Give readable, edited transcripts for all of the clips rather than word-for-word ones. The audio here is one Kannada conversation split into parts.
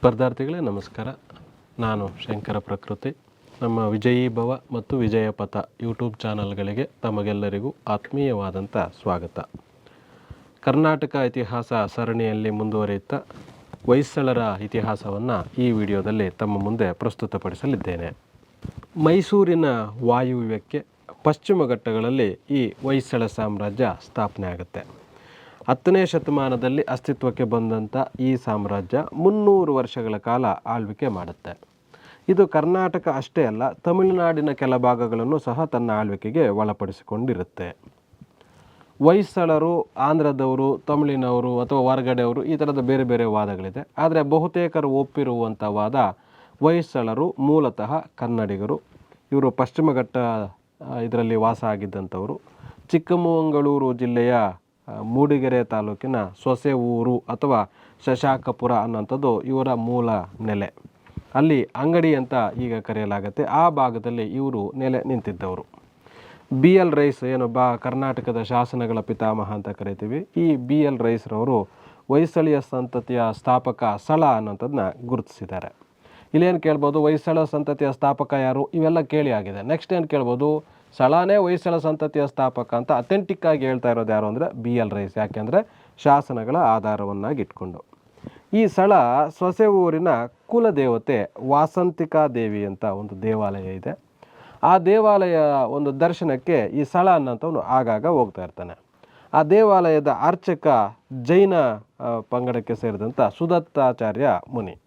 ಸ್ಪರ್ಧಾರ್ಥಿಗಳೇ ನಮಸ್ಕಾರ. ನಾನು ಶಂಕರ ಪ್ರಕೃತಿ. ನಮ್ಮ ವಿಜಯೀ ಭವ ಮತ್ತು ವಿಜಯ ಪಥ ಯೂಟ್ಯೂಬ್ ಚಾನಲ್ಗಳಿಗೆ ತಮಗೆಲ್ಲರಿಗೂ ಆತ್ಮೀಯವಾದಂಥ ಸ್ವಾಗತ. ಕರ್ನಾಟಕ ಇತಿಹಾಸ ಸರಣಿಯಲ್ಲಿ ಮುಂದುವರಿಯುತ್ತಾ ಹೊಯ್ಸಳರ ಇತಿಹಾಸವನ್ನು ಈ ವಿಡಿಯೋದಲ್ಲಿ ತಮ್ಮ ಮುಂದೆ ಪ್ರಸ್ತುತಪಡಿಸಲಿದ್ದೇನೆ. ಮೈಸೂರಿನ ವಾಯುವ್ಯಕ್ಕೆ ಪಶ್ಚಿಮ ಘಟ್ಟಗಳಲ್ಲಿ ಈ ಹೊಯ್ಸಳ ಸಾಮ್ರಾಜ್ಯ ಸ್ಥಾಪನೆ ಆಗುತ್ತೆ. 10ನೇ ಶತಮಾನದಲ್ಲಿ ಅಸ್ತಿತ್ವಕ್ಕೆ ಬಂದಂಥ ಈ ಸಾಮ್ರಾಜ್ಯ 300 ವರ್ಷಗಳ ಕಾಲ ಆಳ್ವಿಕೆ ಮಾಡುತ್ತೆ. ಇದು ಕರ್ನಾಟಕ ಅಷ್ಟೇ ಅಲ್ಲ, ತಮಿಳುನಾಡಿನ ಕೆಲ ಭಾಗಗಳನ್ನು ಸಹ ತನ್ನ ಆಳ್ವಿಕೆಗೆ ಒಳಪಡಿಸಿಕೊಂಡಿರುತ್ತೆ. ಹೊಯ್ಸಳರು ಆಂಧ್ರದವರು, ತಮಿಳಿನವರು ಅಥವಾ ಹೊರಗಡೆಯವರು ಈ ಥರದ ಬೇರೆ ಬೇರೆ ವಾದಗಳಿದೆ. ಆದರೆ ಬಹುತೇಕರು ಒಪ್ಪಿರುವಂಥ ವಾದ ಹೊಯ್ಸಳರು ಮೂಲತಃ ಕನ್ನಡಿಗರು. ಇವರು ಪಶ್ಚಿಮ ಘಟ್ಟ ಇದರಲ್ಲಿ ವಾಸ ಆಗಿದ್ದಂಥವರು. ಚಿಕ್ಕಮಗಳೂರು ಜಿಲ್ಲೆಯ ಮೂಡಿಗೆರೆ ತಾಲೂಕಿನ ಸೊಸೆ ಊರು ಅಥವಾ ಶಶಾಕಪುರ ಅನ್ನೋಂಥದ್ದು ಇವರ ಮೂಲ ನೆಲೆ. ಅಲ್ಲಿ ಅಂಗಡಿ ಅಂತ ಈಗ ಕರೆಯಲಾಗುತ್ತೆ. ಆ ಭಾಗದಲ್ಲಿ ಇವರು ನೆಲೆ ನಿಂತಿದ್ದವರು. BL ರೈಸ್ ಕರ್ನಾಟಕದ ಶಾಸನಗಳ ಪಿತಾಮಹ ಅಂತ ಕರಿತೀವಿ. ಈ BL ರೈಸ್ರವರು ಹೊಯ್ಸಳಿಯ ಸಂತತಿಯ ಸ್ಥಾಪಕ ಸಳ ಅನ್ನೋಂಥದ್ದನ್ನ ಗುರುತಿಸಿದ್ದಾರೆ. ಇಲ್ಲೇನು ಕೇಳ್ಬೋದು, ಹೊಯ್ಸಳ ಸಂತತಿಯ ಸ್ಥಾಪಕ ಯಾರು, ಇವೆಲ್ಲ ಕೇಳಿ ಆಗಿದೆ. ನೆಕ್ಸ್ಟ್ ಏನು ಕೇಳ್ಬೋದು, ಸಳನೇ ಹೊಯ್ಸಳ ಸಂತತಿಯ ಸ್ಥಾಪಕ ಅಂತ ಅಥೆಂಟಿಕ್ಕಾಗಿ ಹೇಳ್ತಾ ಇರೋದು ಯಾರು ಅಂದರೆ BL ರೈಸ್. ಯಾಕೆಂದರೆ ಶಾಸನಗಳ ಆಧಾರವನ್ನಾಗಿ ಇಟ್ಕೊಂಡು. ಈ ಸಳ ಸೊಸೆ ಊರಿನ ಕುಲದೇವತೆ ವಾಸಂತಿಕಾ ದೇವಿ ಅಂತ ಒಂದು ದೇವಾಲಯ ಇದೆ. ಆ ದೇವಾಲಯ ಒಂದು ದರ್ಶನಕ್ಕೆ ಈ ಸಳ ಅನ್ನೋಂಥವನು ಆಗಾಗ ಹೋಗ್ತಾ ಇರ್ತಾನೆ. ಆ ದೇವಾಲಯದ ಅರ್ಚಕ ಜೈನ ಪಂಗಡಕ್ಕೆ ಸೇರಿದಂಥ ಸುದತ್ತಾಚಾರ್ಯ ಮುನಿ.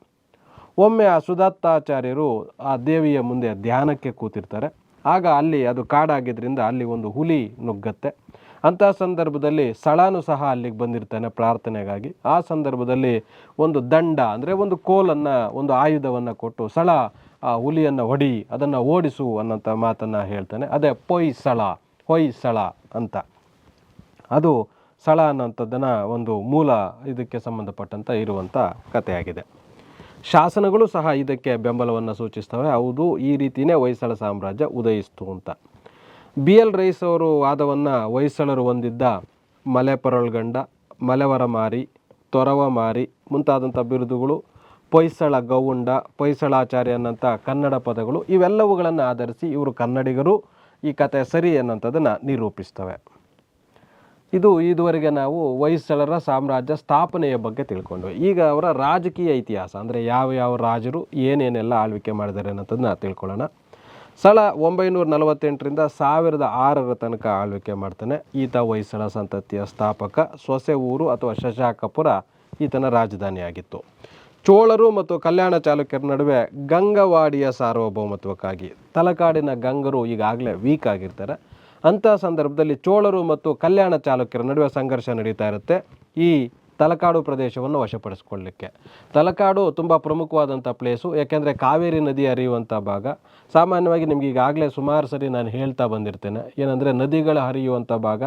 ಒಮ್ಮೆ ಆ ಸುದತ್ತಾಚಾರ್ಯರು ಆ ದೇವಿಯ ಮುಂದೆ ಧ್ಯಾನಕ್ಕೆ ಕೂತಿರ್ತಾರೆ. ಆಗ ಅಲ್ಲಿ ಅದು ಕಾಡಾಗಿದ್ದರಿಂದ ಅಲ್ಲಿ ಒಂದು ಹುಲಿ ನುಗ್ಗತ್ತೆ. ಅಂಥ ಸಂದರ್ಭದಲ್ಲಿ ಸಳನು ಸಹ ಅಲ್ಲಿಗೆ ಬಂದಿರ್ತಾನೆ ಪ್ರಾರ್ಥನೆಗಾಗಿ. ಆ ಸಂದರ್ಭದಲ್ಲಿ ಒಂದು ದಂಡ ಅಂದರೆ ಒಂದು ಕೋಲನ್ನು, ಒಂದು ಆಯುಧವನ್ನು ಕೊಟ್ಟು ಸಳ ಆ ಹುಲಿಯನ್ನು ಹೊಡಿ, ಅದನ್ನು ಓಡಿಸು ಅನ್ನೋಂಥ ಮಾತನ್ನು ಹೇಳ್ತಾನೆ. ಅದೇ ಹೊಯ್ಸಳ ಅಂತ. ಅದು ಸಳ ಅನ್ನೋಂಥದ್ದನ್ನು ಒಂದು ಮೂಲ ಇದಕ್ಕೆ ಸಂಬಂಧಪಟ್ಟಂಥ ಇರುವಂಥ ಕಥೆಯಾಗಿದೆ. ಶಾಸನಗಳು ಸಹ ಇದಕ್ಕೆ ಬೆಂಬಲವನ್ನು ಸೂಚಿಸ್ತವೆ. ಹೌದು, ಈ ರೀತಿಯೇ ಹೊಯ್ಸಳ ಸಾಮ್ರಾಜ್ಯ ಉದಯಿಸ್ತು ಅಂತ. BL ರೈಸ್ ಅವರು ವಾದವನ್ನು ಹೊಯ್ಸಳರು ಹೊಂದಿದ್ದ ಮಲೆಪರೊಳ್ಗಂಡ, ಮಲೆವರ ಮಾರಿ, ತೊರವ ಮಾರಿ ಮುಂತಾದಂಥ ಬಿರುದುಗಳು, ಹೊಯ್ಸಳ ಗೌಂಡ, ಹೊಯ್ಸಳಾಚಾರ್ಯ ಅನ್ನೋಂಥ ಕನ್ನಡ ಪದಗಳು, ಇವೆಲ್ಲವುಗಳನ್ನು ಆಧರಿಸಿ ಇವರು ಕನ್ನಡಿಗರು, ಈ ಕಥೆ ಸರಿ ಅನ್ನೋಂಥದ್ದನ್ನು ನಿರೂಪಿಸ್ತವೆ. ಇದುವರೆಗೆ ನಾವು ಹೊಯ್ಸಳರ ಸಾಮ್ರಾಜ್ಯ ಸ್ಥಾಪನೆಯ ಬಗ್ಗೆ ತಿಳ್ಕೊಂಡ್ವಿ. ಈಗ ಅವರ ರಾಜಕೀಯ ಇತಿಹಾಸ ಅಂದರೆ ಯಾವ ರಾಜರು ಏನೇನೆಲ್ಲ ಆಳ್ವಿಕೆ ಮಾಡಿದ್ದಾರೆ ಅನ್ನೋದನ್ನ ತಿಳ್ಕೊಳ್ಳೋಣ. ಸಳ 948ರಿಂದ 1006 ತನಕ ಆಳ್ವಿಕೆ ಮಾಡ್ತಾನೆ. ಈತ ಹೊಯ್ಸಳ ಸಂತತಿಯ ಸ್ಥಾಪಕ. ಸೊಸೆ ಊರು ಅಥವಾ ಶಶಾಕಪುರ ಈತನ ರಾಜಧಾನಿಯಾಗಿತ್ತು. ಚೋಳರು ಮತ್ತು ಕಲ್ಯಾಣ ಚಾಲುಕ್ಯರ ನಡುವೆ ಗಂಗವಾಡಿಯ ಸಾರ್ವಭೌಮತ್ವಕ್ಕಾಗಿ ತಲಕಾಡಿನ ಗಂಗರು ಈಗಾಗಲೇ ವೀಕ್ ಆಗಿರ್ತಾರೆ. ಅಂಥ ಸಂದರ್ಭದಲ್ಲಿ ಚೋಳರು ಮತ್ತು ಕಲ್ಯಾಣ ಚಾಲುಕ್ಯರ ನಡುವೆ ಸಂಘರ್ಷ ನಡೀತಾ ಇರುತ್ತೆ ಈ ತಲಕಾಡು ಪ್ರದೇಶವನ್ನು ವಶಪಡಿಸ್ಕೊಳ್ಳಿಕ್ಕೆ. ತಲಕಾಡು ತುಂಬ ಪ್ರಮುಖವಾದಂಥ ಪ್ಲೇಸು. ಯಾಕೆಂದರೆ ಕಾವೇರಿ ನದಿ ಹರಿಯುವಂಥ ಭಾಗ. ಸಾಮಾನ್ಯವಾಗಿ ನಿಮ್ಗೆ ಈಗಾಗಲೇ ಸುಮಾರು ಸರಿ ನಾನು ಹೇಳ್ತಾ ಬಂದಿರ್ತೇನೆ, ಏನಂದರೆ ನದಿಗಳ ಹರಿಯುವಂಥ ಭಾಗ,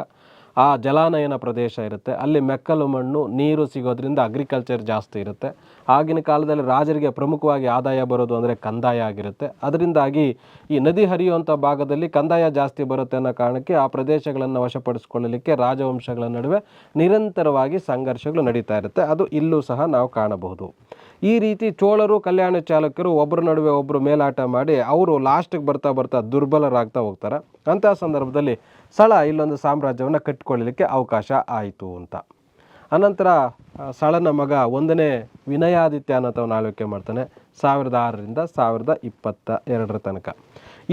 ಆ ಜಲಾನಯನ ಪ್ರದೇಶ ಇರುತ್ತೆ. ಅಲ್ಲಿ ಮೆಕ್ಕಲು ಮಣ್ಣು, ನೀರು ಸಿಗೋದ್ರಿಂದ ಅಗ್ರಿಕಲ್ಚರ್ ಜಾಸ್ತಿ ಇರುತ್ತೆ. ಆಗಿನ ಕಾಲದಲ್ಲಿ ರಾಜರಿಗೆ ಪ್ರಮುಖವಾಗಿ ಆದಾಯ ಬರೋದು ಅಂದರೆ ಕಂದಾಯ ಆಗಿರುತ್ತೆ. ಅದರಿಂದಾಗಿ ಈ ನದಿ ಹರಿಯುವಂಥ ಭಾಗದಲ್ಲಿ ಕಂದಾಯ ಜಾಸ್ತಿ ಬರುತ್ತೆ ಅನ್ನೋ ಕಾರಣಕ್ಕೆ ಆ ಪ್ರದೇಶಗಳನ್ನು ವಶಪಡಿಸಿಕೊಳ್ಳಲಿಕ್ಕೆ ರಾಜವಂಶಗಳ ನಡುವೆ ನಿರಂತರವಾಗಿ ಸಂಘರ್ಷಗಳು ನಡೀತಾ ಇರುತ್ತೆ. ಅದು ಇಲ್ಲೂ ಸಹ ನಾವು ಕಾಣಬಹುದು. ಈ ರೀತಿ ಚೋಳರು ಕಲ್ಯಾಣ ಚಾಲುಕ್ಯರು ಒಬ್ಬರ ನಡುವೆ ಒಬ್ಬರು ಮೇಲಾಟ ಮಾಡಿ ಅವರು ಲಾಸ್ಟಿಗೆ ಬರ್ತಾ ದುರ್ಬಲರಾಗ್ತಾ ಹೋಗ್ತಾರೆ. ಅಂಥ ಸಂದರ್ಭದಲ್ಲಿ ಸಳ ಇಲ್ಲೊಂದು ಸಾಮ್ರಾಜ್ಯವನ್ನು ಕಟ್ಟಿಕೊಳ್ಳಲಿಕ್ಕೆ ಅವಕಾಶ ಆಯಿತು ಅಂತ. ಅನಂತರ ಸಳನ ಮಗ 1ನೇ ವಿನಯಾದಿತ್ಯ ಅನ್ನೋತವನು ಆಳ್ವಿಕೆ ಮಾಡ್ತಾನೆ 1006ರಿಂದ 1022 ತನಕ.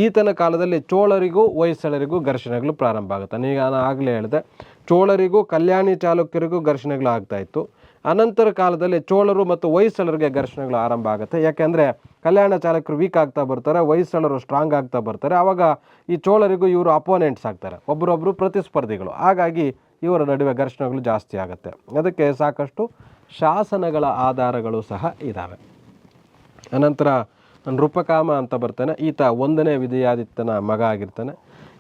ಈತನ ಕಾಲದಲ್ಲಿ ಚೋಳರಿಗೂ ಹೊಯ್ಸಳರಿಗೂ ಘರ್ಷಣೆಗಳು ಪ್ರಾರಂಭ ಆಗುತ್ತೆ. ನಾನು ಆಗಲೇ ಹೇಳಿದೆ, ಚೋಳರಿಗೂ ಕಲ್ಯಾಣಿ ಚಾಲುಕ್ಯರಿಗೂ ಘರ್ಷಣೆಗಳು ಆಗ್ತಾಯಿತ್ತು. ಅನಂತರ ಕಾಲದಲ್ಲಿ ಚೋಳರು ಮತ್ತು ಹೊಯ್ಸಳರಿಗೆ ಘರ್ಷಣೆಗಳು ಆರಂಭ ಆಗುತ್ತೆ. ಯಾಕೆಂದರೆ ಕಲ್ಯಾಣ ಚಾಲುಕ್ಯರು ವೀಕ್ ಆಗ್ತಾ ಬರ್ತಾರೆ, ಹೊಯ್ಸಳರು ಸ್ಟ್ರಾಂಗ್ ಆಗ್ತಾ ಬರ್ತಾರೆ. ಆವಾಗ ಈ ಚೋಳರಿಗೂ ಇವರು ಅಪೋನೆಂಟ್ಸ್ ಆಗ್ತಾರೆ, ಒಬ್ಬರೊಬ್ಬರು ಪ್ರತಿಸ್ಪರ್ಧಿಗಳು. ಹಾಗಾಗಿ ಇವರ ನಡುವೆ ಘರ್ಷಣೆಗಳು ಜಾಸ್ತಿ ಆಗುತ್ತೆ. ಅದಕ್ಕೆ ಸಾಕಷ್ಟು ಶಾಸನಗಳ ಆಧಾರಗಳು ಸಹ ಇದ್ದಾವೆ. ಅನಂತರ ನೃಪಕಾಮ ಅಂತ ಬರ್ತಾನೆ. ಈತ 1ನೇ ವಿಜಯಾದಿತ್ಯನ ಮಗ ಆಗಿರ್ತಾನೆ.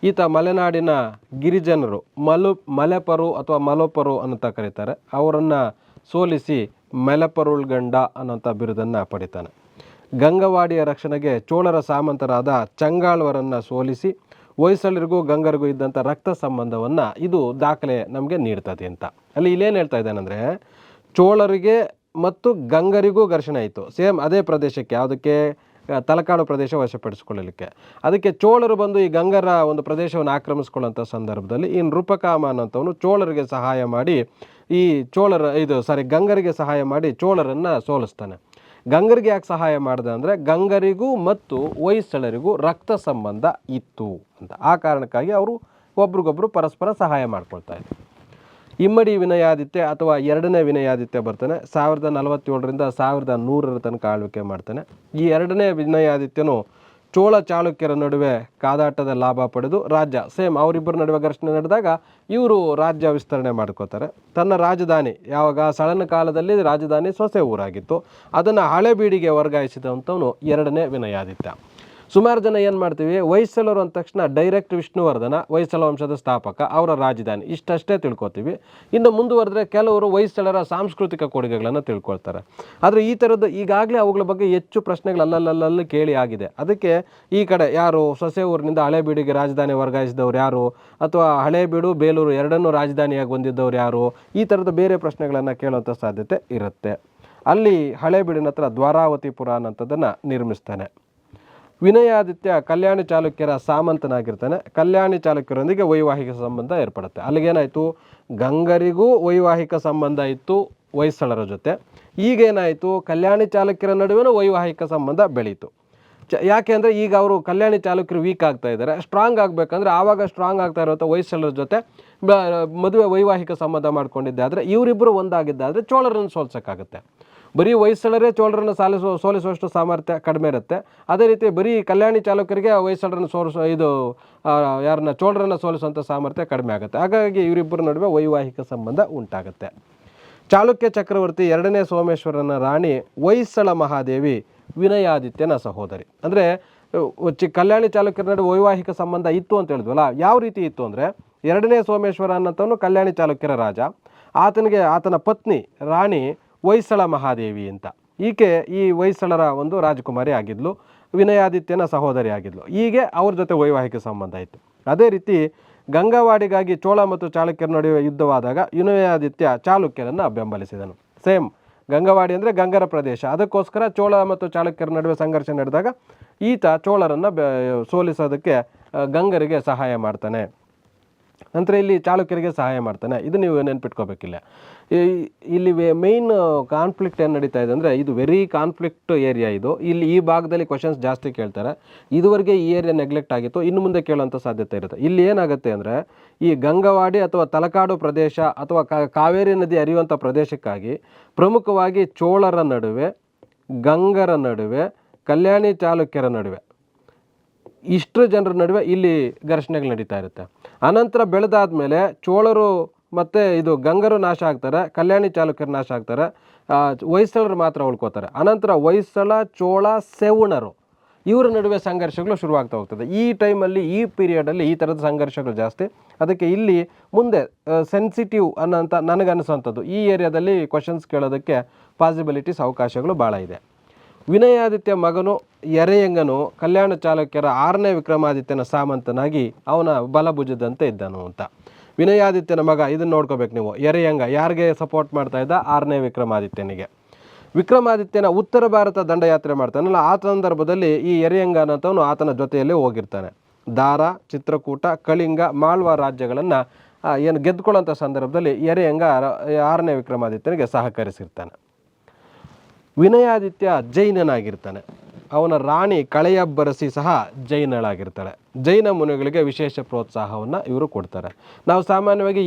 ಈತ ಮಲೆನಾಡಿನ ಗಿರಿಜನರು ಮಲೆಪರು ಅಥವಾ ಮಲೋಪರು ಅಂತ ಕರೀತಾರೆ, ಅವರನ್ನು ಸೋಲಿಸಿ ಮಲೆಪರುಳ್ಗಂಡ ಅನ್ನೋಂಥ ಬಿರುದನ್ನು ಪಡಿತಾನೆ. ಗಂಗವಾಡಿಯ ರಕ್ಷಣೆಗೆ ಚೋಳರ ಸಾಮಂತರಾದ ಚಂಗಾಳ್ವರನ್ನು ಸೋಲಿಸಿ ಹೊಯ್ಸಳರಿಗೂ ಗಂಗರಿಗೂ ಇದ್ದಂಥ ರಕ್ತ ಸಂಬಂಧವನ್ನು ಇದು ದಾಖಲೆ ನಮಗೆ ನೀಡ್ತದೆ ಅಂತ. ಅಲ್ಲಿ ಇಲ್ಲೇನು ಹೇಳ್ತಾ ಇದ್ದಾನೆಂದರೆ, ಚೋಳರಿಗೆ ಮತ್ತು ಗಂಗರಿಗೂ ಘರ್ಷಣೆ ಆಯಿತು. ಸೇಮ್ ಅದೇ ಪ್ರದೇಶಕ್ಕೆ, ಯಾವುದಕ್ಕೆ, ತಲಕಾಡು ಪ್ರದೇಶ ವಶಪಡಿಸಿಕೊಳ್ಳಲಿಕ್ಕೆ. ಅದಕ್ಕೆ ಚೋಳರು ಬಂದು ಈ ಗಂಗರ ಒಂದು ಪ್ರದೇಶವನ್ನು ಆಕ್ರಮಿಸ್ಕೊಳ್ಳೋಂಥ ಸಂದರ್ಭದಲ್ಲಿ ಈ ನೃಪಕಾಮ ಅನ್ನೋಂಥವನು ಚೋಳರಿಗೆ ಸಹಾಯ ಮಾಡಿ ಗಂಗರಿಗೆ ಸಹಾಯ ಮಾಡಿ ಚೋಳರನ್ನು ಸೋಲಿಸ್ತಾನೆ. ಗಂಗರಿಗೆ ಯಾಕೆ ಸಹಾಯ ಮಾಡಿದೆ ಅಂದರೆ ಗಂಗರಿಗೂ ಮತ್ತು ಹೊಯ್ಸಳರಿಗೂ ರಕ್ತ ಸಂಬಂಧ ಇತ್ತು ಅಂತ. ಆ ಕಾರಣಕ್ಕಾಗಿ ಅವರು ಒಬ್ರಿಗೊಬ್ರು ಪರಸ್ಪರ ಸಹಾಯ ಮಾಡ್ಕೊಳ್ತಾ ಇದ್ರು. ಇಮ್ಮಡಿ ವಿನಯಾದಿತ್ಯ ಅಥವಾ ಎರಡನೇ ವಿನಯಾದಿತ್ಯ ಬರ್ತಾನೆ. 1047ರಿಂದ 1100 ತನಕ ಆಳ್ವಿಕೆ ಮಾಡ್ತಾನೆ. ಈ ಎರಡನೇ ವಿನಯಾದಿತ್ಯನು ಚೋಳ ಚಾಲುಕ್ಯರ ನಡುವೆ ಕಾದಾಟದ ಲಾಭ ಪಡೆದು ರಾಜ್ಯ, ಸೇಮ್ ಅವರಿಬ್ಬರ ನಡುವೆ ಘರ್ಷಣೆ ನಡೆದಾಗ ಇವರು ರಾಜ್ಯ ವಿಸ್ತರಣೆ ಮಾಡ್ಕೋತಾರೆ. ತನ್ನ ರಾಜಧಾನಿ, ಯಾವಾಗ ಸಳನ ಕಾಲದಲ್ಲಿ ರಾಜಧಾನಿ ಸೊಸೆ ಊರಾಗಿತ್ತು, ಅದನ್ನು ಹಳೆಬೀಡಿಗೆ ವರ್ಗಾಯಿಸಿದಂಥವನು ಎರಡನೇ ವಿನಯಾದಿತ್ಯ. ಸುಮಾರು ಜನ ಏನು ಮಾಡ್ತೀವಿ, ಹೊಯ್ಸಳರು ಅಂದ ತಕ್ಷಣ ಡೈರೆಕ್ಟ್ ವಿಷ್ಣುವರ್ಧನ ಹೊಯ್ಸಳ ವಂಶದ ಸ್ಥಾಪಕ, ಅವರ ರಾಜಧಾನಿ, ಇಷ್ಟಷ್ಟೇ ತಿಳ್ಕೊತೀವಿ. ಇನ್ನು ಮುಂದುವರೆದ್ರೆ ಕೆಲವರು ಹೊಯ್ಸಳರ ಸಾಂಸ್ಕೃತಿಕ ಕೊಡುಗೆಗಳನ್ನು ತಿಳ್ಕೊಳ್ತಾರೆ. ಆದರೆ ಈ ಥರದ್ದು ಈಗಾಗಲೇ ಅವುಗಳ ಬಗ್ಗೆ ಹೆಚ್ಚು ಪ್ರಶ್ನೆಗಳು ಅಲ್ಲಲ್ಲಿ ಕೇಳಿ ಆಗಿದೆ. ಅದಕ್ಕೆ ಈ ಕಡೆ ಯಾರು ಸೊಸೆ ಊರಿನಿಂದ ಹಳೆಬೀಡಿಗೆ ರಾಜಧಾನಿ ವರ್ಗಾಯಿಸಿದವ್ರು ಯಾರು, ಅಥವಾ ಹಳೆಬೀಡು ಬೇಲೂರು ಎರಡನ್ನೂ ರಾಜಧಾನಿಯಾಗಿ ಹೊಂದಿದ್ದವ್ರು ಯಾರು, ಈ ಥರದ ಬೇರೆ ಪ್ರಶ್ನೆಗಳನ್ನು ಕೇಳುವಂಥ ಸಾಧ್ಯತೆ ಇರುತ್ತೆ. ಅಲ್ಲಿ ಹಳೆಬೀಡಿನ ಹತ್ರ ದ್ವಾರಾವತಿಪುರ ಅನ್ನೋಂಥದ್ದನ್ನು ನಿರ್ಮಿಸ್ತಾನೆ. ವಿನಯಾದಿತ್ಯ ಕಲ್ಯಾಣಿ ಚಾಲುಕ್ಯರ ಸಾಮಂತನಾಗಿರ್ತಾನೆ. ಕಲ್ಯಾಣಿ ಚಾಲುಕ್ಯರೊಂದಿಗೆ ವೈವಾಹಿಕ ಸಂಬಂಧ ಏರ್ಪಡುತ್ತೆ. ಅಲ್ಲಿಗೇನಾಯಿತು, ಗಂಗರಿಗೂ ವೈವಾಹಿಕ ಸಂಬಂಧ ಇತ್ತು ಹೊಯ್ಸಳರ ಜೊತೆ. ಈಗೇನಾಯಿತು, ಕಲ್ಯಾಣಿ ಚಾಲುಕ್ಯರ ನಡುವೆನೂ ವೈವಾಹಿಕ ಸಂಬಂಧ ಬೆಳೀತು. ಯಾಕೆ ಅಂದರೆ ಈಗ ಅವರು ಕಲ್ಯಾಣಿ ಚಾಲುಕ್ಯರು ವೀಕ್ ಆಗ್ತಾ ಇದ್ದಾರೆ. ಸ್ಟ್ರಾಂಗ್ ಆಗಬೇಕಂದ್ರೆ ಆವಾಗ ಸ್ಟ್ರಾಂಗ್ ಆಗ್ತಾ ಇರುವಂಥ ಹೊಯ್ಸಳರ ಜೊತೆ ಮದುವೆ ವೈವಾಹಿಕ ಸಂಬಂಧ ಮಾಡ್ಕೊಂಡಿದ್ದೆ ಆದರೆ ಇವರಿಬ್ಬರು ಒಂದಾಗಿದ್ದಾದರೆ ಚೋಳರನ್ನು ಸೋಲ್ಸೋಕ್ಕಾಗುತ್ತೆ. ಬರೀ ಹೊಯ್ಸಳರೇ ಚೋಳರನ್ನು ಸೋಲಿಸುವಷ್ಟು ಸಾಮರ್ಥ್ಯ ಕಡಿಮೆ ಇರುತ್ತೆ. ಅದೇ ರೀತಿ ಬರೀ ಕಲ್ಯಾಣಿ ಚಾಲುಕ್ಯರಿಗೆ ಹೊಯ್ಸಳರನ್ನು ಚೋಳರನ್ನು ಸೋಲಿಸುವಂಥ ಸಾಮರ್ಥ್ಯ ಕಡಿಮೆ ಆಗುತ್ತೆ. ಹಾಗಾಗಿ ಇವರಿಬ್ಬರ ನಡುವೆ ವೈವಾಹಿಕ ಸಂಬಂಧ ಉಂಟಾಗುತ್ತೆ. ಚಾಲುಕ್ಯ ಚಕ್ರವರ್ತಿ ಎರಡನೇ ಸೋಮೇಶ್ವರನ ರಾಣಿ ಹೊಯ್ಸಳ ಮಹಾದೇವಿ ವಿನಯಾದಿತ್ಯನ ಸಹೋದರಿ. ಅಂದರೆ ಕಲ್ಯಾಣಿ ಚಾಲುಕ್ಯರ ನಡುವೆ ವೈವಾಹಿಕ ಸಂಬಂಧ ಇತ್ತು ಅಂತ ಹೇಳಿದ್ವಲ್ಲ, ಯಾವ ರೀತಿ ಇತ್ತು ಅಂದರೆ ಎರಡನೇ ಸೋಮೇಶ್ವರ ಅನ್ನೋಂಥವನು ಕಲ್ಯಾಣಿ ಚಾಲುಕ್ಯರ ರಾಜ, ಆತನ ಪತ್ನಿ ರಾಣಿ ಹೊಯ್ಸಳ ಮಹಾದೇವಿ ಅಂತ. ಈಕೆ ಈ ಹೊಯ್ಸಳರ ಒಂದು ರಾಜಕುಮಾರಿ ಆಗಿದ್ಲು, ವಿನಯಾದಿತ್ಯನ ಸಹೋದರಿ ಆಗಿದ್ಲು. ಹೀಗೆ ಅವ್ರ ಜೊತೆ ವೈವಾಹಿಕ ಸಂಬಂಧ ಇತ್ತು. ಅದೇ ರೀತಿ ಗಂಗವಾಡಿಗಾಗಿ ಚೋಳ ಮತ್ತು ಚಾಲುಕ್ಯರ ನಡುವೆ ಯುದ್ಧವಾದಾಗ ವಿನಯಾದಿತ್ಯ ಚಾಲುಕ್ಯರನ್ನು ಬೆಂಬಲಿಸಿದನು. ಸೇಮ್ ಗಂಗವಾಡಿ ಅಂದರೆ ಗಂಗರ ಪ್ರದೇಶ, ಅದಕ್ಕೋಸ್ಕರ ಚೋಳ ಮತ್ತು ಚಾಲುಕ್ಯರ ನಡುವೆ ಸಂಘರ್ಷ ನಡೆದಾಗ ಈತ ಚೋಳರನ್ನು ಸೋಲಿಸೋದಕ್ಕೆ ಗಂಗರಿಗೆ ಸಹಾಯ ಮಾಡ್ತಾನೆ. ನಂತರ ಇಲ್ಲಿ ಚಾಲುಕ್ಯರಿಗೆ ಸಹಾಯ ಮಾಡ್ತಾನೆ. ಇದು ನೀವು ನೆನ್ಪಿಟ್ಕೋಬೇಕಿಲ್ಲ. ಇಲ್ಲಿ ಮೇಯ್ನ್ ಕಾನ್ಫ್ಲಿಕ್ಟ್ ಏನು ನಡೀತಾ ಇದೆ ಅಂದರೆ ಇದು ವೆರಿ ಕಾನ್ಫ್ಲಿಕ್ಟ್ ಏರಿಯಾ. ಇಲ್ಲಿ ಈ ಭಾಗದಲ್ಲಿ ಕ್ವಶನ್ಸ್ ಜಾಸ್ತಿ ಕೇಳ್ತಾರೆ. ಇದುವರೆಗೆ ಈ ಏರಿಯಾ ನೆಗ್ಲೆಕ್ಟ್ ಆಗಿತ್ತು, ಇನ್ನು ಮುಂದೆ ಕೇಳುವಂಥ ಸಾಧ್ಯತೆ ಇರುತ್ತೆ. ಇಲ್ಲಿ ಏನಾಗುತ್ತೆ ಅಂದರೆ ಈ ಗಂಗವಾಡಿ ಅಥವಾ ತಲಕಾಡು ಪ್ರದೇಶ ಅಥವಾ ಕಾವೇರಿ ನದಿ ಹರಿಯುವಂಥ ಪ್ರದೇಶಕ್ಕಾಗಿ ಪ್ರಮುಖವಾಗಿ ಚೋಳರ ನಡುವೆ, ಗಂಗರ ನಡುವೆ, ಕಲ್ಯಾಣಿ ಚಾಲುಕ್ಯರ ನಡುವೆ ಇಷ್ಟು ಜನರ ನಡುವೆ ಇಲ್ಲಿ ಘರ್ಷಣೆಗಳು ನಡೀತಾ ಇರುತ್ತೆ. ಅನಂತರ ಬೆಳೆದಾದ್ಮೇಲೆ ಚೋಳರು ಮತ್ತು ಗಂಗರು ನಾಶ ಆಗ್ತಾರೆ, ಕಲ್ಯಾಣಿ ಚಾಲುಕ್ಯರು ನಾಶ ಆಗ್ತಾರೆ, ಹೊಯ್ಸಳರು ಮಾತ್ರ ಉಳ್ಕೋತಾರೆ. ಅನಂತರ ಹೊಯ್ಸಳ, ಚೋಳ, ಸೆವಣರು ಇವರ ನಡುವೆ ಸಂಘರ್ಷಗಳು ಶುರುವಾಗ್ತಾ ಹೋಗ್ತದೆ. ಈ ಟೈಮಲ್ಲಿ, ಈ ಪೀರಿಯಡಲ್ಲಿ ಈ ಥರದ ಸಂಘರ್ಷಗಳು ಜಾಸ್ತಿ. ಅದಕ್ಕೆ ಇಲ್ಲಿ ಮುಂದೆ ಸೆನ್ಸಿಟಿವ್ ಅನ್ನೋಂಥ ನನಗನ್ನಿಸೋಂಥದ್ದು ಈ ಏರಿಯಾದಲ್ಲಿ ಕ್ವಶನ್ಸ್ ಕೇಳೋದಕ್ಕೆ ಪಾಸಿಬಿಲಿಟೀಸ್, ಅವಕಾಶಗಳು ಭಾಳ ಇದೆ. ವಿನಯಾದಿತ್ಯ ಮಗನು ಎರೆಯಂಗನು ಕಲ್ಯಾಣ ಚಾಲುಕ್ಯರ 6ನೇ ವಿಕ್ರಮಾದಿತ್ಯನ ಸಾಮಂತನಾಗಿ ಅವನ ಬಲಭುಜದಂತೆ ಇದ್ದನು ಅಂತ. ವಿನಯಾದಿತ್ಯನ ಮಗ, ಇದನ್ನು ನೋಡ್ಕೋಬೇಕು ನೀವು. ಎರೆಯಂಗ ಯಾರಿಗೆ ಸಪೋರ್ಟ್ ಮಾಡ್ತಾ ಇದ್ದ? 6ನೇ ವಿಕ್ರಮಾದಿತ್ಯನಿಗೆ. ವಿಕ್ರಮಾದಿತ್ಯನ ಉತ್ತರ ಭಾರತ ದಂಡಯಾತ್ರೆ ಮಾಡ್ತಾನಲ್ಲ, ಆ ಸಂದರ್ಭದಲ್ಲಿ ಈ ಎರೆಯಂಗ ಅನ್ನೋಂಥವನು ಆತನ ಜೊತೆಯಲ್ಲಿ ಹೋಗಿರ್ತಾನೆ. ದಾರ, ಚಿತ್ರಕೂಟ, ಕಳಿಂಗ, ಮಾಳ್ವ ರಾಜ್ಯಗಳನ್ನು ಗೆದ್ದುಕೊಳ್ಳೋಂಥ ಸಂದರ್ಭದಲ್ಲಿ ಎರೆಯಂಗ 6ನೇ ವಿಕ್ರಮಾದಿತ್ಯನಿಗೆ ಸಹಕರಿಸಿರ್ತಾನೆ. ವಿನಯಾದಿತ್ಯ ಜೈನನಾಗಿರ್ತಾನೆ. ಅವನ ರಾಣಿ ಕಳೆಯಬ್ಬರಸಿ ಸಹ ಜೈನಳಾಗಿರ್ತಾಳೆ. ಜೈನ ಮುನಿಗಳಿಗೆ ವಿಶೇಷ ಪ್ರೋತ್ಸಾಹವನ್ನು ಇವರು ಕೊಡ್ತಾರೆ. ನಾವು ಸಾಮಾನ್ಯವಾಗಿ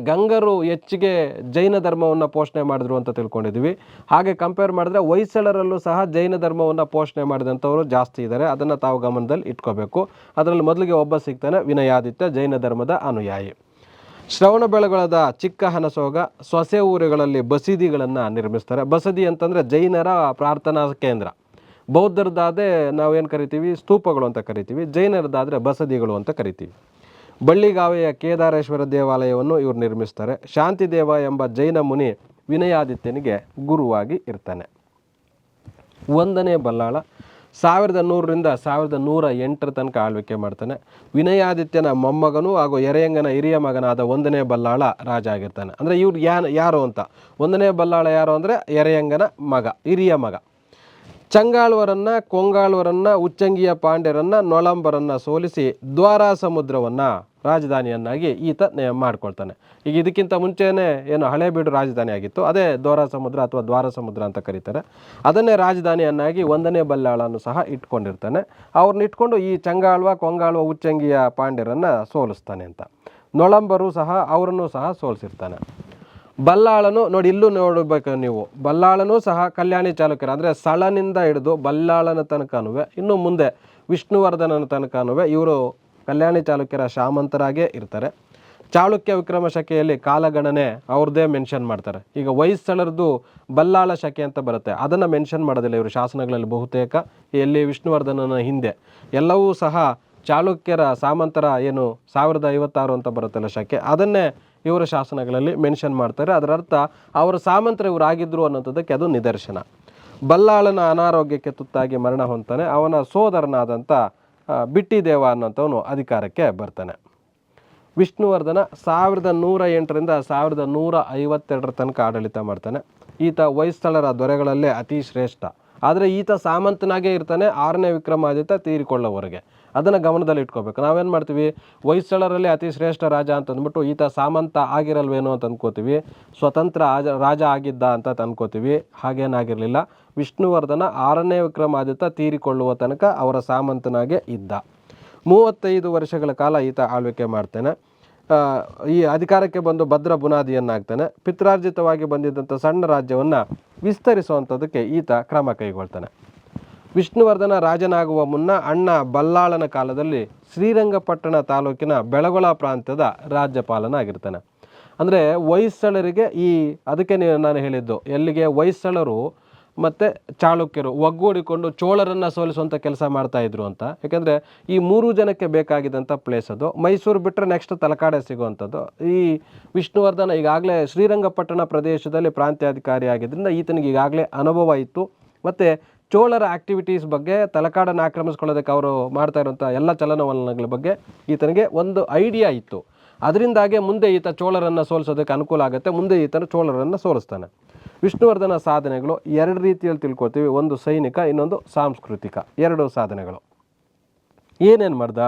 ಗಂಗರು ಹೆಚ್ಚಿಗೆ ಜೈನ ಧರ್ಮವನ್ನು ಪೋಷಣೆ ಮಾಡಿದ್ರು ಅಂತ ತಿಳ್ಕೊಂಡಿದ್ವಿ. ಹಾಗೆ ಕಂಪೇರ್ ಮಾಡಿದ್ರೆ ಹೊಯ್ಸಳರಲ್ಲೂ ಸಹ ಜೈನ ಧರ್ಮವನ್ನು ಪೋಷಣೆ ಮಾಡಿದಂಥವರು ಜಾಸ್ತಿ ಇದ್ದಾರೆ. ಅದನ್ನು ತಾವು ಗಮನದಲ್ಲಿ ಇಟ್ಕೋಬೇಕು. ಅದರಲ್ಲಿ ಮೊದಲಿಗೆ ಒಬ್ಬ ಸಿಗ್ತಾನೆ, ವಿನಯಾದಿತ್ಯ ಜೈನ ಧರ್ಮದ ಅನುಯಾಯಿ. ಶ್ರವಣಬೆಳಗೊಳದ ಚಿಕ್ಕ ಹನಸೋಗ, ಸೊಸೆ ಊರುಗಳಲ್ಲಿ ಬಸದಿಗಳನ್ನು ನಿರ್ಮಿಸ್ತಾರೆ. ಬಸದಿ ಅಂತಂದರೆ ಜೈನರ ಪ್ರಾರ್ಥನಾ ಕೇಂದ್ರ. ಬೌದ್ಧರದಾದರೆ ನಾವೇನು ಕರಿತೀವಿ, ಸ್ತೂಪಗಳು ಅಂತ ಕರಿತೀವಿ. ಜೈನರದಾದರೆ ಬಸದಿಗಳು ಅಂತ ಕರಿತೀವಿ. ಬಳ್ಳಿಗಾವೆಯ ಕೇದಾರೇಶ್ವರ ದೇವಾಲಯವನ್ನು ಇವರು ನಿರ್ಮಿಸ್ತಾರೆ. ಶಾಂತಿದೇವ ಎಂಬ ಜೈನ ಮುನಿ ವಿನಯಾದಿತ್ಯನಿಗೆ ಗುರುವಾಗಿ ಇರ್ತಾನೆ. 1ನೇ ಬಲ್ಲಾಳ 1100ರಿಂದ 1108 ತನಕ ಆಳ್ವಿಕೆ ಮಾಡ್ತಾನೆ. ವಿನಯಾದಿತ್ಯನ ಮೊಮ್ಮಗನು ಹಾಗೂ ಎರೆಯಂಗನ ಹಿರಿಯ ಮಗನಾದ 1ನೇ ಬಲ್ಲಾಳ ರಾಜ ಆಗಿರ್ತಾನೆ. ಅಂದರೆ ಇವ್ರು ಯಾರು ಅಂತ, 1ನೇ ಬಲ್ಲಾಳ ಯಾರು ಅಂದರೆ ಎರೆಯಂಗನ ಮಗ, ಹಿರಿಯ ಮಗ. ಚಂಗಾಳ್ವರನ್ನು, ಕೊಂಗಾಳ್ವರನ್ನು, ಉಚ್ಚಂಗಿಯ ಪಾಂಡ್ಯರನ್ನು, ನೊಳಂಬರನ್ನು ಸೋಲಿಸಿ ದ್ವಾರಾ ಸಮುದ್ರವನ್ನು ರಾಜಧಾನಿಯನ್ನಾಗಿ ಈತ ಮಾಡ್ಕೊಳ್ತಾನೆ. ಈಗ ಇದಕ್ಕಿಂತ ಮುಂಚೆನೇ ಏನು ಹಳೇಬೀಡು ರಾಜಧಾನಿ ಆಗಿತ್ತು, ಅದೇ ದ್ವಾರಾ ಸಮುದ್ರ ಅಥವಾ ದ್ವಾರ ಸಮುದ್ರ ಅಂತ ಕರೀತಾರೆ. ಅದನ್ನೇ ರಾಜಧಾನಿಯನ್ನಾಗಿ 1ನೇ ಬಲ್ಲಾಳನು ಸಹ ಇಟ್ಕೊಂಡಿರ್ತಾನೆ. ಅವ್ರನ್ನ ಇಟ್ಕೊಂಡು ಈ ಚಂಗಾಳ್ವ, ಕೊಂಗಾಳ್ವ, ಉಚ್ಚಂಗಿಯ ಪಾಂಡ್ಯರನ್ನು ಸೋಲಿಸ್ತಾನೆ ಅಂತ. ನೊಳಂಬರು ಸಹ ಅವರನ್ನು ಸಹ ಸೋಲಿಸಿರ್ತಾನೆ. ಬಲ್ಲಾಳನು ನೋಡಿ, ಇಲ್ಲೂ ನೋಡಬೇಕು ನೀವು, ಬಲ್ಲಾಳನೂ ಸಹ ಕಲ್ಯಾಣಿ ಚಾಲುಕ್ಯರ ಅಂದರೆ ಸಳನಿಂದ ಹಿಡಿದು ಬಲ್ಲಾಳನ ತನಕನೂ, ಇನ್ನು ಮುಂದೆ ವಿಷ್ಣುವರ್ಧನನ ತನಕನೂ ಇವರು ಕಲ್ಯಾಣಿ ಚಾಲುಕ್ಯರ ಸಾಮಂತರಾಗೇ ಇರ್ತಾರೆ. ಚಾಳುಕ್ಯ ವಿಕ್ರಮ ಶಕೆಯಲ್ಲಿ ಕಾಲಗಣನೆ ಅವ್ರದ್ದೇ ಮೆನ್ಷನ್ ಮಾಡ್ತಾರೆ. ಈಗ ಹೊಯ್ಸಳರದು ಬಲ್ಲಾಳ ಶಕೆ ಅಂತ ಬರುತ್ತೆ, ಅದನ್ನು ಮೆನ್ಷನ್ ಮಾಡೋದಿಲ್ಲ ಇವರು ಶಾಸನಗಳಲ್ಲಿ ಬಹುತೇಕ. ಎಲ್ಲಿ ವಿಷ್ಣುವರ್ಧನನ ಹಿಂದೆ ಎಲ್ಲವೂ ಸಹ ಚಾಳುಕ್ಯರ ಸಾಮಂತರ ಏನು 1056 ಅಂತ ಬರುತ್ತಲ್ಲ ಶಕೆ, ಅದನ್ನೇ ಇವರ ಶಾಸನಗಳಲ್ಲಿ ಮೆನ್ಷನ್ ಮಾಡ್ತಾರೆ. ಅದರ ಅರ್ಥ ಅವರ ಸಾಮಂತರ ಇವರು ಆಗಿದ್ರು ಅನ್ನೋಂಥದ್ದಕ್ಕೆ ಅದು ನಿದರ್ಶನ. ಬಲ್ಲಾಳನ ಅನಾರೋಗ್ಯಕ್ಕೆ ತುತ್ತಾಗಿ ಮರಣ ಹೊಂದ್ತಾನೆ. ಅವನ ಸೋದರನಾದಂಥ ಬಿಟ್ಟಿದೇವ ಅನ್ನೋಂಥವನು ಅಧಿಕಾರಕ್ಕೆ ಬರ್ತಾನೆ. ವಿಷ್ಣುವರ್ಧನ 1108ರಿಂದ 1152 ತನಕ ಆಡಳಿತ ಮಾಡ್ತಾನೆ. ಈತ ಹೊಯ್ಸಳರ ದೊರೆಗಳಲ್ಲೇ ಅತಿ ಶ್ರೇಷ್ಠ. ಆದರೆ ಈತ ಸಾಮಂತನಾಗೇ ಇರ್ತಾನೆ 6ನೇ ವಿಕ್ರಮಾದಿತ್ಯ ತೀರಿಕೊಳ್ಳೋವರೆಗೆ. ಅದನ್ನು ಗಮನದಲ್ಲಿ ಇಟ್ಕೋಬೇಕು. ನಾವೇನು ಮಾಡ್ತೀವಿ, ಹೊಯ್ಸಳರಲ್ಲಿ ಅತಿ ಶ್ರೇಷ್ಠ ರಾಜ ಅಂತ ಅಂದ್ಬಿಟ್ಟು ಈತ ಸಾಮಂತ ಆಗಿರಲ್ವೇನೋ ಅಂತ ಅಂದ್ಕೋತೀವಿ, ಸ್ವತಂತ್ರ ರಾಜ ಆಗಿದ್ದ ಅಂತ ಅಂದ್ಕೋತೀವಿ. ಹಾಗೇನಾಗಿರಲಿಲ್ಲ. ವಿಷ್ಣುವರ್ಧನ 6ನೇ ವಿಕ್ರಮಾದಿತ್ಯ ತೀರಿಕೊಳ್ಳುವ ತನಕ ಅವರ ಸಾಮಂತನಾಗೇ ಇದ್ದ. 35 ವರ್ಷಗಳ ಕಾಲ ಈತ ಆಳ್ವಿಕೆ ಮಾಡ್ತಾನೆ. ಈ ಅಧಿಕಾರಕ್ಕೆ ಬಂದು ಭದ್ರ ಬುನಾದಿಯನ್ನಾಗ್ತಾನೆ. ಪಿತ್ರಾರ್ಜಿತವಾಗಿ ಬಂದಿದ್ದಂಥ ಸಣ್ಣ ರಾಜ್ಯವನ್ನು ವಿಸ್ತರಿಸುವಂಥದ್ದಕ್ಕೆ ಈತ ಕ್ರಮ ಕೈಗೊಳ್ತಾನೆ. ವಿಷ್ಣುವರ್ಧನ ರಾಜನಾಗುವ ಮುನ್ನ ಅಣ್ಣ ಬಲ್ಲಾಳನ ಕಾಲದಲ್ಲಿ ಶ್ರೀರಂಗಪಟ್ಟಣ ತಾಲೂಕಿನ ಬೆಳಗೊಳ ಪ್ರಾಂತ್ಯದ ರಾಜ್ಯಪಾಲನಾಗಿರ್ತಾನೆ. ಅಂದರೆ ಹೊಯ್ಸಳರಿಗೆ ಅದಕ್ಕೆ ನಾನು ಹೇಳಿದ್ದು, ಎಲ್ಲಿಗೆ ಹೊಯ್ಸಳರು ಮತ್ತು ಚಾಳುಕ್ಯರು ಒಗ್ಗೂಡಿಕೊಂಡು ಚೋಳರನ್ನು ಸೋಲಿಸುವಂಥ ಕೆಲಸ ಮಾಡ್ತಾಯಿದ್ರು ಅಂತ. ಯಾಕೆಂದರೆ ಈ 3 ಜನಕ್ಕೆ ಬೇಕಾಗಿದ್ದಂಥ ಪ್ಲೇಸ್ ಅದು. ಮೈಸೂರು ಬಿಟ್ಟರೆ ನೆಕ್ಸ್ಟ್ ತಲಕಾಡೆ ಸಿಗುವಂಥದ್ದು. ಈ ವಿಷ್ಣುವರ್ಧನ ಈಗಾಗಲೇ ಶ್ರೀರಂಗಪಟ್ಟಣ ಪ್ರದೇಶದಲ್ಲಿ ಪ್ರಾಂತ್ಯಾಧಿಕಾರಿ ಆಗಿದ್ದರಿಂದ ಈತನಿಗೆ ಈಗಾಗಲೇ ಅನುಭವ ಇತ್ತು. ಮತ್ತು ಚೋಳರ ಆ್ಯಕ್ಟಿವಿಟೀಸ್ ಬಗ್ಗೆ, ತಲಕಾಡನ್ನು ಆಕ್ರಮಿಸ್ಕೊಳ್ಳೋದಕ್ಕೆ ಅವರು ಮಾಡ್ತಾ ಇರುವಂಥ ಎಲ್ಲ ಚಲನವಲನಗಳ ಬಗ್ಗೆ ಈತನಿಗೆ ಒಂದು ಐಡಿಯಾ ಇತ್ತು. ಅದರಿಂದಾಗೆ ಮುಂದೆ ಈತ ಚೋಳರನ್ನು ಸೋಲಿಸೋದಕ್ಕೆ ಅನುಕೂಲ ಆಗುತ್ತೆ. ಮುಂದೆ ಈತನು ಚೋಳರನ್ನು ಸೋಲಿಸ್ತಾನೆ. ವಿಷ್ಣುವರ್ಧನ ಸಾಧನೆಗಳು 2 ರೀತಿಯಲ್ಲಿ ತಿಳ್ಕೊತೀವಿ. ಒಂದು ಸೈನಿಕ, ಇನ್ನೊಂದು ಸಾಂಸ್ಕೃತಿಕ. 2 ಸಾಧನೆಗಳು. ಏನೇನು ಮಾಡ್ದ?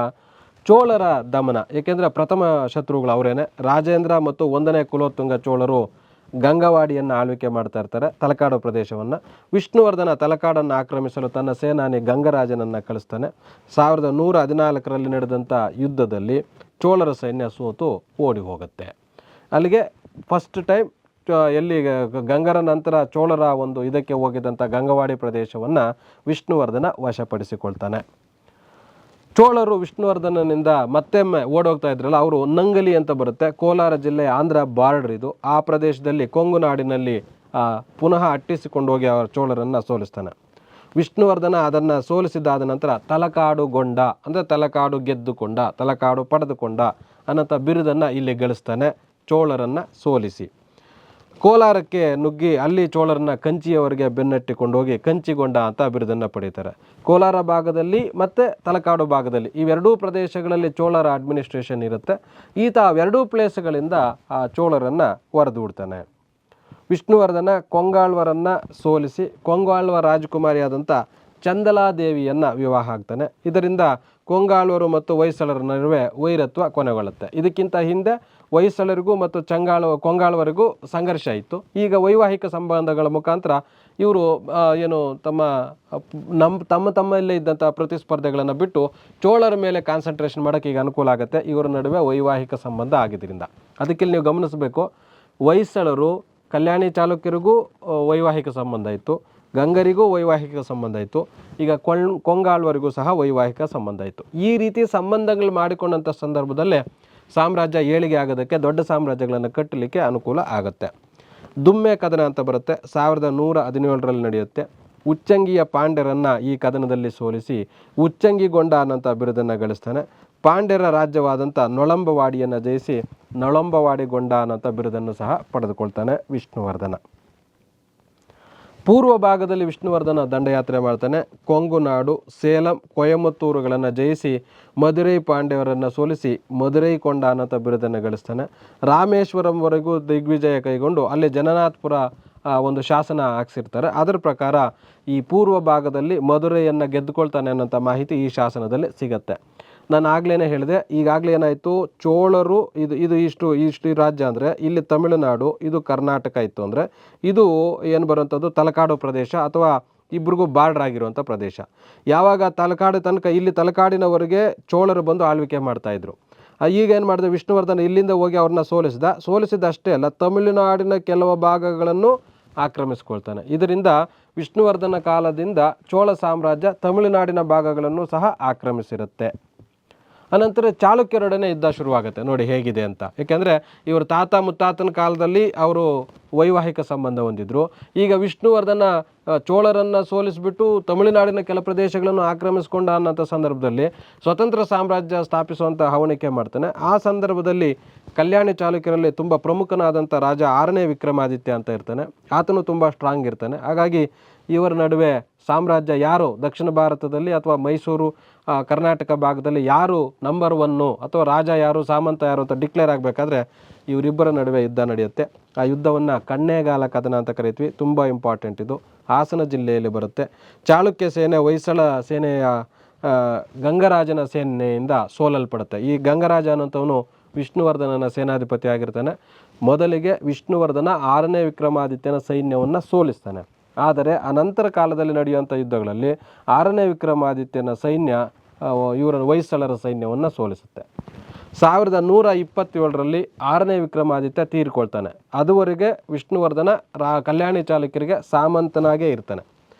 ಚೋಳರ ದಮನ. ಏಕೆಂದರೆ ಪ್ರಥಮ ಶತ್ರುಗಳು ಅವರೇನೆ. ರಾಜೇಂದ್ರ ಮತ್ತು 1ನೇ ಕುಲೋತ್ತುಂಗ ಚೋಳರು ಗಂಗವಾಡಿಯನ್ನು ಆಳ್ವಿಕೆ ಮಾಡ್ತಾ ಇರ್ತಾರೆ, ತಲಕಾಡು ಪ್ರದೇಶವನ್ನು. ವಿಷ್ಣುವರ್ಧನ ತಲಕಾಡನ್ನು ಆಕ್ರಮಿಸಲು ತನ್ನ ಸೇನಾನಿ ಗಂಗರಾಜನನ್ನು ಕಳಿಸ್ತಾನೆ. 1114ರಲ್ಲಿ ನಡೆದಂಥ ಯುದ್ಧದಲ್ಲಿ ಚೋಳರ ಸೈನ್ಯ ಸೋತು ಓಡಿ ಹೋಗುತ್ತೆ. ಅಲ್ಲಿಗೆ ಫಸ್ಟ್ ಟೈಮ್ ಎಲ್ಲಿ ಗಂಗರ ನಂತರ ಚೋಳರ ಒಂದು ಇದಕ್ಕೆ ಹೋಗಿದ್ದಂಥ ಗಂಗವಾಡಿ ಪ್ರದೇಶವನ್ನು ವಿಷ್ಣುವರ್ಧನ ವಶಪಡಿಸಿಕೊಳ್ತಾನೆ. ಚೋಳರು ವಿಷ್ಣುವರ್ಧನನಿಂದ ಮತ್ತೊಮ್ಮೆ ಓಡೋಗ್ತಾ ಇದ್ರಲ್ಲ, ಅವರು ನಂಗಲಿ ಅಂತ ಬರುತ್ತೆ, ಕೋಲಾರ ಜಿಲ್ಲೆಯ ಆಂಧ್ರ ಬಾರ್ಡರ್ ಇದು. ಆ ಪ್ರದೇಶದಲ್ಲಿ ಕೊಂಗು ನಾಡಿನಲ್ಲಿ ಪುನಃ ಅಟ್ಟಿಸಿಕೊಂಡು ಹೋಗಿ ಅವರ ಚೋಳರನ್ನು ಸೋಲಿಸ್ತಾನೆ. ವಿಷ್ಣುವರ್ಧನ ಅದನ್ನು ಸೋಲಿಸಿದ್ದಾದ ನಂತರ ತಲಕಾಡುಗೊಂಡ ಅಂದರೆ ತಲಕಾಡು ಗೆದ್ದುಕೊಂಡ, ತಲಕಾಡು ಪಡೆದುಕೊಂಡ ಅನ್ನೋಂಥ ಬಿರುದನ್ನು ಇಲ್ಲಿ ಗಳಿಸ್ತಾನೆ ಚೋಳರನ್ನು ಸೋಲಿಸಿ. ಕೋಲಾರಕ್ಕೆ ನುಗ್ಗಿ ಅಲ್ಲಿ ಚೋಳರನ್ನ ಕಂಚಿಯವರೆಗೆ ಬೆನ್ನಟ್ಟಿಕೊಂಡು ಹೋಗಿ ಕಂಚಿಗೊಂಡ ಅಂತ ಬಿರುದನ್ನು ಪಡೀತಾರೆ. ಕೋಲಾರ ಭಾಗದಲ್ಲಿ ಮತ್ತು ತಲಕಾಡು ಭಾಗದಲ್ಲಿ ಇವೆರಡೂ ಪ್ರದೇಶಗಳಲ್ಲಿ ಚೋಳರ ಅಡ್ಮಿನಿಸ್ಟ್ರೇಷನ್ ಇರುತ್ತೆ. ಈತ ಅವೆರಡೂ ಪ್ಲೇಸ್ಗಳಿಂದ ಆ ಚೋಳರನ್ನು ಹೊರದೂಡ್ತಾನೆ. ವಿಷ್ಣುವರ್ಧನ ಕೊಂಗಾಳ್ವರನ್ನು ಸೋಲಿಸಿ ಕೊಂಗಾಳ್ವ ರಾಜಕುಮಾರಿಯಾದಂಥ ಚಂದಲಾದೇವಿಯನ್ನು ವಿವಾಹ ಆಗ್ತಾನೆ. ಇದರಿಂದ ಕೊಂಗಾಳ್ವರು ಮತ್ತು ಹೊಯ್ಸಳರ ನಡುವೆ ವೈರತ್ವ ಕೊನೆಗೊಳ್ಳುತ್ತೆ. ಇದಕ್ಕಿಂತ ಹಿಂದೆ ಹೊಯ್ಸಳರಿಗೂ ಮತ್ತು ಕೊಂಗಾಳ್ವರಿಗೂ ಸಂಘರ್ಷ ಇತ್ತು. ಈಗ ವೈವಾಹಿಕ ಸಂಬಂಧಗಳ ಮುಖಾಂತರ ಇವರು ತಮ್ಮಲ್ಲೇ ಇದ್ದಂಥ ಪ್ರತಿಸ್ಪರ್ಧೆಗಳನ್ನು ಬಿಟ್ಟು ಚೋಳರ ಮೇಲೆ ಕಾನ್ಸಂಟ್ರೇಷನ್ ಮಾಡೋಕ್ಕೆ ಈಗ ಅನುಕೂಲ ಆಗುತ್ತೆ. ಇವರ ನಡುವೆ ವೈವಾಹಿಕ ಸಂಬಂಧ ಆಗಿದ್ದರಿಂದ ಅದಕ್ಕೆ ನೀವು ಗಮನಿಸಬೇಕು, ಹೊಯ್ಸಳರು ಕಲ್ಯಾಣಿ ಚಾಲುಕ್ಯರಿಗೂ ವೈವಾಹಿಕ ಸಂಬಂಧ ಇತ್ತು, ಗಂಗರಿಗೂ ವೈವಾಹಿಕ ಸಂಬಂಧ ಇತ್ತು, ಈಗ ಕೊಂಗಾಳ್ವರಿಗೂ ಸಹ ವೈವಾಹಿಕ ಸಂಬಂಧ ಇತ್ತು. ಈ ರೀತಿ ಸಂಬಂಧಗಳು ಮಾಡಿಕೊಂಡಂಥ ಸಂದರ್ಭದಲ್ಲೇ ಸಾಮ್ರಾಜ್ಯ ಏಳಿಗೆ ಆಗೋದಕ್ಕೆ, ದೊಡ್ಡ ಸಾಮ್ರಾಜ್ಯಗಳನ್ನು ಕಟ್ಟಲಿಕ್ಕೆ ಅನುಕೂಲ ಆಗುತ್ತೆ. ದುಮ್ಮೆ ಕದನ ಅಂತ ಬರುತ್ತೆ, 1117ರಲ್ಲಿ ನಡೆಯುತ್ತೆ. ಉಚ್ಚಂಗಿಯ ಪಾಂಡ್ಯರನ್ನು ಈ ಕದನದಲ್ಲಿ ಸೋಲಿಸಿ ಉಚ್ಚಂಗಿಗೊಂಡ ಅನ್ನೋಂಥ ಬಿರುದನ್ನು ಗಳಿಸ್ತಾನೆ. ಪಾಂಡ್ಯರ ರಾಜ್ಯವಾದಂಥ ನೊಳಂಬವಾಡಿಯನ್ನು ಜಯಿಸಿ ನೊಳಂಬವಾಡಿಗೊಂಡ ಅನ್ನೋಂಥ ಬಿರುದನ್ನು ಸಹ ಪಡೆದುಕೊಳ್ತಾನೆ ವಿಷ್ಣುವರ್ಧನ. ಪೂರ್ವ ಭಾಗದಲ್ಲಿ ವಿಷ್ಣುವರ್ಧನ ದಂಡಯಾತ್ರೆ ಮಾಡ್ತಾನೆ. ಕೊಂಗು ನಾಡು, ಸೇಲಂ, ಕೊಯಮತ್ತೂರುಗಳನ್ನು ಜಯಿಸಿ ಮಧುರೈ ಪಾಂಡ್ಯವರನ್ನು ಸೋಲಿಸಿ ಮಧುರೈ ಕೊಂಡ ಅನ್ನೋ ಬಿರುದನ್ನು ಗಳಿಸ್ತಾನೆ. ರಾಮೇಶ್ವರಂವರೆಗೂ ದಿಗ್ವಿಜಯ ಕೈಗೊಂಡು ಅಲ್ಲಿ ಜನನಾಥ್ಪುರ ಒಂದು ಶಾಸನ ಹಾಕ್ಸಿರ್ತಾರೆ. ಅದರ ಪ್ರಕಾರ ಈ ಪೂರ್ವ ಭಾಗದಲ್ಲಿ ಮಧುರೈಯನ್ನು ಗೆದ್ದುಕೊಳ್ತಾನೆ ಅನ್ನೋಂಥ ಮಾಹಿತಿ ಈ ಶಾಸನದಲ್ಲಿ ಸಿಗತ್ತೆ. ನಾನು ಆಗ್ಲೇ ಹೇಳಿದೆ, ಈಗಾಗಲೇ ಏನಾಯಿತು, ಚೋಳರು ಇದು ಇಷ್ಟು ರಾಜ್ಯ ಅಂದರೆ ಇಲ್ಲಿ ತಮಿಳುನಾಡು, ಇದು ಕರ್ನಾಟಕ ಇತ್ತು ಅಂದರೆ ಇದು ಏನು ಬರುವಂಥದ್ದು ತಲಕಾಡು ಪ್ರದೇಶ ಅಥವಾ ಇಬ್ರಿಗೂ ಬಾರ್ಡ್ರ್ ಆಗಿರುವಂಥ ಪ್ರದೇಶ. ಯಾವಾಗ ತಲಕಾಡು ತನಕ ಇಲ್ಲಿ ತಲಕಾಡಿನವರೆಗೆ ಚೋಳರು ಬಂದು ಆಳ್ವಿಕೆ ಮಾಡ್ತಾಯಿದ್ರು. ಈಗ ಏನು ಮಾಡಿದೆ, ವಿಷ್ಣುವರ್ಧನ ಇಲ್ಲಿಂದ ಹೋಗಿ ಅವ್ರನ್ನ ಸೋಲಿಸಿದಷ್ಟೇ ಅಲ್ಲ, ತಮಿಳುನಾಡಿನ ಕೆಲವು ಭಾಗಗಳನ್ನು ಆಕ್ರಮಿಸ್ಕೊಳ್ತಾನೆ. ಇದರಿಂದ ವಿಷ್ಣುವರ್ಧನ ಕಾಲದಿಂದ ಚೋಳ ಸಾಮ್ರಾಜ್ಯ ತಮಿಳುನಾಡಿನ ಭಾಗಗಳನ್ನು ಸಹ ಆಕ್ರಮಿಸಿರುತ್ತೆ. ಅನಂತರ ಚಾಲುಕ್ಯರೊಡನೆ ಯುದ್ಧ ಶುರುವಾಗುತ್ತೆ. ನೋಡಿ ಹೇಗಿದೆ ಅಂತ. ಏಕೆಂದರೆ ಇವರು ತಾತ ಮುತ್ತಾತನ ಕಾಲದಲ್ಲಿ ಅವರು ವೈವಾಹಿಕ ಸಂಬಂಧ ಹೊಂದಿದ್ರು. ಈಗ ವಿಷ್ಣುವರ್ಧನ ಚೋಳರನ್ನು ಸೋಲಿಸಿಬಿಟ್ಟು ತಮಿಳುನಾಡಿನ ಕೆಲ ಪ್ರದೇಶಗಳನ್ನು ಆಕ್ರಮಿಸಿಕೊಂಡ ಅನ್ನೋಂಥ ಸಂದರ್ಭದಲ್ಲಿ ಸ್ವತಂತ್ರ ಸಾಮ್ರಾಜ್ಯ ಸ್ಥಾಪಿಸುವಂಥ ಹವಣಿಕೆ ಮಾಡ್ತಾನೆ. ಆ ಸಂದರ್ಭದಲ್ಲಿ ಕಲ್ಯಾಣಿ ಚಾಲುಕ್ಯರಲ್ಲಿ ತುಂಬ ಪ್ರಮುಖನಾದಂಥ ರಾಜ 6ನೇ ವಿಕ್ರಮಾದಿತ್ಯ ಅಂತ ಇರ್ತಾನೆ. ಆತನು ತುಂಬ ಸ್ಟ್ರಾಂಗ್ ಇರ್ತಾನೆ. ಹಾಗಾಗಿ ಇವರ ನಡುವೆ ಸಾಮ್ರಾಜ್ಯ ಯಾರು ದಕ್ಷಿಣ ಭಾರತದಲ್ಲಿ ಅಥವಾ ಮೈಸೂರು ಕರ್ನಾಟಕ ಭಾಗದಲ್ಲಿ ಯಾರು ನಂಬರ್ 1 ಅಥವಾ ರಾಜ ಯಾರು ಸಾಮಂತ ಯಾರು ಅಂತ ಡಿಕ್ಲೇರ್ ಆಗಬೇಕಾದ್ರೆ ಇವರಿಬ್ಬರ ನಡುವೆ ಯುದ್ಧ ನಡೆಯುತ್ತೆ. ಆ ಯುದ್ಧವನ್ನು ಕಣ್ಣೇಗಾಲ ಕದನ ಅಂತ ಕರಿತೀವಿ. ತುಂಬ ಇಂಪಾರ್ಟೆಂಟ್ ಇದು. ಹಾಸನ ಜಿಲ್ಲೆಯಲ್ಲಿ ಬರುತ್ತೆ. ಚಾಲುಕ್ಯ ಸೇನೆ ಹೊಯ್ಸಳ ಸೇನೆಯ ಗಂಗರಾಜನ ಸೇನೆಯಿಂದ ಸೋಲಲ್ಪಡುತ್ತೆ. ಈ ಗಂಗರಾಜ ಅನ್ನೋಂಥವನು ವಿಷ್ಣುವರ್ಧನನ ಸೇನಾಧಿಪತಿ ಆಗಿರ್ತಾನೆ. ಮೊದಲಿಗೆ ವಿಷ್ಣುವರ್ಧನ 6ನೇ ವಿಕ್ರಮಾದಿತ್ಯನ ಸೈನ್ಯವನ್ನು ಸೋಲಿಸ್ತಾನೆ. ಆದರೆ ಅನಂತರ ಕಾಲದಲ್ಲಿ ನಡೆಯುವಂಥ ಯುದ್ಧಗಳಲ್ಲಿ 6ನೇ ವಿಕ್ರಮಾದಿತ್ಯನ ಸೈನ್ಯ ಇವರ ಹೊಯ್ಸಳರ ಸೈನ್ಯವನ್ನು ಸೋಲಿಸುತ್ತೆ. 1127ರಲ್ಲಿ 6ನೇ ವಿಕ್ರಮಾದಿತ್ಯ ತೀರಿಕೊಳ್ತಾನೆ. ಅದುವರೆಗೆ ವಿಷ್ಣುವರ್ಧನ ಕಲ್ಯಾಣಿ ಚಾಲುಕ್ಯರಿಗೆ ಸಾಮಂತನಾಗೇ ಇರ್ತಾನೆ.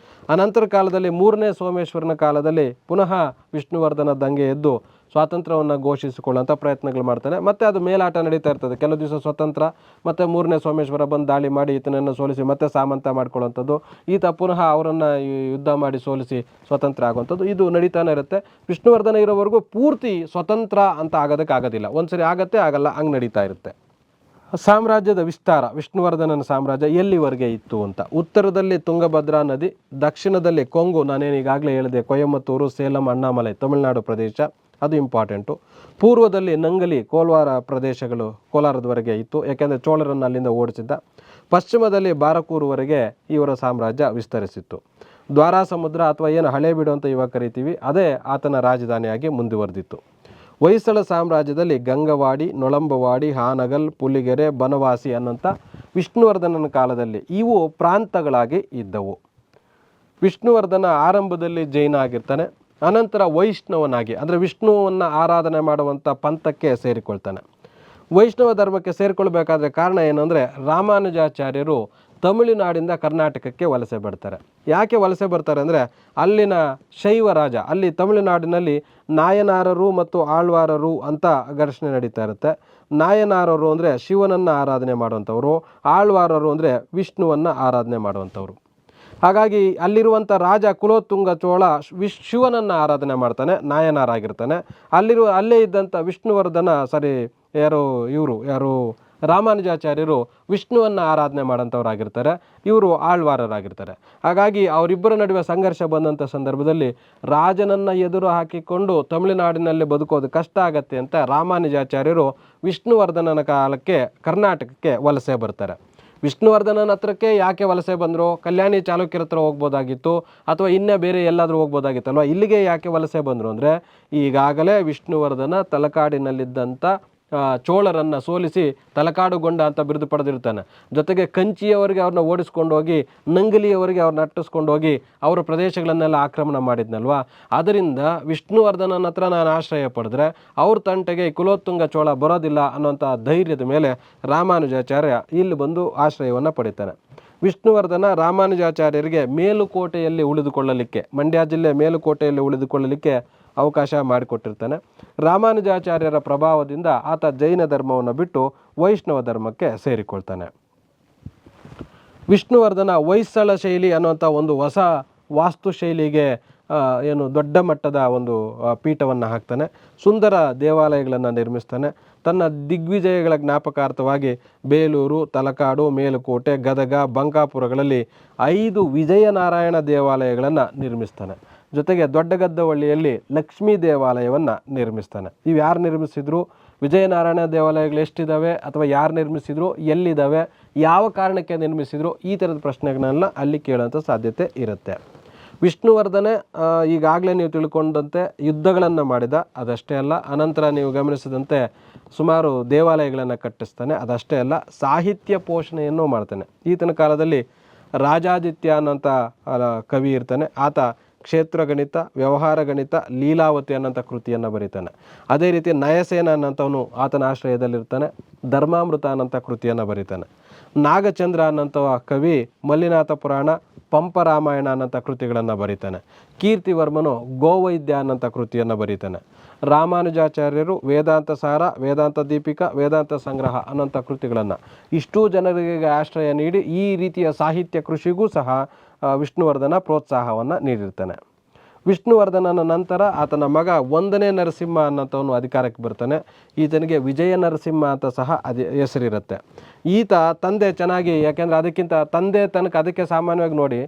ಅನಂತರ ಕಾಲದಲ್ಲಿ 3ನೇ ಸೋಮೇಶ್ವರನ ಕಾಲದಲ್ಲಿ ಪುನಃ ವಿಷ್ಣುವರ್ಧನ ದಂಗೆ ಎದ್ದು ಸ್ವಾತಂತ್ರ್ಯವನ್ನು ಘೋಷಿಸಿಕೊಳ್ಳುವಂಥ ಪ್ರಯತ್ನಗಳು ಮಾಡ್ತಾನೆ. ಮತ್ತು ಅದು ಮೇಲಾಟ ನಡೀತಾ ಇರ್ತದೆ. ಕೆಲವು ದಿವಸ ಸ್ವತಂತ್ರ, ಮತ್ತು 3ನೇ ಸೋಮೇಶ್ವರ ಬಂದು ದಾಳಿ ಮಾಡಿ ಈತನನ್ನು ಸೋಲಿಸಿ ಮತ್ತೆ ಸಾಮಂತ ಮಾಡ್ಕೊಳ್ಳುವಂಥದ್ದು, ಈತ ಪುನಃ ಅವರನ್ನು ಯುದ್ಧ ಮಾಡಿ ಸೋಲಿಸಿ ಸ್ವತಂತ್ರ ಆಗುವಂಥದ್ದು, ಇದು ನಡೀತಾನೆ ಇರುತ್ತೆ. ವಿಷ್ಣುವರ್ಧನ ಇರೋವರೆಗೂ ಪೂರ್ತಿ ಸ್ವತಂತ್ರ ಅಂತ ಆಗೋದಕ್ಕಾಗೋದಿಲ್ಲ. ಒಂದ್ಸರಿ ಆಗತ್ತೆ, ಆಗಲ್ಲ, ಹಂಗೆ ನಡೀತಾ ಇರುತ್ತೆ. ಸಾಮ್ರಾಜ್ಯದ ವಿಸ್ತಾರ, ವಿಷ್ಣುವರ್ಧನನ ಸಾಮ್ರಾಜ್ಯ ಎಲ್ಲಿವರೆಗೆ ಇತ್ತು ಅಂತ. ಉತ್ತರದಲ್ಲಿ ತುಂಗಭದ್ರಾ ನದಿ, ದಕ್ಷಿಣದಲ್ಲಿ ಕೊಂಗು, ನಾನೇನು ಈಗಾಗಲೇ ಹೇಳಿದೆ, ಕೊಯಮತ್ತೂರು, ಸೇಲಂ, ಅಣ್ಣಾಮಲೈ ತಮಿಳುನಾಡು ಪ್ರದೇಶ, ಅದು ಇಂಪಾರ್ಟೆಂಟು. ಪೂರ್ವದಲ್ಲಿ ನಂಗಲಿ, ಕೋಲಾರ ಪ್ರದೇಶಗಳು ಕೋಲಾರದವರೆಗೆ ಇತ್ತು, ಯಾಕೆಂದರೆ ಚೋಳರನ್ನು ಅಲ್ಲಿಂದ ಓಡಿಸಿದ್ದ. ಪಶ್ಚಿಮದಲ್ಲಿ ಬಾರಕೂರುವರೆಗೆ ಇವರ ಸಾಮ್ರಾಜ್ಯ ವಿಸ್ತರಿಸಿತ್ತು. ದ್ವಾರಾ ಸಮುದ್ರ ಅಥವಾ ಏನು ಹಳೇಬೀಡು ಅಂತ ಇವಾಗ ಕರಿತೀವಿ, ಅದೇ ಆತನ ರಾಜಧಾನಿಯಾಗಿ ಮುಂದುವರೆದಿತ್ತು. ಹೊಯ್ಸಳ ಸಾಮ್ರಾಜ್ಯದಲ್ಲಿ ಗಂಗವಾಡಿ, ನೊಳಂಬವಾಡಿ, ಹಾನಗಲ್, ಪುಲಿಗೆರೆ, ಬನವಾಸಿ ಅನ್ನೋಂಥ ವಿಷ್ಣುವರ್ಧನನ ಕಾಲದಲ್ಲಿ ಇವು ಪ್ರಾಂತಗಳಾಗಿ ಇದ್ದವು. ವಿಷ್ಣುವರ್ಧನ ಆರಂಭದಲ್ಲಿ ಜೈನ ಆಗಿರ್ತಾನೆ. ಅನಂತರ ವೈಷ್ಣವನಾಗಿ, ಅಂದರೆ ವಿಷ್ಣುವನ್ನು ಆರಾಧನೆ ಮಾಡುವಂಥ ಪಂಥಕ್ಕೆ ಸೇರಿಕೊಳ್ತಾನೆ. ವೈಷ್ಣವ ಧರ್ಮಕ್ಕೆ ಸೇರಿಕೊಳ್ಬೇಕಾದ್ರೆ ಕಾರಣ ಏನು ಅಂದರೆ, ರಾಮಾನುಜಾಚಾರ್ಯರು ತಮಿಳುನಾಡಿಂದ ಕರ್ನಾಟಕಕ್ಕೆ ವಲಸೆ ಬರ್ತಾರೆ. ಯಾಕೆ ವಲಸೆ ಬರ್ತಾರೆ ಅಂದರೆ, ಅಲ್ಲಿನ ಶೈವ ರಾಜ, ಅಲ್ಲಿ ತಮಿಳುನಾಡಿನಲ್ಲಿ ನಾಯನಾರರು ಮತ್ತು ಆಳ್ವಾರರು ಅಂತ ಘರ್ಷಣೆ ನಡೀತಾ ಇರುತ್ತೆ. ನಾಯನಾರರು ಅಂದರೆ ಶಿವನನ್ನು ಆರಾಧನೆ ಮಾಡುವಂಥವ್ರು, ಆಳ್ವಾರರು ಅಂದರೆ ವಿಷ್ಣುವನ್ನು ಆರಾಧನೆ ಮಾಡುವಂಥವ್ರು. ಹಾಗಾಗಿ ಅಲ್ಲಿರುವಂಥ ರಾಜ ಕುಲೋತ್ತುಂಗ ಚೋಳ ಶಿವನನ್ನು ಆರಾಧನೆ ಮಾಡ್ತಾನೆ, ನಾಯನಾರಾಗಿರ್ತಾನೆ. ಅಲ್ಲೇ ಇದ್ದಂಥ ವಿಷ್ಣುವರ್ಧನ ಯಾರು ರಾಮಾನುಜಾಚಾರ್ಯರು ವಿಷ್ಣುವನ್ನು ಆರಾಧನೆ ಮಾಡೋಂಥವ್ರಾಗಿರ್ತಾರೆ, ಇವರು ಆಳ್ವಾರರಾಗಿರ್ತಾರೆ. ಹಾಗಾಗಿ ಅವರಿಬ್ಬರ ನಡುವೆ ಸಂಘರ್ಷ ಬಂದಂಥ ಸಂದರ್ಭದಲ್ಲಿ ರಾಜನನ್ನು ಎದುರು ಹಾಕಿಕೊಂಡು ತಮಿಳುನಾಡಿನಲ್ಲಿ ಬದುಕೋದು ಕಷ್ಟ ಆಗತ್ತೆ ಅಂತ ರಾಮಾನುಜಾಚಾರ್ಯರು ವಿಷ್ಣುವರ್ಧನನ ಕಾಲಕ್ಕೆ ಕರ್ನಾಟಕಕ್ಕೆ ವಲಸೆ ಬರ್ತಾರೆ. ವಿಷ್ಣುವರ್ಧನನ ಹತ್ರಕ್ಕೆ ಯಾಕೆ ವಲಸೆ ಬಂದರು? ಕಲ್ಯಾಣಿ ಚಾಲುಕ್ಯರ ಹತ್ರ ಹೋಗ್ಬೋದಾಗಿತ್ತು, ಅಥವಾ ಇನ್ನೇ ಬೇರೆ ಎಲ್ಲಾದರೂ ಹೋಗ್ಬೋದಾಗಿತ್ತಲ್ವ. ಇಲ್ಲಿಗೆ ಯಾಕೆ ವಲಸೆ ಬಂದರು ಅಂದರೆ, ಈಗಾಗಲೇ ವಿಷ್ಣುವರ್ಧನ ತಲಕಾಡಿನಲ್ಲಿದ್ದಂಥ ಚೋಳರನ್ನು ಸೋಲಿಸಿ ತಲಕಾಡುಗೊಂಡ ಅಂತ ಬಿರುದು ಪಡೆದಿರ್ತಾನೆ. ಜೊತೆಗೆ ಕಂಚಿಯವರಿಗೆ ಅವ್ರನ್ನ ಓಡಿಸ್ಕೊಂಡು ಹೋಗಿ ನಂಗಲಿಯವರಿಗೆ ಅವ್ರನ್ನ ಅಟ್ಟಿಸ್ಕೊಂಡು ಹೋಗಿ ಅವರ ಪ್ರದೇಶಗಳನ್ನೆಲ್ಲ ಆಕ್ರಮಣ ಮಾಡಿದ್ನಲ್ವ. ಅದರಿಂದ ವಿಷ್ಣುವರ್ಧನನ ಹತ್ರ ನಾನು ಆಶ್ರಯ ಪಡೆದ್ರೆ ಅವ್ರ ತಂಟೆಗೆ ಕುಲೋತ್ತುಂಗ ಚೋಳ ಬರೋದಿಲ್ಲ ಅನ್ನೋಂಥ ಧೈರ್ಯದ ಮೇಲೆ ರಾಮಾನುಜಾಚಾರ್ಯ ಇಲ್ಲಿ ಬಂದು ಆಶ್ರಯವನ್ನು ಪಡಿತಾನೆ. ವಿಷ್ಣುವರ್ಧನ ರಾಮಾನುಜಾಚಾರ್ಯರಿಗೆ ಮೇಲುಕೋಟೆಯಲ್ಲಿ ಉಳಿದುಕೊಳ್ಳಲಿಕ್ಕೆ, ಮಂಡ್ಯ ಜಿಲ್ಲೆ ಮೇಲುಕೋಟೆಯಲ್ಲಿ ಉಳಿದುಕೊಳ್ಳಲಿಕ್ಕೆ ಅವಕಾಶ ಮಾಡಿಕೊಟ್ಟಿರ್ತಾನೆ. ರಾಮಾನುಜಾಚಾರ್ಯರ ಪ್ರಭಾವದಿಂದ ಆತ ಜೈನ ಧರ್ಮವನ್ನು ಬಿಟ್ಟು ವೈಷ್ಣವ ಧರ್ಮಕ್ಕೆ ಸೇರಿಕೊಳ್ತಾನೆ. ವಿಷ್ಣುವರ್ಧನ ಹೊಯ್ಸಳ ಶೈಲಿ ಅನ್ನುವಂಥ ಒಂದು ಹೊಸ ವಾಸ್ತುಶೈಲಿಗೆ ದೊಡ್ಡ ಮಟ್ಟದ ಒಂದು ಪೀಠವನ್ನು ಹಾಕ್ತಾನೆ. ಸುಂದರ ದೇವಾಲಯಗಳನ್ನು ನಿರ್ಮಿಸ್ತಾನೆ. ತನ್ನ ದಿಗ್ವಿಜಯಗಳ ಜ್ಞಾಪಕಾರ್ಥವಾಗಿ ಬೇಲೂರು, ತಲಕಾಡು, ಮೇಲುಕೋಟೆ, ಗದಗ, ಬಂಕಾಪುರಗಳಲ್ಲಿ 5 ವಿಜಯನಾರಾಯಣ ದೇವಾಲಯಗಳನ್ನು ನಿರ್ಮಿಸ್ತಾನೆ. ಜೊತೆಗೆ ದೊಡ್ಡಗದ್ದವಳ್ಳಿಯಲ್ಲಿ ಲಕ್ಷ್ಮೀ ದೇವಾಲಯವನ್ನು ನಿರ್ಮಿಸ್ತಾನೆ. ಇವು ಯಾರು ನಿರ್ಮಿಸಿದ್ರು, ವಿಜಯನಾರಾಯಣ ದೇವಾಲಯಗಳು ಎಷ್ಟಿದ್ದಾವೆ ಅಥವಾ ಯಾರು ನಿರ್ಮಿಸಿದ್ರು, ಎಲ್ಲಿದ್ದಾವೆ, ಯಾವ ಕಾರಣಕ್ಕೆ ನಿರ್ಮಿಸಿದ್ರು, ಈ ಥರದ ಪ್ರಶ್ನೆಗಳನ್ನ ಅಲ್ಲಿ ಕೇಳೋಂಥ ಸಾಧ್ಯತೆ ಇರುತ್ತೆ. ವಿಷ್ಣುವರ್ಧನ ಈಗಾಗಲೇ ನೀವು ತಿಳ್ಕೊಂಡಂತೆ ಯುದ್ಧಗಳನ್ನು ಮಾಡಿದ, ಅದಷ್ಟೇ ಅಲ್ಲ, ಅನಂತರ ನೀವು ಗಮನಿಸಿದಂತೆ ಸುಮಾರು ದೇವಾಲಯಗಳನ್ನು ಕಟ್ಟಿಸ್ತಾನೆ. ಅದಷ್ಟೇ ಅಲ್ಲ, ಸಾಹಿತ್ಯ ಪೋಷಣೆಯನ್ನು ಮಾಡ್ತಾನೆ. ಈತನ ಕಾಲದಲ್ಲಿ ರಾಜಾದಿತ್ಯ ಅನ್ನೋಂಥ ಕವಿ ಇರ್ತಾನೆ. ಆತ ಕ್ಷೇತ್ರ ಗಣಿತ, ವ್ಯವಹಾರ ಗಣಿತ, ಲೀಲಾವತಿ ಅನ್ನೋಂಥ ಕೃತಿಯನ್ನು ಬರೀತಾನೆ. ಅದೇ ರೀತಿ ನಯಸೇನ ಅನ್ನೋಂಥವನು ಆತನ ಆಶ್ರಯದಲ್ಲಿರ್ತಾನೆ. ಧರ್ಮಾಮೃತ ಅನ್ನೋಂಥ ಕೃತಿಯನ್ನು ಬರೀತಾನೆ. ನಾಗಚಂದ್ರ ಅನ್ನೋಂಥ ಕವಿ ಮಲ್ಲಿನಾಥ ಪುರಾಣ, ಪಂಪರಾಮಾಯಣ ಅನ್ನೋಂಥ ಕೃತಿಗಳನ್ನು ಬರೀತಾನೆ. ಕೀರ್ತಿವರ್ಮನು ಗೋವೈದ್ಯ ಅನ್ನೋಂಥ ಕೃತಿಯನ್ನು ಬರೀತಾನೆ. ರಾಮಾನುಜಾಚಾರ್ಯರು ವೇದಾಂತ ಸಾರ, ವೇದಾಂತ ದೀಪಿಕಾ, ವೇದಾಂತ ಸಂಗ್ರಹ ಅನ್ನೋಂಥ ಕೃತಿಗಳನ್ನು ಇಷ್ಟೂ ಜನರಿಗೆ ಆಶ್ರಯ ನೀಡಿ ಈ ರೀತಿಯ ಸಾಹಿತ್ಯ ಕೃಷಿಗೂ ಸಹ ವಿಷ್ಣುವರ್ಧನ ಪ್ರೋತ್ಸಾಹವನ್ನು ನೀಡಿರ್ತಾನೆ. ವಿಷ್ಣುವರ್ಧನನ ನಂತರ ಆತನ ಮಗ 1ನೇ ನರಸಿಂಹ ಅನ್ನೋಂಥವನು ಅಧಿಕಾರಕ್ಕೆ ಬರ್ತಾನೆ. ಈತನಿಗೆ ವಿಜಯ ನರಸಿಂಹ ಅಂತ ಸಹ ಹೆಸರಿರುತ್ತೆ. ಈತ ತಂದೆ ಚೆನ್ನಾಗಿ, ಯಾಕೆಂದರೆ ಅದಕ್ಕಿಂತ ತಂದೆ ತನಕ ಅದಕ್ಕೆ ಸಾಮಾನ್ಯವಾಗಿ ನೋಡಿ,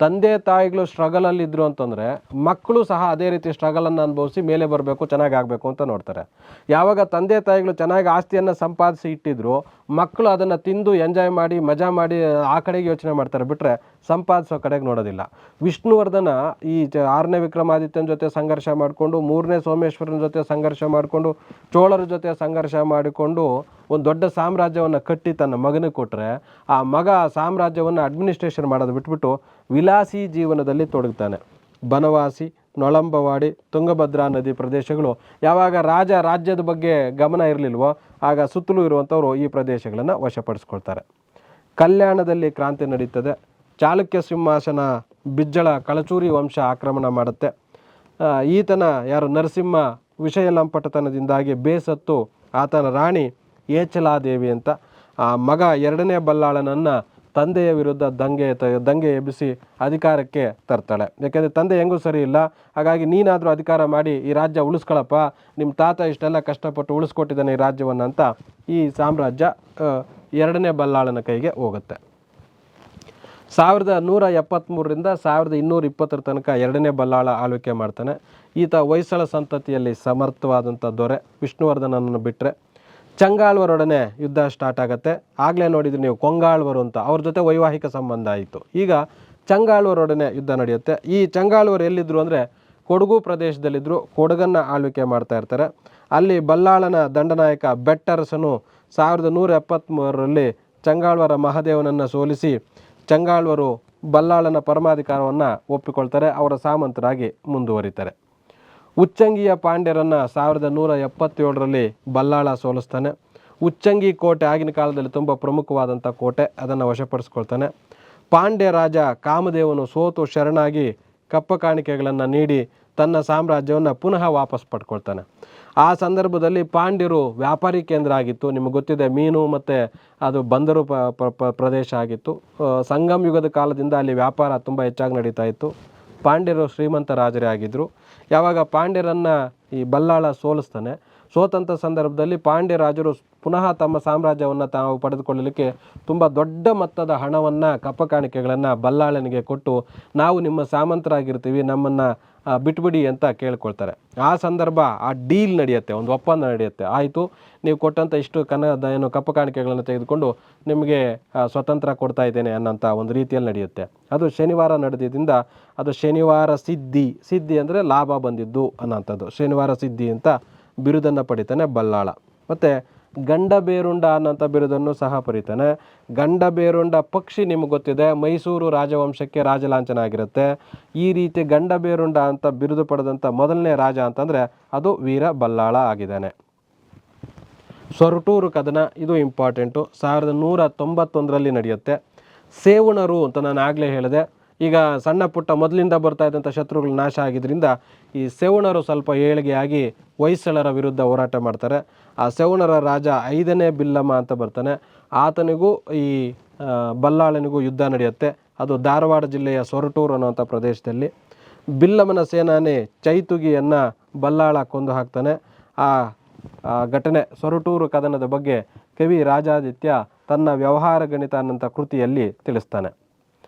ತಂದೆ ತಾಯಿಗಳು ಸ್ಟ್ರಗಲಲ್ಲಿದ್ದರು ಅಂತಂದರೆ ಮಕ್ಕಳು ಸಹ ಅದೇ ರೀತಿ ಸ್ಟ್ರಗಲನ್ನು ಅನುಭವಿಸಿ ಮೇಲೆ ಬರಬೇಕು, ಚೆನ್ನಾಗಿ ಆಗಬೇಕು ಅಂತ ನೋಡ್ತಾರೆ. ಯಾವಾಗ ತಂದೆ ತಾಯಿಗಳು ಚೆನ್ನಾಗಿ ಆಸ್ತಿಯನ್ನು ಸಂಪಾದಿಸಿ ಇಟ್ಟಿದ್ರು, ಮಕ್ಕಳು ಅದನ್ನು ತಿಂದು ಎಂಜಾಯ್ ಮಾಡಿ ಮಜಾ ಮಾಡಿ ಆ ಕಡೆಗೆ ಯೋಚನೆ ಮಾಡ್ತಾರೆ, ಬಿಟ್ಟರೆ ಸಂಪಾದಿಸೋ ಕಡೆಗೆ ನೋಡೋದಿಲ್ಲ. ವಿಷ್ಣುವರ್ಧನ ಈ 6ನೇ ವಿಕ್ರಮಾದಿತ್ಯನ ಜೊತೆ ಸಂಘರ್ಷ ಮಾಡಿಕೊಂಡು, 3ನೇ ಸೋಮೇಶ್ವರನ ಜೊತೆ ಸಂಘರ್ಷ ಮಾಡಿಕೊಂಡು, ಚೋಳರ ಜೊತೆ ಸಂಘರ್ಷ ಮಾಡಿಕೊಂಡು ಒಂದು ದೊಡ್ಡ ಸಾಮ್ರಾಜ್ಯವನ್ನು ಕಟ್ಟಿ ತನ್ನ ಮಗನಿಗೆ ಕೊಟ್ಟರೆ, ಆ ಮಗ ಸಾಮ್ರಾಜ್ಯವನ್ನು ಅಡ್ಮಿನಿಸ್ಟ್ರೇಷನ್ ಮಾಡೋದು ಬಿಟ್ಬಿಟ್ಟು ವಿಲಾಸಿ ಜೀವನದಲ್ಲಿ ತೊಡಗ್ತಾನೆ. ಬನವಾಸಿ, ನೊಳಂಬವಾಡಿ, ತುಂಗಭದ್ರಾ ನದಿ ಪ್ರದೇಶಗಳು ಯಾವಾಗ ರಾಜ್ಯದ ಬಗ್ಗೆ ಗಮನ ಇರಲಿಲ್ವೋ ಆಗ ಸುತ್ತಲೂ ಇರುವಂಥವರು ಈ ಪ್ರದೇಶಗಳನ್ನು ವಶಪಡಿಸ್ಕೊಳ್ತಾರೆ. ಕಲ್ಯಾಣದಲ್ಲಿ ಕ್ರಾಂತಿ ನಡೀತದೆ. ಚಾಲುಕ್ಯ ಸಿಂಹಾಸನ ಬಿಜ್ಜಳ ಕಳಚೂರಿ ವಂಶ ಆಕ್ರಮಣ ಮಾಡುತ್ತೆ. ಈತನ ನರಸಿಂಹ ವಿಷಯ ಲಂಪಟತನದಿಂದಾಗಿ ಬೇಸತ್ತು ಆತನ ರಾಣಿ ಏಚಲಾದೇವಿ ಅಂತ ಆ ಮಗ 2ನೇ ಬಲ್ಲಾಳನನ್ನು ತಂದೆಯ ವಿರುದ್ಧ ದಂಗೆ ಎಬ್ಬಿಸಿ ಅಧಿಕಾರಕ್ಕೆ ತರ್ತಾಳೆ. ಯಾಕೆಂದರೆ ತಂದೆ ಹೆಂಗೂ ಸರಿ ಇಲ್ಲ, ಹಾಗಾಗಿ ನೀನಾದರೂ ಅಧಿಕಾರ ಮಾಡಿ ಈ ರಾಜ್ಯ ಉಳಿಸ್ಕೊಳಪ್ಪ, ನಿಮ್ಮ ತಾತ ಇಷ್ಟೆಲ್ಲ ಕಷ್ಟಪಟ್ಟು ಉಳಿಸ್ಕೊಟ್ಟಿದ್ದಾನೆ ಈ ರಾಜ್ಯವನ್ನು ಅಂತ ಈ ಸಾಮ್ರಾಜ್ಯ 2ನೇ ಬಲ್ಲಾಳನ ಕೈಗೆ ಹೋಗುತ್ತೆ. 1173ರಿಂದ 1220 ತನಕ 2ನೇ ಬಲ್ಲಾಳ ಆಳ್ವಿಕೆ ಮಾಡ್ತಾನೆ. ಈತ ಹೊಯ್ಸಳ ಸಂತತಿಯಲ್ಲಿ ಸಮರ್ಥವಾದಂಥ ದೊರೆ. ವಿಷ್ಣುವರ್ಧನನನ್ನು ಬಿಟ್ಟರೆ ಚಂಗಾಳ್ವರೊಡನೆ ಯುದ್ಧ ಸ್ಟಾರ್ಟ್ ಆಗುತ್ತೆ. ಆಗಲೇ ನೋಡಿದ್ರಿ ನೀವು ಕೊಂಗಾಳ್ವರು ಅಂತ, ಅವ್ರ ಜೊತೆ ವೈವಾಹಿಕ ಸಂಬಂಧ ಆಯಿತು. ಈಗ ಚಂಗಾಳ್ವರೊಡನೆ ಯುದ್ಧ ನಡೆಯುತ್ತೆ. ಈ ಚಂಗಾಳ್ವರು ಎಲ್ಲಿದ್ದರು ಅಂದರೆ ಕೊಡಗು ಪ್ರದೇಶದಲ್ಲಿದ್ದರು. ಕೊಡಗನ್ನು ಆಳ್ವಿಕೆ ಮಾಡ್ತಾ ಇರ್ತಾರೆ. ಅಲ್ಲಿ ಬಲ್ಲಾಳನ ದಂಡನಾಯಕ ಬೆಟ್ಟರಸನು 1173ರಲ್ಲಿ ಚಂಗಾಳ್ವರ ಮಹಾದೇವನನ್ನು ಸೋಲಿಸಿ ಚಂಗಾಳ್ವರು ಬಲ್ಲಾಳನ ಪರಮಾಧಿಕಾರವನ್ನು ಒಪ್ಪಿಕೊಳ್ತಾರೆ. ಅವರ ಸಾಮಂತರಾಗಿ ಮುಂದುವರಿತಾರೆ. ಉಚ್ಚಂಗಿಯ ಪಾಂಡ್ಯರನ್ನು 1177ರಲ್ಲಿ ಬಲ್ಲಾಳ ಸೋಲಿಸ್ತಾನೆ. ಉಚ್ಚಂಗಿ ಕೋಟೆ ಆಗಿನ ಕಾಲದಲ್ಲಿ ತುಂಬ ಪ್ರಮುಖವಾದಂಥ ಕೋಟೆ, ಅದನ್ನು ವಶಪಡಿಸ್ಕೊಳ್ತಾನೆ. ಪಾಂಡ್ಯ ರಾಜ ಕಾಮದೇವನು ಸೋತು ಶರಣಾಗಿ ಕಪ್ಪ ಕಾಣಿಕೆಗಳನ್ನು ನೀಡಿ ತನ್ನ ಸಾಮ್ರಾಜ್ಯವನ್ನು ಪುನಃ ವಾಪಸ್ ಪಡ್ಕೊಳ್ತಾನೆ. ಆ ಸಂದರ್ಭದಲ್ಲಿ ಪಾಂಡ್ಯರು ವ್ಯಾಪಾರಿ ಕೇಂದ್ರ ಆಗಿತ್ತು. ನಿಮಗೆ ಗೊತ್ತಿದೆ, ಮೀನು ಮತ್ತು ಅದು ಬಂದರು ಪ್ರದೇಶ ಆಗಿತ್ತು. ಸಂಗಮ ಯುಗದ ಕಾಲದಿಂದ ಅಲ್ಲಿ ವ್ಯಾಪಾರ ತುಂಬ ಹೆಚ್ಚಾಗಿ ನಡೀತಾ ಇತ್ತು. ಪಾಂಡ್ಯರು ಶ್ರೀಮಂತ ರಾಜರೇ ಆಗಿದ್ದರು. ಯಾವಾಗ ಪಾಂಡ್ಯರನ್ನು ಈ ಬಲ್ಲಾಳ ಸೋಲಿಸ್ತಾನೆ, ಸೋತಂಥ ಸಂದರ್ಭದಲ್ಲಿ ಪಾಂಡ್ಯ ರಾಜರು ಪುನಃ ತಮ್ಮ ಸಾಮ್ರಾಜ್ಯವನ್ನು ತಾವು ಪಡೆದುಕೊಳ್ಳಲಿಕ್ಕೆ ತುಂಬ ದೊಡ್ಡ ಮೊತ್ತದ ಹಣವನ್ನು, ಕಪ್ಪ ಕಾಣಿಕೆಗಳನ್ನು ಬಲ್ಲಾಳನಿಗೆ ಕೊಟ್ಟು ನಾವು ನಿಮ್ಮ ಸಾಮಂತರಾಗಿರ್ತೀವಿ, ನಮ್ಮನ್ನು ಬಿಟ್ಬಿಡಿ ಅಂತ ಕೇಳ್ಕೊಳ್ತಾರೆ. ಆ ಸಂದರ್ಭ ಆ ಡೀಲ್ ನಡೆಯುತ್ತೆ, ಒಂದು ಒಪ್ಪಂದ ನಡೆಯುತ್ತೆ. ಆಯಿತು, ನೀವು ಕೊಟ್ಟಂಥ ಇಷ್ಟು ಕಪ್ಪ ಕಾಣಿಕೆಗಳನ್ನು ತೆಗೆದುಕೊಂಡು ನಿಮಗೆ ಸ್ವತಂತ್ರ ಕೊಡ್ತಾ ಇದ್ದೇನೆ ಅನ್ನೋಂಥ ಒಂದು ರೀತಿಯಲ್ಲಿ ನಡೆಯುತ್ತೆ. ಅದು ಶನಿವಾರ ನಡೆದಿದ್ದರಿಂದ ಅದು ಶನಿವಾರ ಸಿದ್ಧಿ ಅಂದರೆ ಲಾಭ ಬಂದಿದ್ದು ಅನ್ನೋಂಥದ್ದು. ಶನಿವಾರ ಸಿದ್ಧಿ ಅಂತ ಬಿರುದನ್ನು ಪಡಿತಾನೆ ಬಲ್ಲಾಳ. ಮತ್ತು ಗಂಡಬೇರುಂಡ ಅನ್ನೋಂಥ ಬಿರುದನ್ನು ಸಹ ಪಡಿತಾನೆ. ಗಂಡಬೇರುಂಡ ಪಕ್ಷಿ ನಿಮಗೆ ಗೊತ್ತಿದೆ, ಮೈಸೂರು ರಾಜವಂಶಕ್ಕೆ ರಾಜಲಾಂಛನ ಆಗಿರುತ್ತೆ. ಈ ರೀತಿ ಗಂಡಬೇರುಂಡ ಅಂತ ಬಿರುದು ಪಡೆದಂಥ ಮೊದಲನೇ ರಾಜ ಅಂತಂದರೆ ಅದು ವೀರ ಬಲ್ಲಾಳ ಆಗಿದ್ದಾನೆ. ಸೊರಟೂರು ಕದನ, ಇದು ಇಂಪಾರ್ಟೆಂಟು, 1191ರಲ್ಲಿ ನಡೆಯುತ್ತೆ. ಸೇವಣರು ಅಂತ ನಾನು ಆಗಲೇ ಹೇಳಿದೆ. ಈಗ ಸಣ್ಣ ಪುಟ್ಟ ಮೊದಲಿಂದ ಬರ್ತಾ ಇದ್ದಂಥ ಶತ್ರುಗಳು ನಾಶ ಆಗಿದ್ದರಿಂದ ಈ ಸೇವಣರು ಸ್ವಲ್ಪ ಏಳಿಗೆಯಾಗಿ ಹೊಯ್ಸಳರ ವಿರುದ್ಧ ಹೋರಾಟ ಮಾಡ್ತಾರೆ. ಆ ಸೇವಣರ ರಾಜ 5ನೇ ಬಿಲ್ಲಮ್ಮ ಅಂತ ಬರ್ತಾನೆ. ಆತನಿಗೂ ಈ ಬಲ್ಲಾಳನಿಗೂ ಯುದ್ಧ ನಡೆಯುತ್ತೆ. ಅದು ಧಾರವಾಡ ಜಿಲ್ಲೆಯ ಸೊರಟೂರು ಅನ್ನುವಂಥ ಪ್ರದೇಶದಲ್ಲಿ. ಬಿಲ್ಲಮ್ಮನ ಸೇನಾನಿ ಚೈತುಗಿಯನ್ನು ಬಲ್ಲಾಳ ಕೊಂದು ಹಾಕ್ತಾನೆ. ಆ ಘಟನೆ ಸೊರಟೂರು ಕದನದ ಬಗ್ಗೆ ಕವಿ ರಾಜಾದಿತ್ಯ ತನ್ನ ವ್ಯವಹಾರ ಗಣಿತ ಅನ್ನಂಥ ಕೃತಿಯಲ್ಲಿ ತಿಳಿಸ್ತಾನೆ.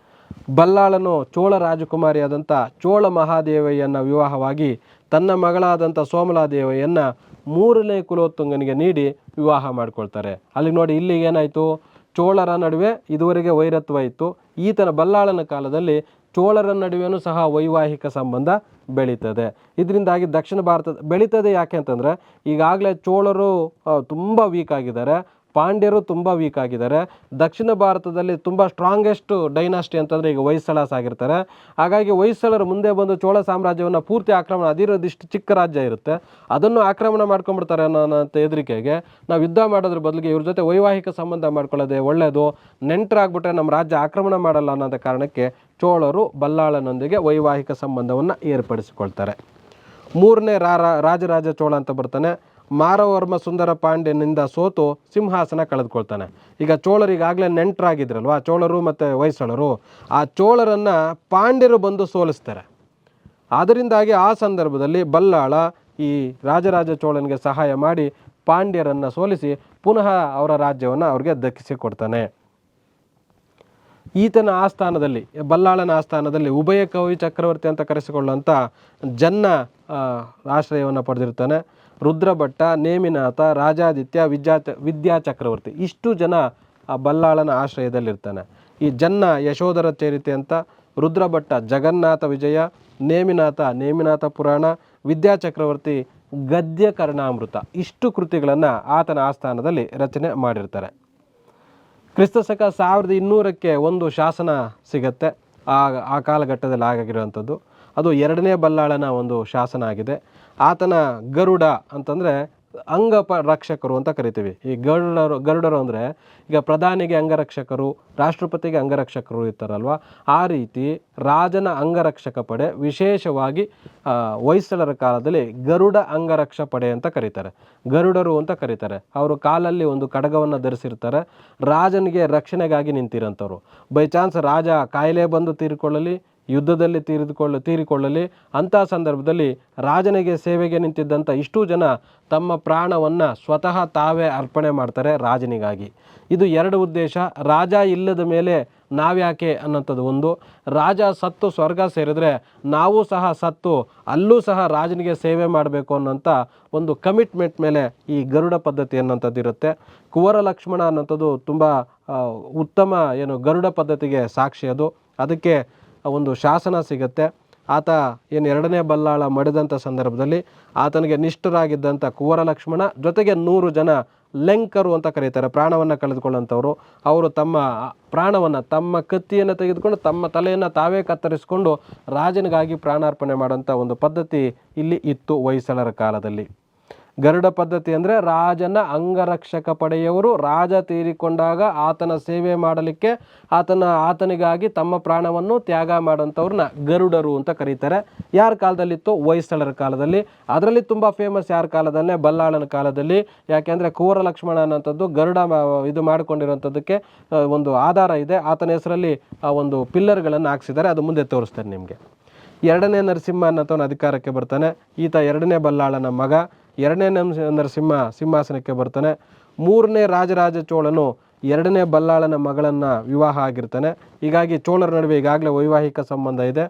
ಬಲ್ಲಾಳನು ಚೋಳ ರಾಜಕುಮಾರಿಯಾದಂಥ ಚೋಳ ಮಹಾದೇವಿಯನ್ನು ವಿವಾಹವಾಗಿ ತನ್ನ ಮಗಳಾದಂಥ ಸೋಮಲಾದೇವಿಯನ್ನು ಮೂರನೇ ಕುಲೋತ್ತುಂಗನಿಗೆ ನೀಡಿ ವಿವಾಹ ಮಾಡ್ಕೊಳ್ತಾರೆ. ಅಲ್ಲಿ ನೋಡಿ, ಇಲ್ಲಿ ಏನಾಯಿತು, ಚೋಳರ ನಡುವೆ ಇದುವರೆಗೆ ವೈರತ್ವ ಇತ್ತು. ಈತನ ಬಲ್ಲಾಳನ ಕಾಲದಲ್ಲಿ ಚೋಳರ ನಡುವೆನೂ ಸಹ ವೈವಾಹಿಕ ಸಂಬಂಧ ಬೆಳೀತದೆ. ಇದರಿಂದಾಗಿ ದಕ್ಷಿಣ ಭಾರತದ ಬೆಳೀತದೆ. ಯಾಕೆ ಅಂತಂದರೆ ಈಗಾಗಲೇ ಚೋಳರು ತುಂಬ ವೀಕ್ ಆಗಿದ್ದಾರೆ, ಪಾಂಡ್ಯರು ತುಂಬ ವೀಕ್ ಆಗಿದ್ದಾರೆ. ದಕ್ಷಿಣ ಭಾರತದಲ್ಲಿ ತುಂಬ ಸ್ಟ್ರಾಂಗೆಸ್ಟ್ ಡೈನಾಸ್ಟಿ ಅಂತಂದರೆ ಈಗ ಹೊಯ್ಸಳಸ್ ಆಗಿರ್ತಾರೆ. ಹಾಗಾಗಿ ಹೊಯ್ಸಳರು ಮುಂದೆ ಬಂದು ಚೋಳ ಸಾಮ್ರಾಜ್ಯವನ್ನು ಪೂರ್ತಿ ಆಕ್ರಮಣ, ಅದಿರೋದಿಷ್ಟು ಚಿಕ್ಕ ರಾಜ್ಯ ಇರುತ್ತೆ, ಅದನ್ನು ಆಕ್ರಮಣ ಮಾಡ್ಕೊಂಡ್ಬಿಡ್ತಾರೆ ಅನ್ನೋಂಥ ಹೆದರಿಕೆಗೆ ನಾವು ಯುದ್ಧ ಮಾಡೋದ್ರ ಬದಲಿಗೆ ಇವ್ರ ಜೊತೆ ವೈವಾಹಿಕ ಸಂಬಂಧ ಮಾಡ್ಕೊಳ್ಳೋದೆ ಒಳ್ಳೆಯದು, ನೆಂಟರಾಗ್ಬಿಟ್ರೆ ನಮ್ಮ ರಾಜ್ಯ ಆಕ್ರಮಣ ಮಾಡಲ್ಲ ಅನ್ನೋದ ಕಾರಣಕ್ಕೆ ಚೋಳರು ಬಲ್ಲಾಳನೊಂದಿಗೆ ವೈವಾಹಿಕ ಸಂಬಂಧವನ್ನು ಏರ್ಪಡಿಸಿಕೊಳ್ತಾರೆ. ಮೂರನೇ ರಾಜರಾಜ ಚೋಳ ಅಂತ ಬರ್ತಾನೆ. ಮಾರವರ್ಮ ಸುಂದರ ಪಾಂಡ್ಯನಿಂದ ಸೋತು ಸಿಂಹಾಸನ ಕಳೆದುಕೊಳ್ತಾನೆ. ಈಗ ಚೋಳರು ಈಗಾಗಲೇ ನೆಂಟರಾಗಿದ್ರಲ್ವ, ಚೋಳರು ಮತ್ತು ಹೊಯ್ಸಳರು, ಆ ಚೋಳರನ್ನು ಪಾಂಡ್ಯರು ಬಂದು ಸೋಲಿಸ್ತಾರೆ. ಅದರಿಂದಾಗಿ ಆ ಸಂದರ್ಭದಲ್ಲಿ ಬಲ್ಲಾಳ ಈ ರಾಜರಾಜ ಚೋಳನಿಗೆ ಸಹಾಯ ಮಾಡಿ ಪಾಂಡ್ಯರನ್ನು ಸೋಲಿಸಿ ಪುನಃ ಅವರ ರಾಜ್ಯವನ್ನು ಅವ್ರಿಗೆ ದಕ್ಕಿಸಿಕೊಡ್ತಾನೆ. ಈತನ ಆಸ್ಥಾನದಲ್ಲಿ, ಬಲ್ಲಾಳನ ಆಸ್ಥಾನದಲ್ಲಿ ಉಭಯ ಕವಿ ಚಕ್ರವರ್ತಿ ಅಂತ ಕರೆಸಿಕೊಳ್ಳುವಂಥ ಜನ್ನ ಆಶ್ರಯವನ್ನು ಪಡೆದಿರ್ತಾನೆ. ರುದ್ರಭಟ್ಟ, ನೇಮಿನಾಥ, ರಾಜಾದಿತ್ಯ, ವಿದ್ಯಾ ಚಕ್ರವರ್ತಿ, ಇಷ್ಟು ಜನ ಆ ಬಲ್ಲಾಳನ ಆಶ್ರಯದಲ್ಲಿರ್ತಾನೆ. ಈ ಜನ್ನ ಯಶೋಧರ ಚರಿತೆ ಅಂತ, ರುದ್ರಭಟ್ಟ ಜಗನ್ನಾಥ ವಿಜಯ, ನೇಮಿನಾಥ ಪುರಾಣ, ವಿದ್ಯಾ ಚಕ್ರವರ್ತಿ ಗದ್ಯ ಕರ್ಣಾಮೃತ, ಇಷ್ಟು ಕೃತಿಗಳನ್ನು ಆತನ ಆಸ್ಥಾನದಲ್ಲಿ ರಚನೆ ಮಾಡಿರ್ತಾರೆ. ಕ್ರಿಸ್ತಶಕ 1200ಕ್ಕೆ ಒಂದು ಶಾಸನ ಸಿಗತ್ತೆ. ಆ ಕಾಲಘಟ್ಟದಲ್ಲಿ ಆಗಿರುವಂಥದ್ದು ಅದು ಎರಡನೇ ಬಲ್ಲಾಳನ ಒಂದು ಶಾಸನ ಆಗಿದೆ. ಆತನ ಗರುಡ ಅಂತಂದರೆ ರಕ್ಷಕರು ಅಂತ ಕರಿತೀವಿ. ಈ ಗರುಡರು ಅಂದರೆ ಈಗ ಪ್ರಧಾನಿಗೆ ಅಂಗರಕ್ಷಕರು, ರಾಷ್ಟ್ರಪತಿಗೆ ಅಂಗರಕ್ಷಕರು ಇರ್ತಾರಲ್ವ, ಆ ರೀತಿ ರಾಜನ ಅಂಗರಕ್ಷಕ ಪಡೆ, ವಿಶೇಷವಾಗಿ ಹೊಯ್ಸಳರ ಕಾಲದಲ್ಲಿ ಗರುಡ ಅಂಗರಕ್ಷ ಪಡೆ ಅಂತ ಕರೀತಾರೆ, ಗರುಡರು ಅಂತ ಕರೀತಾರೆ. ಅವರು ಕಾಲಲ್ಲಿ ಒಂದು ಕಡಗವನ್ನು ಧರಿಸಿರ್ತಾರೆ, ರಾಜನಿಗೆ ರಕ್ಷಣೆಗಾಗಿ ನಿಂತಿರೋಂಥವ್ರು. ಬೈ ಚಾನ್ಸ್ ರಾಜ ಕಾಯಿಲೆ ಬಂದು ತೀರಿಕೊಳ್ಳಲಿ, ಯುದ್ಧದಲ್ಲಿ ತೀರಿಕೊಳ್ಳಲಿ ಅಂಥ ಸಂದರ್ಭದಲ್ಲಿ ರಾಜನಿಗೆ ಸೇವೆಗೆ ನಿಂತಿದ್ದಂಥ ಇಷ್ಟೂ ಜನ ತಮ್ಮ ಪ್ರಾಣವನ್ನು ಸ್ವತಃ ತಾವೇ ಅರ್ಪಣೆ ಮಾಡ್ತಾರೆ ರಾಜನಿಗಾಗಿ. ಇದು ಎರಡು ಉದ್ದೇಶ. ರಾಜ ಇಲ್ಲದ ಮೇಲೆ ನಾವ್ಯಾಕೆ ಅನ್ನೋಂಥದ್ದು ಒಂದು, ರಾಜ ಸತ್ತು ಸ್ವರ್ಗ ಸೇರಿದ್ರೆ ನಾವು ಸಹ ಸತ್ತು ಅಲ್ಲೂ ಸಹ ರಾಜನಿಗೆ ಸೇವೆ ಮಾಡಬೇಕು ಅನ್ನೋಂಥ ಒಂದು ಕಮಿಟ್ಮೆಂಟ್ ಮೇಲೆ ಈ ಗರುಡ ಪದ್ಧತಿ ಅನ್ನೋಂಥದ್ದು ಇರುತ್ತೆ. ಕುವರ ಲಕ್ಷ್ಮಣ ಅನ್ನೋಂಥದ್ದು ತುಂಬ ಉತ್ತಮ ಗರುಡ ಪದ್ಧತಿಗೆ ಸಾಕ್ಷಿ. ಅದಕ್ಕೆ ಒಂದು ಶಾಸನ ಸಿಗುತ್ತೆ. ಆತ ಎರಡನೇ ಬಲ್ಲಾಳ ಮಡಿದಂಥ ಸಂದರ್ಭದಲ್ಲಿ ಆತನಿಗೆ ನಿಷ್ಠರಾಗಿದ್ದಂಥ ಕುವರ ಲಕ್ಷ್ಮಣ ಜೊತೆಗೆ 100 ಜನ ಲೆಂಕರು ಅಂತ ಕರೀತಾರೆ, ಪ್ರಾಣವನ್ನು ಕಳೆದುಕೊಳ್ಳುವಂಥವ್ರು. ಅವರು ತಮ್ಮ ಪ್ರಾಣವನ್ನು, ತಮ್ಮ ಕತ್ತಿಯನ್ನು ತೆಗೆದುಕೊಂಡು ತಮ್ಮ ತಲೆಯನ್ನು ತಾವೇ ಕತ್ತರಿಸಿಕೊಂಡು ರಾಜನಿಗಾಗಿ ಪ್ರಾಣಾರ್ಪಣೆ ಮಾಡೋಂಥ ಒಂದು ಪದ್ಧತಿ ಇಲ್ಲಿ ಇತ್ತು ಹೊಯ್ಸಳರ ಕಾಲದಲ್ಲಿ. ಗರುಡ ಪದ್ಧತಿ ಅಂದರೆ ರಾಜನ ಅಂಗರಕ್ಷಕ ಪಡೆಯವರು ರಾಜ ತೀರಿಕೊಂಡಾಗ ಆತನ ಸೇವೆ ಮಾಡಲಿಕ್ಕೆ ಆತನಿಗಾಗಿ ತಮ್ಮ ಪ್ರಾಣವನ್ನು ತ್ಯಾಗ ಮಾಡೋಂಥವ್ರನ್ನ ಗರುಡರು ಅಂತ ಕರೀತಾರೆ. ಯಾರ ಕಾಲದಲ್ಲಿತ್ತು? ಹೊಯ್ಸಳರ ಕಾಲದಲ್ಲಿ. ಅದರಲ್ಲಿ ತುಂಬ ಫೇಮಸ್ ಯಾರ ಕಾಲದಲ್ಲೇ? ಬಲ್ಲಾಳನ ಕಾಲದಲ್ಲಿ. ಯಾಕೆಂದರೆ ಕುವರ ಲಕ್ಷ್ಮಣ ಅನ್ನೋಂಥದ್ದು ಗರುಡ ಇದು ಮಾಡಿಕೊಂಡಿರೋಂಥದ್ದಕ್ಕೆ ಒಂದು ಆಧಾರ ಇದೆ. ಆತನ ಹೆಸರಲ್ಲಿ ಒಂದು ಪಿಲ್ಲರ್ಗಳನ್ನು ಹಾಕ್ಸಿದ್ದಾರೆ, ಅದು ಮುಂದೆ ತೋರಿಸ್ತಾರೆ ನಿಮಗೆ. ಎರಡನೇ ನರಸಿಂಹ ಅನ್ನೋಂಥವನು ಅಧಿಕಾರಕ್ಕೆ ಬರ್ತಾನೆ. ಈತ ಎರಡನೇ ಬಲ್ಲಾಳನ ಮಗ. ಎರಡನೇ ನರಸಿಂಹ ಸಿಂಹಾಸನಕ್ಕೆ ಬರ್ತಾನೆ. ಮೂರನೇ ರಾಜರಾಜ ಚೋಳನು ಎರಡನೇ ಬಲ್ಲಾಳನ ಮಗಳನ್ನು ವಿವಾಹ ಆಗಿರ್ತಾನೆ. ಹೀಗಾಗಿ ಚೋಳರ ನಡುವೆ ಈಗಾಗಲೇ ವೈವಾಹಿಕ ಸಂಬಂಧ ಇದೆ.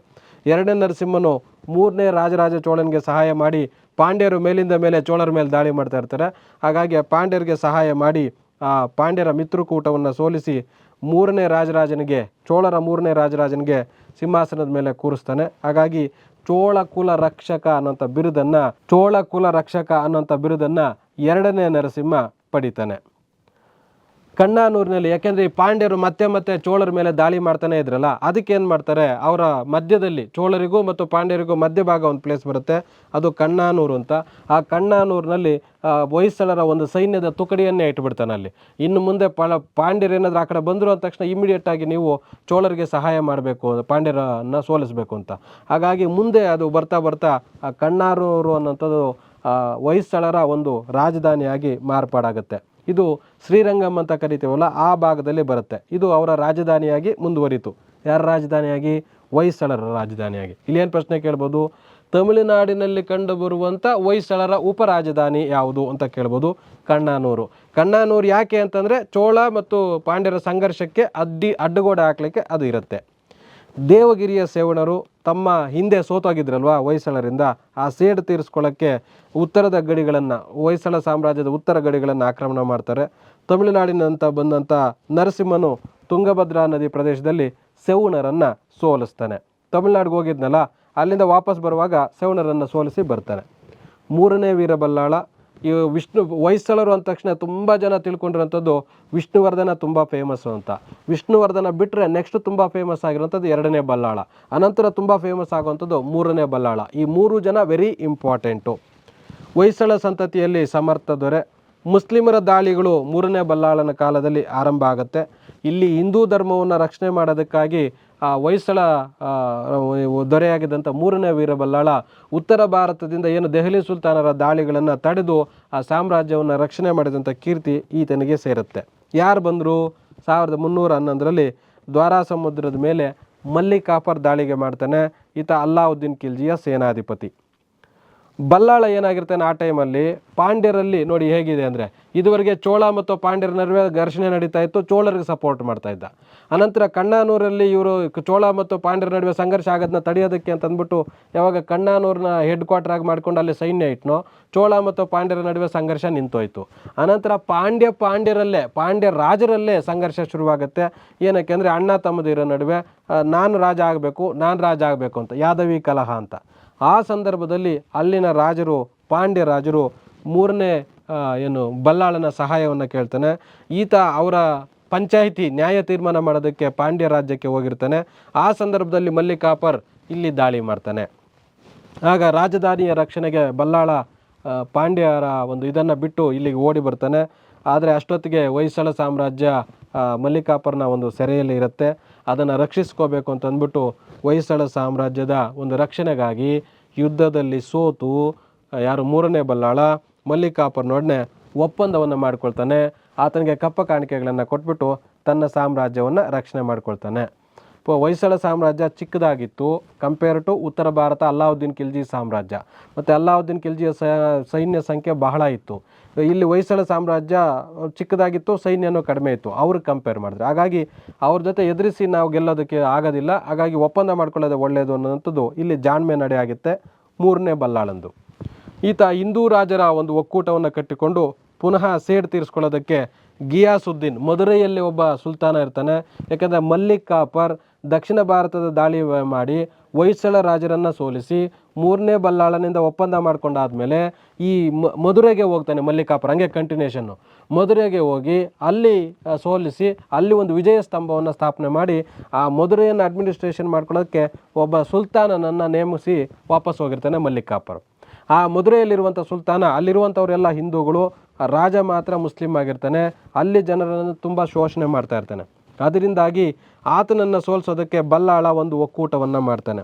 ಎರಡನೇ ನರಸಿಂಹನು ಮೂರನೇ ರಾಜರಾಜ ಚೋಳನಿಗೆ ಸಹಾಯ ಮಾಡಿ ಪಾಂಡ್ಯರು ಮೇಲಿಂದ ಮೇಲೆ ಚೋಳರ ಮೇಲೆ ದಾಳಿ ಮಾಡ್ತಾ ಇರ್ತಾರೆ. ಹಾಗಾಗಿ ಪಾಂಡ್ಯರಿಗೆ ಸಹಾಯ ಮಾಡಿ ಆ ಪಾಂಡ್ಯರ ಮಿತ್ರಕೂಟವನ್ನು ಸೋಲಿಸಿ ಚೋಳರ ಮೂರನೇ ರಾಜರಾಜನಿಗೆ ಸಿಂಹಾಸನದ ಮೇಲೆ ಕೂರಿಸ್ತಾನೆ. ಹಾಗಾಗಿ ಚೋಳ ಕುಲ ರಕ್ಷಕ ಅನ್ನೋಂಥ ಬಿರುದನ್ನು ಎರಡನೇ ನರಸಿಂಹ ಪಡಿತಾನೆ. ಕಣ್ಣಾನೂರಿನಲ್ಲಿ, ಯಾಕೆಂದರೆ ಈ ಪಾಂಡ್ಯರು ಮತ್ತೆ ಚೋಳರ ಮೇಲೆ ದಾಳಿ ಮಾಡ್ತಾನೆ ಇದ್ರಲ್ಲ, ಅದಕ್ಕೆ ಏನು ಮಾಡ್ತಾರೆ, ಅವರ ಮಧ್ಯದಲ್ಲಿ ಚೋಳರಿಗೂ ಮತ್ತು ಪಾಂಡ್ಯರಿಗೂ ಮಧ್ಯಭಾಗ ಒಂದು ಪ್ಲೇಸ್ ಬರುತ್ತೆ, ಅದು ಕಣ್ಣಾನೂರು ಅಂತ. ಆ ಕಣ್ಣಾನೂರಿನಲ್ಲಿ ಹೊಯ್ಸಳರ ಒಂದು ಸೈನ್ಯದ ತುಕಡಿಯನ್ನೇ ಇಟ್ಬಿಡ್ತಾನೆ ಅಲ್ಲಿ. ಇನ್ನು ಮುಂದೆ ಪಾಂಡ್ಯರು ಏನಾದರೂ ಆ ಕಡೆ ಬಂದರು ಅಂದ ತಕ್ಷಣ ಇಮಿಡಿಯೇಟಾಗಿ ನೀವು ಚೋಳರಿಗೆ ಸಹಾಯ ಮಾಡಬೇಕು, ಪಾಂಡ್ಯರನ್ನು ಸೋಲಿಸಬೇಕು ಅಂತ. ಹಾಗಾಗಿ ಮುಂದೆ ಅದು ಬರ್ತಾ ಆ ಕಣ್ಣಾನೂರು ಅನ್ನೋಂಥದ್ದು ಹೊಯ್ಸಳರ ಒಂದು ರಾಜಧಾನಿಯಾಗಿ ಮಾರ್ಪಾಡಾಗುತ್ತೆ. ಇದು ಶ್ರೀರಂಗಂ ಅಂತ ಕರಿತೀವಲ್ಲ, ಆ ಭಾಗದಲ್ಲಿ ಬರುತ್ತೆ. ಇದು ಅವರ ರಾಜಧಾನಿಯಾಗಿ ಮುಂದುವರಿತು. ಯಾರ ರಾಜಧಾನಿಯಾಗಿ? ಹೊಯ್ಸಳರ ರಾಜಧಾನಿಯಾಗಿ. ಇಲ್ಲೇನು ಪ್ರಶ್ನೆ ಕೇಳ್ಬೋದು, ತಮಿಳುನಾಡಿನಲ್ಲಿ ಕಂಡುಬರುವಂಥ ಹೊಯ್ಸಳರ ಉಪರಾಜಧಾನಿ ಯಾವುದು ಅಂತ ಕೇಳ್ಬೋದು. ಕಣ್ಣಾನೂರು. ಕಣ್ಣಾನೂರು ಯಾಕೆ ಅಂತಂದರೆ ಚೋಳ ಮತ್ತು ಪಾಂಡ್ಯರ ಸಂಘರ್ಷಕ್ಕೆ ಅಡ್ಡಗೋಡೆ ಹಾಕಲಿಕ್ಕೆ ಅದು ಇರುತ್ತೆ. ದೇವಗಿರಿಯ ಸೇವಣರು ತಮ್ಮ ಹಿಂದೆ ಸೋತೋಗಿದ್ರಲ್ವ ಹೊಯ್ಸಳರಿಂದ, ಆ ಸೇಡು ತೀರಿಸ್ಕೊಳ್ಳೋಕ್ಕೆ ಉತ್ತರದ ಗಡಿಗಳನ್ನು, ಹೊಯ್ಸಳ ಸಾಮ್ರಾಜ್ಯದ ಉತ್ತರ ಗಡಿಗಳನ್ನು ಆಕ್ರಮಣ ಮಾಡ್ತಾರೆ. ತಮಿಳುನಾಡಿನಂತ ಬಂದಂಥ ನರಸಿಂಹನು ತುಂಗಭದ್ರಾ ನದಿ ಪ್ರದೇಶದಲ್ಲಿ ಸೇವಣರನ್ನು ಸೋಲಿಸ್ತಾನೆ. ತಮಿಳುನಾಡಿಗೆ ಹೋಗಿದ್ನಲ್ಲ, ಅಲ್ಲಿಂದ ವಾಪಸ್ ಬರುವಾಗ ಸೇವಣರನ್ನು ಸೋಲಿಸಿ ಬರ್ತಾನೆ. ಮೂರನೇ ವೀರಬಲ್ಲಾಳ, ಈ ಹೊಯ್ಸಳರು ಅಂದ ತಕ್ಷಣ ತುಂಬ ಜನ ತಿಳ್ಕೊಂಡಿರೋಂಥದ್ದು ವಿಷ್ಣುವರ್ಧನ ತುಂಬ ಫೇಮಸ್ಸು ಅಂತ. ವಿಷ್ಣುವರ್ಧನ ಬಿಟ್ಟರೆ ನೆಕ್ಸ್ಟ್ ತುಂಬ ಫೇಮಸ್ ಆಗಿರೋಂಥದ್ದು ಎರಡನೇ ಬಲ್ಲಾಳ, ಅನಂತರ ತುಂಬ ಫೇಮಸ್ ಆಗುವಂಥದ್ದು ಮೂರನೇ ಬಲ್ಲಾಳ. ಈ ಮೂರು ಜನ ವೆರಿ ಇಂಪಾರ್ಟೆಂಟು. ಹೊಯ್ಸಳ ಸಂತತಿಯಲ್ಲಿ ಸಮರ್ಥ ದೊರೆ. ಮುಸ್ಲಿಮರ ದಾಳಿಗಳು ಮೂರನೇ ಬಲ್ಲಾಳನ ಕಾಲದಲ್ಲಿ ಆರಂಭ ಆಗುತ್ತೆ. ಇಲ್ಲಿ ಹಿಂದೂ ಧರ್ಮವನ್ನು ರಕ್ಷಣೆ ಮಾಡೋದಕ್ಕಾಗಿ ಹೊಯ್ಸಳ ದೊರೆಯಾಗಿದ್ದಂಥ ಮೂರನೇ ವೀರಬಲ್ಲಾಳ ಉತ್ತರ ಭಾರತದಿಂದ ಏನು ದೆಹಲಿ ಸುಲ್ತಾನರ ದಾಳಿಗಳನ್ನು ತಡೆದು ಆ ಸಾಮ್ರಾಜ್ಯವನ್ನು ರಕ್ಷಣೆ ಮಾಡಿದಂಥ ಕೀರ್ತಿ ಈತನಿಗೆ ಸೇರುತ್ತೆ. ಯಾರು ಬಂದರು? 1311ರಲ್ಲಿ ದ್ವಾರಾ ಸಮುದ್ರದ ಮೇಲೆ ಮಲ್ಲಿಕಾಫರ್ ದಾಳಿಗೆ ಮಾಡ್ತಾನೆ. ಈತ ಅಲ್ಲಾವುದ್ದೀನ್ ಖಿಲ್ಜಿಯ ಸೇನಾಧಿಪತಿ. ಬಲ್ಲಾಳ ಏನಾಗಿರ್ತಾನೆ ಆ ಟೈಮಲ್ಲಿ, ಪಾಂಡ್ಯರಲ್ಲಿ ನೋಡಿ ಹೇಗಿದೆ ಅಂದರೆ, ಇದುವರೆಗೆ ಚೋಳ ಮತ್ತು ಪಾಂಡ್ಯರ ನಡುವೆ ಘರ್ಷಣೆ ನಡೀತಾ ಇತ್ತು, ಚೋಳರಿಗೆ ಸಪೋರ್ಟ್ ಮಾಡ್ತಾ ಇದ್ದ. ಅನಂತರ ಕಣ್ಣಾನೂರಲ್ಲಿ ಇವರು ಚೋಳ ಮತ್ತು ಪಾಂಡ್ಯರ ನಡುವೆ ಸಂಘರ್ಷ ಆಗೋದನ್ನ ತಡೆಯೋದಕ್ಕೆ ಅಂತ ಅಂದ್ಬಿಟ್ಟು ಯಾವಾಗ ಕಣ್ಣಾನೂರನ್ನ ಹೆಡ್ ಕ್ವಾರ್ಟರ್ ಆಗಿ ಮಾಡ್ಕೊಂಡು ಅಲ್ಲಿ ಸೈನ್ಯ ಇಟ್ನೋ, ಚೋಳ ಮತ್ತು ಪಾಂಡ್ಯರ ನಡುವೆ ಸಂಘರ್ಷ ನಿಂತೋಯ್ತು. ಅನಂತರ ಪಾಂಡ್ಯ ರಾಜರಲ್ಲೇ ಸಂಘರ್ಷ ಶುರುವಾಗುತ್ತೆ. ಏನಕ್ಕೆ ಅಂದರೆ ಅಣ್ಣ ತಮ್ಮದಿರ ನಡುವೆ ನಾನು ರಾಜ ಆಗಬೇಕು ಅಂತ, ಯಾದವಿ ಕಲಹ ಅಂತ. ಆ ಸಂದರ್ಭದಲ್ಲಿ ಅಲ್ಲಿನ ರಾಜರು, ಪಾಂಡ್ಯ ರಾಜರು ಮೂರನೇ ಬಲ್ಲಾಳನ ಸಹಾಯವನ್ನು ಕೇಳ್ತಾನೆ. ಈತ ಅವರ ಪಂಚಾಯಿತಿ ನ್ಯಾಯ ತೀರ್ಮಾನ ಮಾಡೋದಕ್ಕೆ ಪಾಂಡ್ಯ ರಾಜ್ಯಕ್ಕೆ ಹೋಗಿರ್ತಾನೆ. ಆ ಸಂದರ್ಭದಲ್ಲಿ ಮಲ್ಲಿಕಾಫರ್ ಇಲ್ಲಿ ದಾಳಿ ಮಾಡ್ತಾನೆ. ಆಗ ರಾಜಧಾನಿಯ ರಕ್ಷಣೆಗೆ ಬಲ್ಲಾಳ ಪಾಂಡ್ಯರ ಇದನ್ನು ಬಿಟ್ಟು ಇಲ್ಲಿಗೆ ಓಡಿ ಬರ್ತಾನೆ. ಆದರೆ ಅಷ್ಟೊತ್ತಿಗೆ ಹೊಯ್ಸಳ ಸಾಮ್ರಾಜ್ಯ ಮಲ್ಲಿಕಾಫರ್ನ ಸೆರೆಯಲ್ಲಿ ಇರುತ್ತೆ. ಅದನ್ನು ರಕ್ಷಿಸ್ಕೋಬೇಕು ಅಂತ ಅಂದ್ಬಿಟ್ಟು ಹೊಯ್ಸಳ ಸಾಮ್ರಾಜ್ಯದ ರಕ್ಷಣೆಗಾಗಿ ಯುದ್ಧದಲ್ಲಿ ಸೋತು ಯಾರು ಮೂರನೇ ಬಲ್ಲಾಳ ಮಲ್ಲಿಕಾಫರ್ನೊಡನೆ ಒಪ್ಪಂದವನ್ನು ಮಾಡ್ಕೊಳ್ತಾನೆ. ಆತನಿಗೆ ಕಪ್ಪ ಕಾಣಿಕೆಗಳನ್ನು ಕೊಟ್ಬಿಟ್ಟು ತನ್ನ ಸಾಮ್ರಾಜ್ಯವನ್ನು ರಕ್ಷಣೆ ಮಾಡ್ಕೊಳ್ತಾನೆ. ಹೊಯ್ಸಳ ಸಾಮ್ರಾಜ್ಯ ಚಿಕ್ಕದಾಗಿತ್ತು ಕಂಪೇರ್ ಟು ಉತ್ತರ ಭಾರತ ಅಲ್ಲಾವುದ್ದೀನ್ ಖಿಲ್ಜಿ ಸಾಮ್ರಾಜ್ಯ. ಮತ್ತು ಅಲ್ಲಾವುದ್ದೀನ್ ಖಿಲ್ಜಿಯ ಸೈನ್ಯ ಸಂಖ್ಯೆ ಬಹಳ ಇತ್ತು. ಇಲ್ಲಿ ಹೊಯ್ಸಳ ಸಾಮ್ರಾಜ್ಯ ಚಿಕ್ಕದಾಗಿತ್ತು, ಸೈನ್ಯನೂ ಕಡಿಮೆ ಇತ್ತು ಅವ್ರಿಗೆ ಕಂಪೇರ್ ಮಾಡಿದ್ರೆ. ಹಾಗಾಗಿ ಅವ್ರ ಜೊತೆ ಎದುರಿಸಿ ನಾವು ಗೆಲ್ಲೋದಕ್ಕೆ ಆಗೋದಿಲ್ಲ, ಹಾಗಾಗಿ ಒಪ್ಪಂದ ಮಾಡ್ಕೊಳ್ಳೋದು ಒಳ್ಳೆಯದು ಅನ್ನೋಂಥದ್ದು ಇಲ್ಲಿ ಜಾಣ್ಮೆ ನಡೆ ಆಗುತ್ತೆ ಮೂರನೇ ಬಲ್ಲಾಳಂದು. ಈತ ಹಿಂದೂ ರಾಜರ ಒಕ್ಕೂಟವನ್ನು ಕಟ್ಟಿಕೊಂಡು ಪುನಃ ಸೇಡು ತೀರಿಸ್ಕೊಳ್ಳೋದಕ್ಕೆ ಗಿಯಾಸುದ್ದೀನ್, ಮಧುರೈಯಲ್ಲಿ ಒಬ್ಬ ಸುಲ್ತಾನ ಇರ್ತಾನೆ. ಯಾಕಂದರೆ ಮಲ್ಲಿಕಾಫರ್ ದಕ್ಷಿಣ ಭಾರತದ ದಾಳಿ ಮಾಡಿ ಹೊಯ್ಸಳ ರಾಜರನ್ನು ಸೋಲಿಸಿ ಮೂರನೇ ಬಲ್ಲಾಳನಿಂದ ಒಪ್ಪಂದ ಮಾಡ್ಕೊಂಡಾದ್ಮೇಲೆ ಈ ಮಧುರೆಗೆ ಹೋಗ್ತಾನೆ ಮಲ್ಲಿಕಾಫರ್. ಹಂಗೆ ಕಂಟಿನ್ಯೂಷನ್ನು ಮಧುರೆಗೆ ಹೋಗಿ ಅಲ್ಲಿ ಸೋಲಿಸಿ ಅಲ್ಲಿ ವಿಜಯ ಸ್ತಂಭವನ್ನು ಸ್ಥಾಪನೆ ಮಾಡಿ ಆ ಮಧುರೆಯನ್ನು ಅಡ್ಮಿನಿಸ್ಟ್ರೇಷನ್ ಮಾಡ್ಕೊಳ್ಳೋದಕ್ಕೆ ಒಬ್ಬ ಸುಲ್ತಾನನನ್ನು ನೇಮಿಸಿ ವಾಪಸ್ ಹೋಗಿರ್ತಾನೆ ಮಲ್ಲಿಕಾಫರ್. ಆ ಮಧುರೆಯಲ್ಲಿರುವಂಥ ಸುಲ್ತಾನ, ಅಲ್ಲಿರುವಂಥವರೆಲ್ಲ ಹಿಂದೂಗಳು, ರಾಜ ಮಾತ್ರ ಮುಸ್ಲಿಂ ಆಗಿರ್ತಾನೆ. ಅಲ್ಲಿ ಜನರನ್ನು ತುಂಬ ಶೋಷಣೆ ಮಾಡ್ತಾ ಇರ್ತಾನೆ. ಅದರಿಂದಾಗಿ ಆತನನ್ನು ಸೋಲಿಸೋದಕ್ಕೆ ಬಲ್ಲಾಳ ಒಕ್ಕೂಟವನ್ನು ಮಾಡ್ತಾನೆ.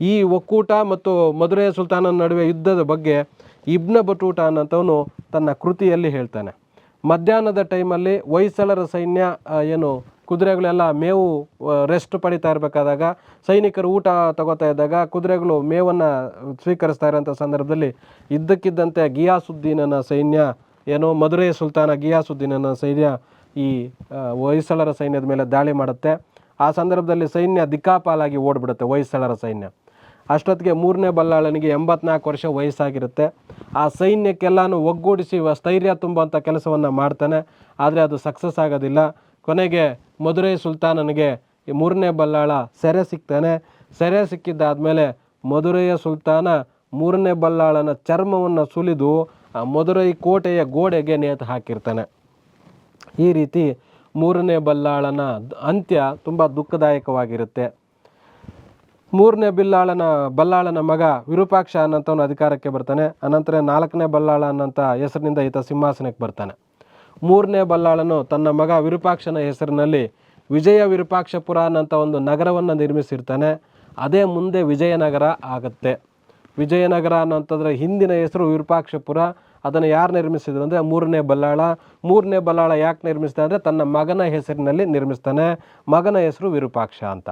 ಈ ಒಕ್ಕೂಟ ಮತ್ತು ಮಧುರೆಯ ಸುಲ್ತಾನನ ನಡುವೆ ಯುದ್ಧದ ಬಗ್ಗೆ ಇಬ್ನ ಬಟೂಟ ಅನ್ನೋಂಥವನು ತನ್ನ ಕೃತಿಯಲ್ಲಿ ಹೇಳ್ತಾನೆ. ಮಧ್ಯಾಹ್ನದ ಟೈಮಲ್ಲಿ ಹೊಯ್ಸಳರ ಸೈನ್ಯ ಕುದುರೆಗಳೆಲ್ಲ ಮೇವು ರೆಸ್ಟ್ ಪಡಿತಾ ಇರಬೇಕಾದಾಗ, ಸೈನಿಕರು ಊಟ ತಗೋತಾ ಇದ್ದಾಗ ಕುದುರೆಗಳು ಮೇವನ್ನು ಸ್ವೀಕರಿಸ್ತಾ ಇರೋಂಥ ಸಂದರ್ಭದಲ್ಲಿ ಇದ್ದಕ್ಕಿದ್ದಂತೆ ಗಿಯಾಸುದ್ದೀನನ ಸೈನ್ಯ ಮಧುರೆಯ ಸುಲ್ತಾನ ಗಿಯಾಸುದ್ದೀನನ ಸೈನ್ಯ ಈ ಹೊಯ್ಸಳರ ಸೈನ್ಯದ ಮೇಲೆ ದಾಳಿ ಮಾಡುತ್ತೆ. ಆ ಸಂದರ್ಭದಲ್ಲಿ ಸೈನ್ಯ ದಿಕ್ಕಾಪಾಲಾಗಿ ಓಡಿಬಿಡುತ್ತೆ ಹೊಯ್ಸಳರ ಸೈನ್ಯ. ಅಷ್ಟೊತ್ತಿಗೆ ಮೂರನೇ ಬಲ್ಲಾಳನಿಗೆ 84 ವರ್ಷ ವಯಸ್ಸಾಗಿರುತ್ತೆ. ಆ ಸೈನ್ಯಕ್ಕೆಲ್ಲನೂ ಒಗ್ಗೂಡಿಸಿ ಸ್ಥೈರ್ಯ ತುಂಬುವಂಥ ಕೆಲಸವನ್ನು ಮಾಡ್ತಾನೆ. ಆದರೆ ಅದು ಸಕ್ಸಸ್ ಆಗೋದಿಲ್ಲ. ಕೊನೆಗೆ ಮಧುರೈ ಸುಲ್ತಾನನಿಗೆ ಈ ಮೂರನೇ ಬಲ್ಲಾಳ ಸೆರೆ ಸಿಗ್ತಾನೆ. ಸೆರೆ ಸಿಕ್ಕಿದ್ದಾದಮೇಲೆ ಮಧುರೈಯ ಸುಲ್ತಾನ ಮೂರನೇ ಬಲ್ಲಾಳನ ಚರ್ಮವನ್ನು ಸುಲಿದು ಆ ಮಧುರೈ ಕೋಟೆಯ ಗೋಡೆಗೆ ನೇತು ಹಾಕಿರ್ತಾನೆ. ಈ ರೀತಿ ಮೂರನೇ ಬಲ್ಲಾಳನ ಅಂತ್ಯ ತುಂಬ ದುಃಖದಾಯಕವಾಗಿರುತ್ತೆ. ಮೂರನೇ ಬಲ್ಲಾಳನ ಮಗ ವಿರೂಪಾಕ್ಷ ಅನ್ನೋಂಥವನು ಅಧಿಕಾರಕ್ಕೆ ಬರ್ತಾನೆ. ಅನಂತರ 4ನೇ ಬಲ್ಲಾಳ ಅನ್ನೋಂಥ ಹೆಸರಿನಿಂದ ಈತ ಸಿಂಹಾಸನಕ್ಕೆ ಬರ್ತಾನೆ. ಮೂರನೇ ಬಲ್ಲಾಳನು ತನ್ನ ಮಗ ವಿರೂಪಾಕ್ಷನ ಹೆಸರಿನಲ್ಲಿ ವಿಜಯ ವಿರೂಪಾಕ್ಷಪುರ ಅನ್ನೋಂಥ ನಗರವನ್ನು ನಿರ್ಮಿಸಿರ್ತಾನೆ. ಅದೇ ಮುಂದೆ ವಿಜಯನಗರ ಆಗುತ್ತೆ. ವಿಜಯನಗರ ಅನ್ನೋಂಥದ್ರ ಹಿಂದಿನ ಹೆಸರು ವಿರೂಪಾಕ್ಷಪುರ. ಅದನ್ನು ಯಾರು ನಿರ್ಮಿಸಿದ್ರು ಅಂದರೆ ಮೂರನೇ ಬಲ್ಲಾಳ. ಮೂರನೇ ಬಲ್ಲಾಳ ಯಾಕೆ ನಿರ್ಮಿಸ್ತಾನೆ ಅಂದರೆ ತನ್ನ ಮಗನ ಹೆಸರಿನಲ್ಲಿ ನಿರ್ಮಿಸ್ತಾನೆ. ಮಗನ ಹೆಸರು ವಿರೂಪಾಕ್ಷ ಅಂತ.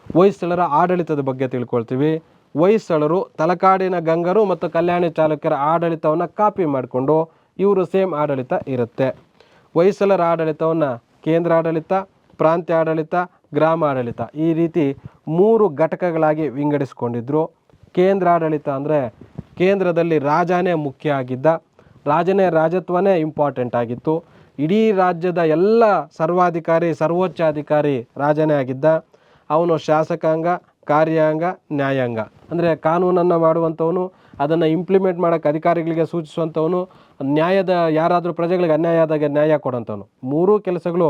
ಹೊಯ್ಸಳರ ಆಡಳಿತದ ಬಗ್ಗೆ ತಿಳ್ಕೊಳ್ತೀವಿ. ಹೊಯ್ಸಳರು ತಲಕಾಡಿನ ಗಂಗರು ಮತ್ತು ಕಲ್ಯಾಣಿ ಚಾಲುಕ್ಯರ ಆಡಳಿತವನ್ನು ಕಾಪಿ ಮಾಡಿಕೊಂಡು ಇವರು ಸೇಮ್ ಆಡಳಿತ ಇರುತ್ತೆ. ಹೊಯ್ಸಳರ ಆಡಳಿತವನ್ನು ಕೇಂದ್ರಾಡಳಿತ, ಪ್ರಾಂತ್ಯ ಆಡಳಿತ, ಗ್ರಾಮ ಆಡಳಿತ ಈ ರೀತಿ 3 ಘಟಕಗಳಾಗಿ ವಿಂಗಡಿಸ್ಕೊಂಡಿದ್ರು. ಕೇಂದ್ರಾಡಳಿತ ಅಂದರೆ ಕೇಂದ್ರದಲ್ಲಿ ರಾಜನೇ ಮುಖ್ಯ ಆಗಿದ್ದ, ರಾಜತ್ವನೇ ಇಂಪಾರ್ಟೆಂಟ್ ಆಗಿತ್ತು. ಇಡೀ ರಾಜ್ಯದ ಎಲ್ಲ ಸರ್ವಾಧಿಕಾರಿ ಸರ್ವೋಚ್ಚಾಧಿಕಾರಿ ರಾಜನೇ ಆಗಿದ್ದ. ಅವನು ಶಾಸಕಾಂಗ, ಕಾರ್ಯಾಂಗ, ನ್ಯಾಯಾಂಗ ಅಂದರೆ ಕಾನೂನನ್ನು ಮಾಡುವಂಥವನು, ಅದನ್ನು ಇಂಪ್ಲಿಮೆಂಟ್ ಮಾಡೋಕ್ಕೆ ಅಧಿಕಾರಿಗಳಿಗೆ ಸೂಚಿಸುವಂಥವನು, ನ್ಯಾಯದ ಯಾರಾದರೂ ಪ್ರಜೆಗಳಿಗೆ ಅನ್ಯಾಯ ಆದಾಗ ನ್ಯಾಯ ಕೊಡೋಂಥವನು. 3 ಕೆಲಸಗಳು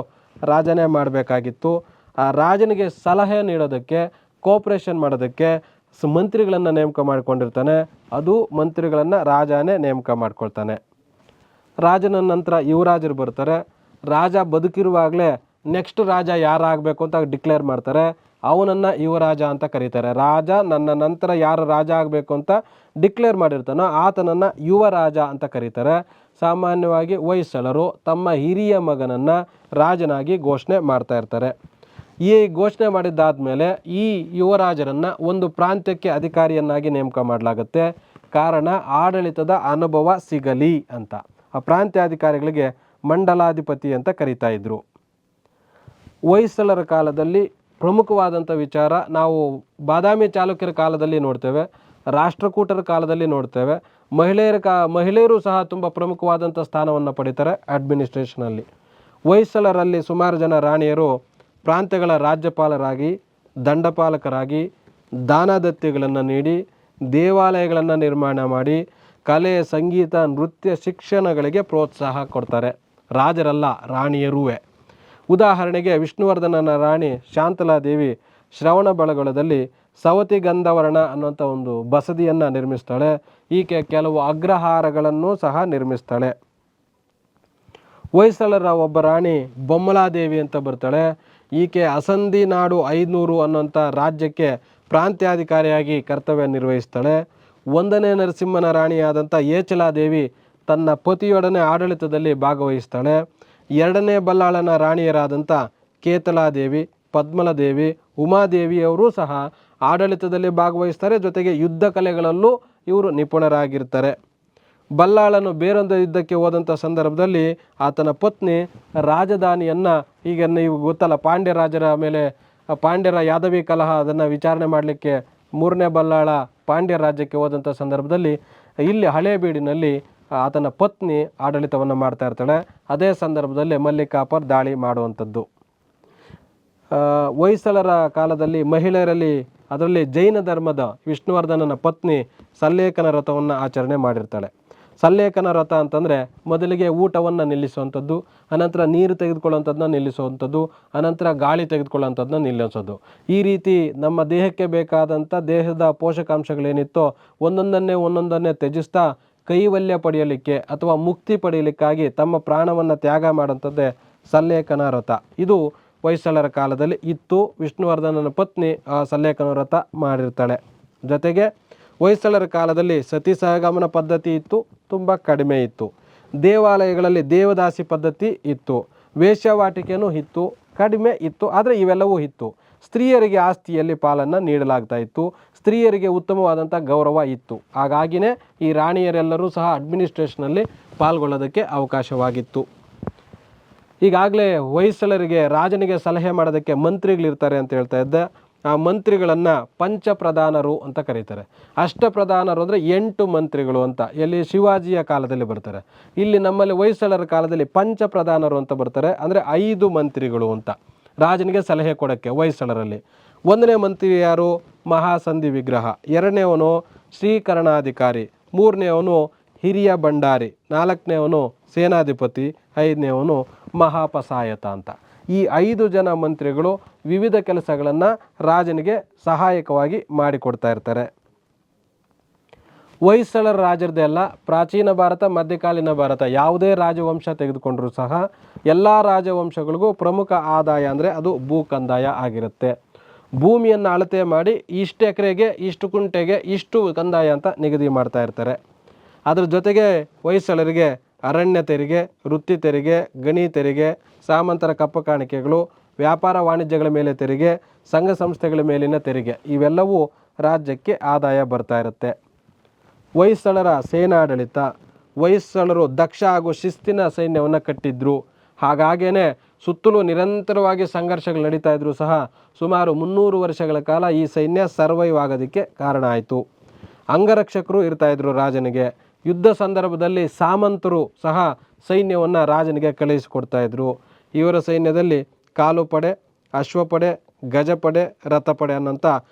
ರಾಜನೇ ಮಾಡಬೇಕಾಗಿತ್ತು. ಆ ರಾಜನಿಗೆ ಸಲಹೆ ನೀಡೋದಕ್ಕೆ, ಕೋಆಪ್ರೇಷನ್ ಮಾಡೋದಕ್ಕೆ ಮಂತ್ರಿಗಳನ್ನು ನೇಮಕ ಮಾಡಿಕೊಂಡಿರ್ತಾನೆ. ಅದು ಮಂತ್ರಿಗಳನ್ನು ರಾಜನೇ ನೇಮಕ ಮಾಡ್ಕೊಳ್ತಾನೆ. ರಾಜನ ನಂತರ ಯುವರಾಜರು ಬರ್ತಾರೆ. ರಾಜ ಬದುಕಿರುವಾಗಲೇ ನೆಕ್ಸ್ಟ್ ರಾಜ ಯಾರಾಗಬೇಕು ಅಂತ ಡಿಕ್ಲೇರ್ ಮಾಡ್ತಾರೆ. ಅವನನ್ನು ಯುವರಾಜ ಅಂತ ಕರೀತಾರೆ. ರಾಜ ನನ್ನ ನಂತರ ಯಾರು ರಾಜ ಆಗಬೇಕು ಅಂತ ಡಿಕ್ಲೇರ್ ಮಾಡಿರ್ತಾನೋ ಆತನನ್ನು ಯುವರಾಜ ಅಂತ ಕರೀತಾರೆ. ಸಾಮಾನ್ಯವಾಗಿ ಹೊಯ್ಸಳರು ತಮ್ಮ ಹಿರಿಯ ಮಗನನ್ನು ರಾಜನಾಗಿ ಘೋಷಣೆ ಮಾಡ್ತಾ ಇರ್ತಾರೆ. ಈ ಘೋಷಣೆ ಮಾಡಿದ್ದಾದಮೇಲೆ ಈ ಯುವರಾಜರನ್ನು ಒಂದು ಪ್ರಾಂತ್ಯಕ್ಕೆ ಅಧಿಕಾರಿಯನ್ನಾಗಿ ನೇಮಕ ಮಾಡಲಾಗುತ್ತೆ. ಕಾರಣ ಆಡಳಿತದ ಅನುಭವ ಸಿಗಲಿ ಅಂತ. ಆ ಪ್ರಾಂತ್ಯಾಧಿಕಾರಿಗಳಿಗೆ ಮಂಡಲಾಧಿಪತಿ ಅಂತ ಕರೀತಾ ಇದ್ರು. ಹೊಯ್ಸಳರ ಕಾಲದಲ್ಲಿ ಪ್ರಮುಖವಾದಂಥ ವಿಚಾರ ನಾವು ಬಾದಾಮಿ ಚಾಲುಕ್ಯರ ಕಾಲದಲ್ಲಿ ನೋಡ್ತೇವೆ, ರಾಷ್ಟ್ರಕೂಟರ ಕಾಲದಲ್ಲಿ ನೋಡ್ತೇವೆ. ಮಹಿಳೆಯರು ಸಹ ತುಂಬ ಪ್ರಮುಖವಾದಂಥ ಸ್ಥಾನವನ್ನು ಪಡಿತಾರೆ ಅಡ್ಮಿನಿಸ್ಟ್ರೇಷನಲ್ಲಿ. ಹೊಯ್ಸಳರಲ್ಲಿ ಸುಮಾರು ಜನ ರಾಣಿಯರು ಪ್ರಾಂತ್ಯಗಳ ರಾಜ್ಯಪಾಲರಾಗಿ, ದಂಡಪಾಲಕರಾಗಿ, ದಾನದತ್ಯಗಳನ್ನು ನೀಡಿ, ದೇವಾಲಯಗಳನ್ನು ನಿರ್ಮಾಣ ಮಾಡಿ, ಕಲೆ, ಸಂಗೀತ, ನೃತ್ಯ, ಶಿಕ್ಷಣಗಳಿಗೆ ಪ್ರೋತ್ಸಾಹ ಕೊಡ್ತಾರೆ. ರಾಜರಲ್ಲ, ರಾಣಿಯರುವೆ. ಉದಾಹರಣೆಗೆ ವಿಷ್ಣುವರ್ಧನನ ರಾಣಿ ಶಾಂತಲಾದೇವಿ ಶ್ರವಣಬೆಳಗೊಳದಲ್ಲಿ ಸವತಿ ಗಂಧವರ್ಣ ಅನ್ನುವಂಥ ಒಂದು ಬಸದಿಯನ್ನು ನಿರ್ಮಿಸ್ತಾಳೆ. ಈಕೆ ಕೆಲವು ಅಗ್ರಹಾರಗಳನ್ನು ಸಹ ನಿರ್ಮಿಸ್ತಾಳೆ. ಹೊಯ್ಸಳರ ಒಬ್ಬ ರಾಣಿ ಬೊಮ್ಮಲಾದೇವಿ ಅಂತ ಬರ್ತಾಳೆ. ಈಕೆ ಅಸಂಧಿ ನಾಡು 500 ಅನ್ನುವಂಥ ರಾಜ್ಯಕ್ಕೆ ಪ್ರಾಂತ್ಯಾಧಿಕಾರಿಯಾಗಿ ಕರ್ತವ್ಯ ನಿರ್ವಹಿಸ್ತಾಳೆ. 1ನೇ ನರಸಿಂಹನ ರಾಣಿಯಾದಂಥ ಏಚಲಾದೇವಿ ತನ್ನ ಪತಿಯೊಡನೆ ಆಡಳಿತದಲ್ಲಿ ಭಾಗವಹಿಸ್ತಾಳೆ. 2ನೇ ಬಲ್ಲಾಳನ ರಾಣಿಯರಾದಂಥ ಕೇತಲಾದೇವಿ, ಪದ್ಮಲಾದೇವಿ, ಉಮಾದೇವಿಯವರು ಸಹ ಆಡಳಿತದಲ್ಲಿ ಭಾಗವಹಿಸ್ತಾರೆ. ಜೊತೆಗೆ ಯುದ್ಧ ಕಲೆಗಳಲ್ಲೂ ಇವರು ನಿಪುಣರಾಗಿರ್ತಾರೆ. ಬಲ್ಲಾಳನು ಬೇರೊಂದು ಯುದ್ಧಕ್ಕೆ ಹೋದಂಥ ಸಂದರ್ಭದಲ್ಲಿ ಆತನ ಪತ್ನಿ ರಾಜಧಾನಿಯನ್ನು, ಈಗ ನೀವು ಗೊತ್ತಲ್ಲ ಪಾಂಡ್ಯ ರಾಜರ ಮೇಲೆ ಪಾಂಡ್ಯರ ಯಾದವಿ ಕಲಹ, ಅದನ್ನು ವಿಚಾರಣೆ ಮಾಡಲಿಕ್ಕೆ 3ನೇ ಬಲ್ಲಾಳ ಪಾಂಡ್ಯ ರಾಜ್ಯಕ್ಕೆ ಹೋದಂಥ ಸಂದರ್ಭದಲ್ಲಿ ಇಲ್ಲಿ ಹಳೇಬೀಡಿನಲ್ಲಿ ಆತನ ಪತ್ನಿ ಆಡಳಿತವನ್ನು ಮಾಡ್ತಾ ಇರ್ತಾಳೆ. ಅದೇ ಸಂದರ್ಭದಲ್ಲಿ ಮಲ್ಲಿಕಾಪರ್ ದಾಳಿ ಮಾಡುವಂಥದ್ದು. ಹೊಯ್ಸಳರ ಕಾಲದಲ್ಲಿ ಮಹಿಳೆಯರಲ್ಲಿ, ಅದರಲ್ಲಿ ಜೈನ ಧರ್ಮದ ವಿಷ್ಣುವರ್ಧನನ ಪತ್ನಿ ಸಲ್ಲೇಖನ ವ್ರತವನ್ನು ಆಚರಣೆ ಮಾಡಿರ್ತಾಳೆ. ಸಲ್ಲೇಖನ ವ್ರತ ಅಂತಂದರೆ ಮೊದಲಿಗೆ ಊಟವನ್ನು ನಿಲ್ಲಿಸುವಂಥದ್ದು, ಅನಂತರ ನೀರು ತೆಗೆದುಕೊಳ್ಳುವಂಥದ್ದನ್ನ ನಿಲ್ಲಿಸುವಂಥದ್ದು, ಅನಂತರ ಗಾಳಿ ತೆಗೆದುಕೊಳ್ಳುವಂಥದ್ದನ್ನ ನಿಲ್ಲಿಸೋದು. ಈ ರೀತಿ ನಮ್ಮ ದೇಹಕ್ಕೆ ಬೇಕಾದಂಥ ದೇಹದ ಪೋಷಕಾಂಶಗಳೇನಿತ್ತೋ ಒಂದೊಂದನ್ನೇ ತ್ಯಜಿಸ್ತಾ ಕೈವಲ್ಯ ಪಡೆಯಲಿಕ್ಕೆ ಅಥವಾ ಮುಕ್ತಿ ಪಡೆಯಲಿಕ್ಕಾಗಿ ತಮ್ಮ ಪ್ರಾಣವನ್ನು ತ್ಯಾಗ ಮಾಡುವಂಥದ್ದೇ ಸಲ್ಲೇಖನ ವ್ರತ. ಇದು ಹೊಯ್ಸಳರ ಕಾಲದಲ್ಲಿ ಇತ್ತು. ವಿಷ್ಣುವರ್ಧನನ ಪತ್ನಿ ಸಲ್ಲೇಖನ ವ್ರತ ಮಾಡಿರ್ತಾಳೆ. ಜೊತೆಗೆ ಹೊಯ್ಸಳರ ಕಾಲದಲ್ಲಿ ಸತಿ ಸಹಗಮನ ಪದ್ಧತಿ ಇತ್ತು, ತುಂಬ ಕಡಿಮೆ ಇತ್ತು. ದೇವಾಲಯಗಳಲ್ಲಿ ದೇವದಾಸಿ ಪದ್ಧತಿ ಇತ್ತು. ವೇಶ್ಯಾವಾಟಿಕೆಯೂ ಇತ್ತು, ಕಡಿಮೆ ಇತ್ತು, ಆದರೆ ಇವೆಲ್ಲವೂ ಇತ್ತು. ಸ್ತ್ರೀಯರಿಗೆ ಆಸ್ತಿಯಲ್ಲಿ ಪಾಲನ್ನು ನೀಡಲಾಗ್ತಾ ಇತ್ತು. ಸ್ತ್ರೀಯರಿಗೆ ಉತ್ತಮವಾದಂಥ ಗೌರವ ಇತ್ತು. ಹಾಗಾಗಿನೇ ಈ ರಾಣಿಯರೆಲ್ಲರೂ ಸಹ ಅಡ್ಮಿನಿಸ್ಟ್ರೇಷನಲ್ಲಿ ಪಾಲ್ಗೊಳ್ಳೋದಕ್ಕೆ ಅವಕಾಶವಾಗಿತ್ತು. ಈಗಾಗಲೇ ಹೊಯ್ಸಳರಿಗೆ ರಾಜನಿಗೆ ಸಲಹೆ ಮಾಡೋದಕ್ಕೆ ಮಂತ್ರಿಗಳಿರ್ತಾರೆ ಅಂತ ಹೇಳ್ತಾ ಇದ್ದೆ. ಆ ಮಂತ್ರಿಗಳನ್ನು ಪಂಚಪ್ರಧಾನರು ಅಂತ ಕರೀತಾರೆ. ಅಷ್ಟಪ್ರಧಾನರು ಅಂದರೆ 8 ಮಂತ್ರಿಗಳು ಅಂತ ಎಲ್ಲಿ ಶಿವಾಜಿಯ ಕಾಲದಲ್ಲಿ ಬರ್ತಾರೆ. ಇಲ್ಲಿ ನಮ್ಮಲ್ಲಿ ಹೊಯ್ಸಳರ ಕಾಲದಲ್ಲಿ ಪಂಚಪ್ರಧಾನರು ಅಂತ ಬರ್ತಾರೆ, ಅಂದರೆ 5 ಮಂತ್ರಿಗಳು ಅಂತ ರಾಜನಿಗೆ ಸಲಹೆ ಕೊಡೋಕ್ಕೆ. ಹೊಯ್ಸಳರಲ್ಲಿ 1ನೇ ಮಂತ್ರಿ ಯಾರು? ಮಹಾಸಂಧಿ ವಿಗ್ರಹ. 2ನೇವನು ಶ್ರೀಕರಣಾಧಿಕಾರಿ. 3ನೇವನು ಹಿರಿಯ ಭಂಡಾರಿ. 4ನೇವನು ಸೇನಾಧಿಪತಿ. 5ನೇವನು ಮಹಾಪಸಾಯತ ಅಂತ. ಈ 5 ಜನ ಮಂತ್ರಿಗಳು ವಿವಿಧ ಕೆಲಸಗಳನ್ನು ರಾಜನಿಗೆ ಸಹಾಯಕವಾಗಿ ಮಾಡಿಕೊಡ್ತಾ ಇರ್ತಾರೆ. ಹೊಯ್ಸಳರ ರಾಜರದೆಲ್ಲ ಪ್ರಾಚೀನ ಭಾರತ, ಮಧ್ಯಕಾಲೀನ ಭಾರತ ಯಾವುದೇ ರಾಜವಂಶ ತೆಗೆದುಕೊಂಡ್ರೂ ಸಹ ಎಲ್ಲ ರಾಜವಂಶಗಳಿಗೂ ಪ್ರಮುಖ ಆದಾಯ ಅಂದರೆ ಅದು ಭೂ ಕಂದಾಯ ಆಗಿರುತ್ತೆ. ಭೂಮಿಯನ್ನು ಅಳತೆ ಮಾಡಿ ಇಷ್ಟು ಎಕರೆಗೆ, ಇಷ್ಟು ಕುಂಟೆಗೆ, ಇಷ್ಟು ಕಂದಾಯ ಅಂತ ನಿಗದಿ ಮಾಡ್ತಾ ಇರ್ತಾರೆ. ಅದ್ರ ಜೊತೆಗೆ ಹೊಯ್ಸಳರಿಗೆ ಅರಣ್ಯ ತೆರಿಗೆ, ವೃತ್ತಿ ತೆರಿಗೆ, ಗಣಿ ತೆರಿಗೆ, ಸಾಮಂತರ ಕಪ್ಪ ಕಾಣಿಕೆಗಳು, ವ್ಯಾಪಾರ ವಾಣಿಜ್ಯಗಳ ಮೇಲೆ ತೆರಿಗೆ, ಸಂಘ ಸಂಸ್ಥೆಗಳ ಮೇಲಿನ ತೆರಿಗೆ, ಇವೆಲ್ಲವೂ ರಾಜ್ಯಕ್ಕೆ ಆದಾಯ ಬರ್ತಾ ಇರುತ್ತೆ. ಹೊಯ್ಸಳರ ಸೇನಾಡಳಿತ. ಹೊಯ್ಸಳರು ದಕ್ಷ ಹಾಗೂ ಶಿಸ್ತಿನ ಸೈನ್ಯವನ್ನು ಕಟ್ಟಿದ್ರು. ಹಾಗಾಗೇ ಸುತ್ತಲೂ ನಿರಂತರವಾಗಿ ಸಂಘರ್ಷಗಳು ನಡೀತಾ ಇದ್ರೂ ಸಹ ಸುಮಾರು 300 ವರ್ಷಗಳ ಕಾಲ ಈ ಸೈನ್ಯ ಸರ್ವೈವ್ ಆಗೋದಕ್ಕೆ ಕಾರಣ ಆಯಿತು. ಅಂಗರಕ್ಷಕರು ಇರ್ತಾಯಿದ್ರು ರಾಜನಿಗೆ. ಯುದ್ಧ ಸಂದರ್ಭದಲ್ಲಿ ಸಾಮಂತರು ಸಹ ಸೈನ್ಯವನ್ನು ರಾಜನಿಗೆ ಕಳುಹಿಸಿಕೊಡ್ತಾಯಿದ್ರು. ಇವರ ಸೈನ್ಯದಲ್ಲಿ ಕಾಲುಪಡೆ, ಅಶ್ವಪಡೆ, ಗಜಪಡೆ, ರಥಪಡೆ ಅನ್ನೋಂಥ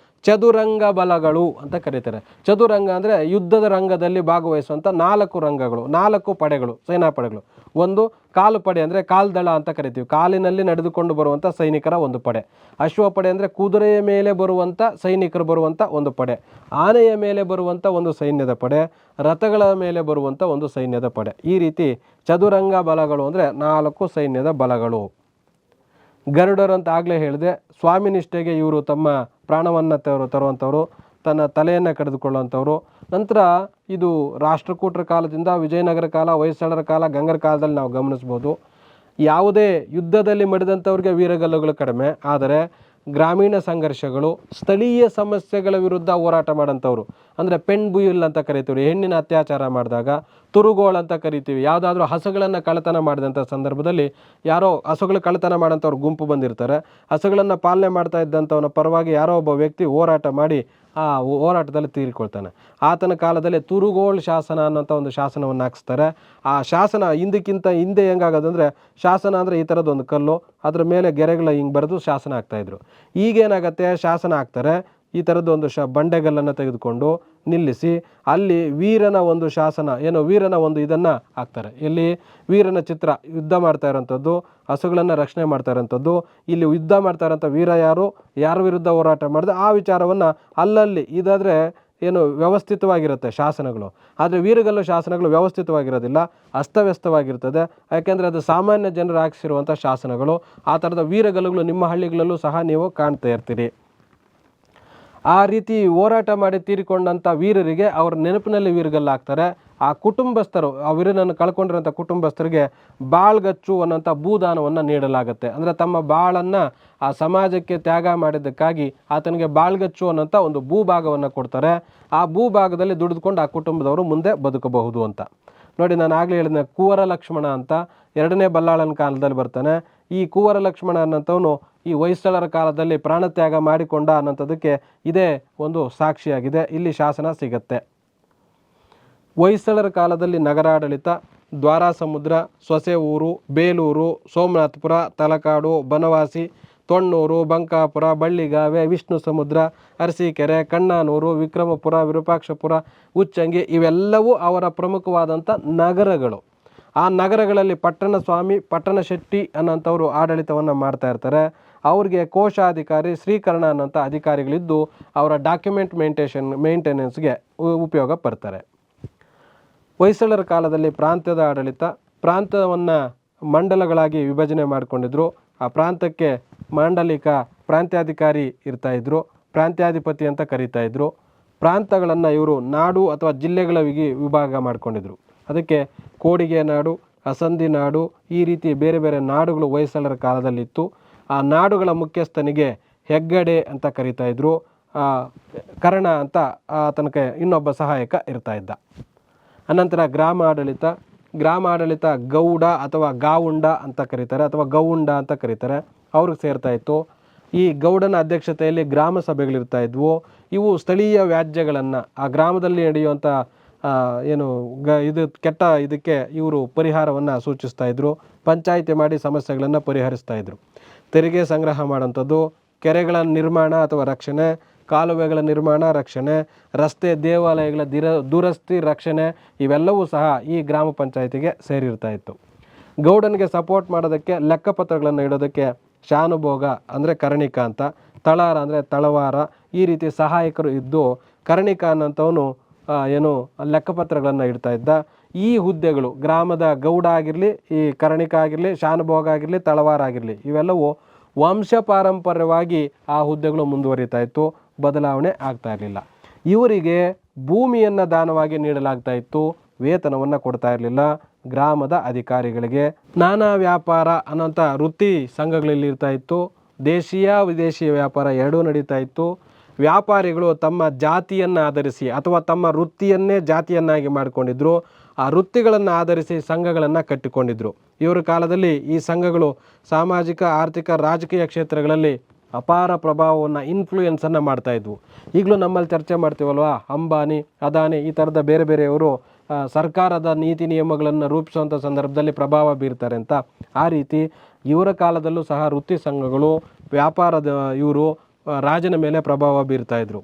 ಚದುರಂಗ ಬಲಗಳು ಅಂತ ಕರೀತಾರೆ. ಚದುರಂಗ ಅಂದರೆ ಯುದ್ಧದ ರಂಗದಲ್ಲಿ ಭಾಗವಹಿಸುವಂಥ 4 ರಂಗಗಳು, 4 ಪಡೆಗಳು, ಸೇನಾಪಡೆಗಳು. ಒಂದು ಕಾಲುಪಡೆ ಅಂದರೆ ಕಾಲ್ದಳ ಅಂತ ಕರಿತೀವಿ, ಕಾಲಿನಲ್ಲಿ ನಡೆದುಕೊಂಡು ಬರುವಂಥ ಸೈನಿಕರ ಒಂದು ಪಡೆ. ಅಶ್ವಪಡೆ ಅಂದರೆ ಕುದುರೆಯ ಮೇಲೆ ಬರುವಂಥ ಸೈನಿಕರು ಬರುವಂಥ ಒಂದು ಪಡೆ. ಆನೆಯ ಮೇಲೆ ಬರುವಂಥ ಒಂದು ಸೈನ್ಯದ ಪಡೆ, ರಥಗಳ ಮೇಲೆ ಬರುವಂಥ ಒಂದು ಸೈನ್ಯದ ಪಡೆ. ಈ ರೀತಿ ಚದುರಂಗ ಬಲಗಳು ಅಂದರೆ 4 ಸೈನ್ಯದ ಬಲಗಳು. ಗರುಡರು ಅಂತ ಆಗಲೇ ಹೇಳಿದೆ. ಸ್ವಾಮಿ ನಿಷ್ಠೆಗೆ ಇವರು ತಮ್ಮ ಪ್ರಾಣವನ್ನು ತರುವಂಥವ್ರು, ತನ್ನ ತಲೆಯನ್ನು ಕಡಿದುಕೊಳ್ಳುವಂಥವ್ರು. ನಂತರ ಇದು ರಾಷ್ಟ್ರಕೂಟರ ಕಾಲದಿಂದ ವಿಜಯನಗರ ಕಾಲ, ಹೊಯ್ಸಳರ ಕಾಲ, ಗಂಗರ ಕಾಲದಲ್ಲಿ ನಾವು ಗಮನಿಸ್ಬೋದು. ಯಾವುದೇ ಯುದ್ಧದಲ್ಲಿ ಮಡಿದಂಥವ್ರಿಗೆ ವೀರಗಲ್ಲುಗಳು ಕಡಿಮೆ, ಆದರೆ ಗ್ರಾಮೀಣ ಸಂಘರ್ಷಗಳು, ಸ್ಥಳೀಯ ಸಮಸ್ಯೆಗಳ ವಿರುದ್ಧ ಹೋರಾಟ ಮಾಡೋಂಥವ್ರು ಅಂದರೆ ಪೆಣ್ ಬುಯಿಲ್ ಅಂತ ಕರಿತೀವಿ, ಹೆಣ್ಣಿನ ಅತ್ಯಾಚಾರ ಮಾಡಿದಾಗ, ತುರುಗೋಳು ಅಂತ ಕರಿತೀವಿ, ಯಾವುದಾದ್ರೂ ಹಸುಗಳನ್ನು ಕಳ್ಳತನ ಮಾಡಿದಂಥ ಸಂದರ್ಭದಲ್ಲಿ ಯಾರೋ ಹಸುಗಳು ಕಳ್ಳತನ ಮಾಡೋಂಥವ್ರು ಗುಂಪು ಬಂದಿರ್ತಾರೆ. ಹಸುಗಳನ್ನು ಪಾಲನೆ ಮಾಡ್ತಾ ಇದ್ದಂಥವನ ಪರವಾಗಿ ಯಾರೋ ಒಬ್ಬ ವ್ಯಕ್ತಿ ಹೋರಾಟ ಮಾಡಿ ಆ ಹೋರಾಟದಲ್ಲಿ ತೀರಿಕೊಳ್ತಾನೆ. ಆತನ ಕಾಲದಲ್ಲಿ ತುರುಗೋಳು ಶಾಸನ ಅನ್ನೋಂಥ ಒಂದು ಶಾಸನವನ್ನು ಹಾಕಿಸ್ತಾರೆ. ಆ ಶಾಸನ ಹಿಂದೆ ಹೆಂಗಾಗೋದಂದರೆ, ಶಾಸನ ಅಂದರೆ ಈ ಥರದ್ದೊಂದು ಕಲ್ಲು, ಅದ್ರ ಮೇಲೆ ಗೆರೆಗಳ ಹಿಂಗೆ ಬರೆದು ಶಾಸನ ಹಾಕ್ತಾಯಿದ್ರು. ಈಗೇನಾಗತ್ತೆ, ಶಾಸನ ಹಾಕ್ತಾರೆ, ಈ ಥರದ್ದೊಂದು ಬಂಡೆಗಲ್ಲನ್ನು ತೆಗೆದುಕೊಂಡು ನಿಲ್ಲಿಸಿ ಅಲ್ಲಿ ವೀರನ ಒಂದು ಶಾಸನ, ವೀರನ ಒಂದು ಇದನ್ನು ಹಾಕ್ತಾರೆ. ಇಲ್ಲಿ ವೀರನ ಚಿತ್ರ, ಯುದ್ಧ ಮಾಡ್ತಾ ಇರೋಂಥದ್ದು, ಹಸುಗಳನ್ನು ರಕ್ಷಣೆ ಮಾಡ್ತಾ ಇರೋಂಥದ್ದು, ಇಲ್ಲಿ ಯುದ್ಧ ಮಾಡ್ತಾ ಇರೋಂಥ ವೀರ ಯಾರ ವಿರುದ್ಧ ಹೋರಾಟ ಮಾಡಿದೆ ಆ ವಿಚಾರವನ್ನು ಅಲ್ಲಲ್ಲಿ, ಇದಾದರೆ ವ್ಯವಸ್ಥಿತವಾಗಿರುತ್ತೆ ಶಾಸನಗಳು. ಆದರೆ ವೀರಗಲ್ಲು ಶಾಸನಗಳು ವ್ಯವಸ್ಥಿತವಾಗಿರೋದಿಲ್ಲ, ಅಸ್ತವ್ಯಸ್ತವಾಗಿರ್ತದೆ. ಯಾಕೆಂದರೆ ಅದು ಸಾಮಾನ್ಯ ಜನರು ಹಾಕಿಸಿರುವಂಥ ಶಾಸನಗಳು. ಆ ಥರದ ವೀರಗಲ್ಲುಗಳು ನಿಮ್ಮ ಹಳ್ಳಿಗಳಲ್ಲೂ ಸಹ ನೀವು ಕಾಣ್ತಾ ಇರ್ತೀರಿ. ಆ ರೀತಿ ಹೋರಾಟ ಮಾಡಿ ತೀರಿಕೊಂಡಂಥ ವೀರರಿಗೆ ಅವರ ನೆನಪಿನಲ್ಲಿ ವೀರಗಲ್ಲು ಹಾಕ್ತಾರೆ. ಆ ಕುಟುಂಬಸ್ಥರು, ಆ ವೀರನನ್ನು ಕಳ್ಕೊಂಡಿರೋಂಥ ಕುಟುಂಬಸ್ಥರಿಗೆ ಬಾಳ್ಗಚ್ಚು ಅನ್ನೋಂಥ ಭೂದಾನವನ್ನು ನೀಡಲಾಗುತ್ತೆ. ಅಂದರೆ ತಮ್ಮ ಬಾಳನ್ನು ಆ ಸಮಾಜಕ್ಕೆ ತ್ಯಾಗ ಮಾಡಿದ್ದಕ್ಕಾಗಿ ಆತನಿಗೆ ಬಾಳ್ಗಚ್ಚು ಅನ್ನೋಂಥ ಒಂದು ಭೂಭಾಗವನ್ನು ಕೊಡ್ತಾರೆ. ಆ ಭೂಭಾಗದಲ್ಲಿ ದುಡಿದುಕೊಂಡು ಆ ಕುಟುಂಬದವರು ಮುಂದೆ ಬದುಕಬಹುದು ಅಂತ. ನೋಡಿ, ನಾನು ಆಗಲೇ ಹೇಳಿದ ಕುವರ ಲಕ್ಷ್ಮಣ ಅಂತ 2ನೇ ಬಲ್ಲಾಳನ ಕಾಲದಲ್ಲಿ ಬರ್ತಾನೆ. ಈ ಕುವರ ಲಕ್ಷ್ಮಣ ಅನ್ನೋಂಥವನು ಈ ಹೊಯ್ಸಳರ ಕಾಲದಲ್ಲಿ ಪ್ರಾಣತ್ಯಾಗ ಮಾಡಿಕೊಂಡ ಅನ್ನೋಂಥದ್ದಕ್ಕೆ ಇದೇ ಒಂದು ಸಾಕ್ಷಿಯಾಗಿದೆ. ಇಲ್ಲಿ ಶಾಸನ ಸಿಗತ್ತೆ. ಹೊಯ್ಸಳರ ಕಾಲದಲ್ಲಿ ನಗರಾಡಳಿತ, ದ್ವಾರಸಮುದ್ರ, ಸೊಸೆಊರು, ಬೇಲೂರು, ಸೋಮನಾಥಪುರ, ತಲಕಾಡು, ಬನವಾಸಿ, ತೊಣ್ಣೂರು, ಬಂಕಾಪುರ, ಬಳ್ಳಿಗಾವೆ, ವಿಷ್ಣು ಸಮುದ್ರ, ಅರಸೀಕೆರೆ, ಕಣ್ಣಾನೂರು, ವಿಕ್ರಮಪುರ, ವಿರೂಪಾಕ್ಷಪುರ, ಉಚ್ಚಂಗಿ, ಇವೆಲ್ಲವೂ ಅವರ ಪ್ರಮುಖವಾದಂಥ ನಗರಗಳು. ಆ ನಗರಗಳಲ್ಲಿ ಪಟ್ಟಣ ಸ್ವಾಮಿ, ಪಟ್ಟಣ ಶೆಟ್ಟಿ ಅನ್ನೋಂಥವ್ರು ಆಡಳಿತವನ್ನು ಮಾಡ್ತಾ ಇರ್ತಾರೆ. ಅವ್ರಿಗೆ ಕೋಶಾಧಿಕಾರಿ, ಶ್ರೀಕರಣ ಅನ್ನೋಂಥ ಅಧಿಕಾರಿಗಳಿದ್ದು ಅವರ ಡಾಕ್ಯುಮೆಂಟ್ ಮೇಂಟೆನೆನ್ಸ್ಗೆ ಉಪಯೋಗ ಪಡ್ತಾರೆ. ಹೊಯ್ಸಳರ ಕಾಲದಲ್ಲಿ ಪ್ರಾಂತ್ಯದ ಆಡಳಿತ, ಪ್ರಾಂತವನ್ನು ಮಂಡಲಗಳಾಗಿ ವಿಭಜನೆ ಮಾಡಿಕೊಂಡಿದ್ರು. ಆ ಪ್ರಾಂತಕ್ಕೆ ಮಾಂಡಲಿಕ ಪ್ರಾಂತ್ಯಾಧಿಕಾರಿ ಇರ್ತಾಯಿದ್ರು, ಪ್ರಾಂತ್ಯಾಧಿಪತಿ ಅಂತ ಕರೀತಾಯಿದ್ರು. ಪ್ರಾಂತಗಳನ್ನು ಇವರು ನಾಡು ಅಥವಾ ಜಿಲ್ಲೆಗಳಾಗಿ ವಿಭಾಗ ಮಾಡಿಕೊಂಡಿದ್ರು. ಅದಕ್ಕೆ ಕೋಡಿಗೆ ನಾಡು, ಅಸಂಧಿ ನಾಡು, ಈ ರೀತಿ ಬೇರೆ ಬೇರೆ ನಾಡುಗಳು ಹೊಯ್ಸಳರ ಕಾಲದಲ್ಲಿತ್ತು. ಆ ನಾಡುಗಳ ಮುಖ್ಯಸ್ಥನಿಗೆ ಹೆಗ್ಗಡೆ ಅಂತ ಕರೀತಾಯಿದ್ರು. ಕರ್ಣ ಅಂತ ತನಕ ಇನ್ನೊಬ್ಬ ಸಹಾಯಕ ಇರ್ತಾ ಇದ್ದ. ಅನಂತರ ಗ್ರಾಮ ಆಡಳಿತ ಗೌಡ ಅಥವಾ ಗಾವುಂಡ ಅಂತ ಕರೀತಾರೆ, ಅಥವಾ ಗೌಂಡ ಅಂತ ಕರೀತಾರೆ, ಅವ್ರಿಗೆ ಸೇರ್ತಾ ಇತ್ತು. ಈ ಗೌಡನ ಅಧ್ಯಕ್ಷತೆಯಲ್ಲಿ ಗ್ರಾಮ ಸಭೆಗಳಿರ್ತಾ ಇದ್ವು. ಇವು ಸ್ಥಳೀಯ ವ್ಯಾಜ್ಯಗಳನ್ನು, ಆ ಗ್ರಾಮದಲ್ಲಿ ನಡೆಯುವಂಥ ಇದಕ್ಕೆ ಇವರು ಪರಿಹಾರವನ್ನು ಸೂಚಿಸ್ತಾ ಇದ್ರು. ಪಂಚಾಯಿತಿ ಮಾಡಿ ಸಮಸ್ಯೆಗಳನ್ನು ಪರಿಹರಿಸ್ತಾ ಇದ್ರು. ತೆರಿಗೆ ಸಂಗ್ರಹ ಮಾಡೋಂಥದ್ದು, ಕೆರೆಗಳ ನಿರ್ಮಾಣ ಅಥವಾ ರಕ್ಷಣೆ, ಕಾಲುವೆಗಳ ನಿರ್ಮಾಣ ರಕ್ಷಣೆ, ರಸ್ತೆ ದೇವಾಲಯಗಳ ದುರಸ್ತಿ ರಕ್ಷಣೆ, ಇವೆಲ್ಲವೂ ಸಹ ಈ ಗ್ರಾಮ ಪಂಚಾಯಿತಿಗೆ ಸೇರಿರ್ತಾ ಇತ್ತು. ಗೌಡನಿಗೆ ಸಪೋರ್ಟ್ ಮಾಡೋದಕ್ಕೆ, ಲೆಕ್ಕಪತ್ರಗಳನ್ನು ಇಡೋದಕ್ಕೆ ಶಾನುಭೋಗ ಅಂದರೆ ಕರ್ಣಿಕ ಅಂತ, ತಳಾರ ಅಂದರೆ ತಳವಾರ, ಈ ರೀತಿ ಸಹಾಯಕರು ಇದ್ದು ಕರ್ಣಿಕ ಅನ್ನೋಂಥವನು ಲೆಕ್ಕಪತ್ರಗಳನ್ನು ಇಡ್ತಾ ಇದ್ದ. ಈ ಹುದ್ದೆಗಳು ಗ್ರಾಮದ ಗೌಡ ಆಗಿರಲಿ, ಈ ಕರ್ಣಿಕ ಆಗಿರಲಿ, ಶಾನುಭೋಗ ಆಗಿರಲಿ, ತಳವಾರ ಆಗಿರಲಿ, ಇವೆಲ್ಲವೂ ವಂಶ ಪಾರಂಪರ್ಯವಾಗಿ ಆ ಹುದ್ದೆಗಳು ಮುಂದುವರಿತಾ ಇತ್ತು, ಬದಲಾವಣೆ ಆಗ್ತಾ ಇರಲಿಲ್ಲ. ಇವರಿಗೆ ಭೂಮಿಯನ್ನು ದಾನವಾಗಿ ನೀಡಲಾಗ್ತಾ ಇತ್ತು. ವೇತನವನ್ನು ಕೊಡ್ತಾ ಇರಲಿಲ್ಲ ಗ್ರಾಮದ ಅಧಿಕಾರಿಗಳಿಗೆ. ನಾನಾ ವ್ಯಾಪಾರ ಅನ್ನೋಂಥ ವೃತ್ತಿ ಸಂಘಗಳಲ್ಲಿ ಇರ್ತಾ ಇತ್ತು. ದೇಶೀಯ ವಿದೇಶಿಯ ವ್ಯಾಪಾರ ಎರಡೂ ನಡೀತಾ ಇತ್ತು. ವ್ಯಾಪಾರಿಗಳು ತಮ್ಮ ಜಾತಿಯನ್ನು ಆಧರಿಸಿ ಅಥವಾ ತಮ್ಮ ವೃತ್ತಿಯನ್ನೇ ಜಾತಿಯನ್ನಾಗಿ ಮಾಡಿಕೊಂಡಿದ್ರು. ಆ ವೃತ್ತಿಗಳನ್ನು ಆಧರಿಸಿ ಸಂಘಗಳನ್ನು ಕಟ್ಟಿಕೊಂಡಿದ್ರು. ಇವರ ಕಾಲದಲ್ಲಿ ಈ ಸಂಘಗಳು ಸಾಮಾಜಿಕ, ಆರ್ಥಿಕ, ರಾಜಕೀಯ ಕ್ಷೇತ್ರಗಳಲ್ಲಿ ಅಪಾರ ಪ್ರಭಾವವನ್ನು, ಇನ್ಫ್ಲೂಯೆನ್ಸನ್ನು ಮಾಡ್ತಾಯಿದ್ವು. ಈಗಲೂ ನಮ್ಮಲ್ಲಿ ಚರ್ಚೆ ಮಾಡ್ತೀವಲ್ವ, ಅಂಬಾನಿ, ಅದಾನಿ ಈ ಥರದ ಬೇರೆ ಬೇರೆಯವರು ಸರ್ಕಾರದ ನೀತಿ ನಿಯಮಗಳನ್ನು ರೂಪಿಸುವಂಥ ಸಂದರ್ಭದಲ್ಲಿ ಪ್ರಭಾವ ಬೀರ್ತಾರೆ ಅಂತ. ಆ ರೀತಿ ಇವರ ಕಾಲದಲ್ಲೂ ಸಹ ವೃತ್ತಿ ಸಂಘಗಳು, ವ್ಯಾಪಾರದ ಇವರು ರಾಜನ ಮೇಲೆ ಪ್ರಭಾವ ಬೀರ್ತಾಯಿದ್ರು.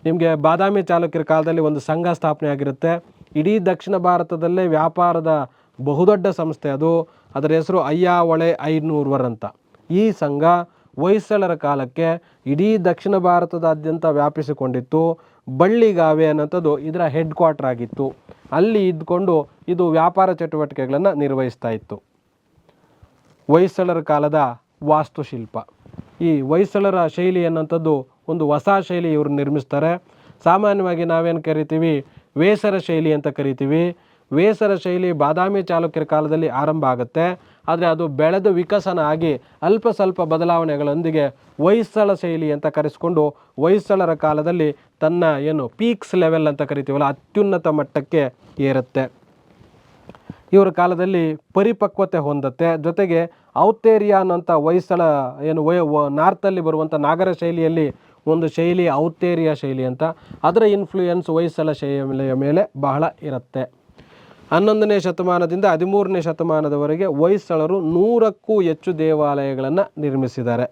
ನಿಮಗೆ ಬಾದಾಮಿ ಚಾಲುಕ್ಯರ ಕಾಲದಲ್ಲಿ ಒಂದು ಸಂಘ ಸ್ಥಾಪನೆ ಆಗಿರುತ್ತೆ. ಇಡೀ ದಕ್ಷಿಣ ಭಾರತದಲ್ಲೇ ವ್ಯಾಪಾರದ ಬಹುದೊಡ್ಡ ಸಂಸ್ಥೆ ಅದು. ಅದರ ಹೆಸರು ಅಯ್ಯಾವಳೆ ಐನೂರ್ವರ್ ಅಂತ. ಈ ಸಂಘ ಹೊಯ್ಸಳರ ಕಾಲಕ್ಕೆ ಇಡೀ ದಕ್ಷಿಣ ಭಾರತದಾದ್ಯಂತ ವ್ಯಾಪಿಸಿಕೊಂಡಿತ್ತು. ಬಳ್ಳಿಗಾವೆ ಅನ್ನೋಂಥದ್ದು ಇದರ ಹೆಡ್ ಕ್ವಾರ್ಟರ್ ಆಗಿತ್ತು. ಅಲ್ಲಿ ಇದ್ಕೊಂಡು ಇದು ವ್ಯಾಪಾರ ಚಟುವಟಿಕೆಗಳನ್ನು ನಿರ್ವಹಿಸ್ತಾ ಇತ್ತು. ಹೊಯ್ಸಳರ ಕಾಲದ ವಾಸ್ತುಶಿಲ್ಪ, ಈ ಹೊಯ್ಸಳರ ಶೈಲಿ ಅನ್ನೋಂಥದ್ದು ಒಂದು ಹೊಸ ಶೈಲಿ ಇವರು ನಿರ್ಮಿಸ್ತಾರೆ. ಸಾಮಾನ್ಯವಾಗಿ ನಾವೇನು ಕರಿತೀವಿ, ವೇಸರ ಶೈಲಿ ಅಂತ ಕರಿತೀವಿ. ವೇಸರ ಶೈಲಿ ಬಾದಾಮಿ ಚಾಲುಕ್ಯರ ಕಾಲದಲ್ಲಿ ಆರಂಭ ಆಗುತ್ತೆ. ಆದರೆ ಅದು ಬೆಳೆದು ವಿಕಸನ ಆಗಿ ಅಲ್ಪ ಸ್ವಲ್ಪ ಬದಲಾವಣೆಗಳೊಂದಿಗೆ ಹೊಯ್ಸಳ ಶೈಲಿ ಅಂತ ಕರೆಸ್ಕೊಂಡು ಹೊಯ್ಸಳರ ಕಾಲದಲ್ಲಿ ತನ್ನ ಏನು ಪೀಕ್ಸ್ ಲೆವೆಲ್ ಅಂತ ಕರಿತೀವಲ್ಲ, ಅತ್ಯುನ್ನತ ಮಟ್ಟಕ್ಕೆ ಏರುತ್ತೆ. ಇವರ ಕಾಲದಲ್ಲಿ ಪರಿಪಕ್ವತೆ ಹೊಂದುತ್ತೆ. ಜೊತೆಗೆ ಔತ್ತೇರಿಯಾ ಅನ್ನೋಂಥ ಹೊಯ್ಸಳ ಏನು ನಾರ್ತಲ್ಲಿ ಬರುವಂಥ ನಾಗರ ಶೈಲಿಯಲ್ಲಿ ಒಂದು ಶೈಲಿ ಔತ್ತೇರಿಯಾ ಶೈಲಿ ಅಂತ, ಅದರ ಇನ್ಫ್ಲೂಯೆನ್ಸ್ ಹೊಯ್ಸಳ ಶೈಲಿಯ ಮೇಲೆ ಬಹಳ ಇರುತ್ತೆ. 11ನೇ ಶತಮಾನದಿಂದ 13ನೇ ಶತಮಾನದವರೆಗೆ ಹೊಯ್ಸಳರು 100ಕ್ಕೂ ಹೆಚ್ಚು ದೇವಾಲಯಗಳನ್ನು ನಿರ್ಮಿಸಿದ್ದಾರೆ.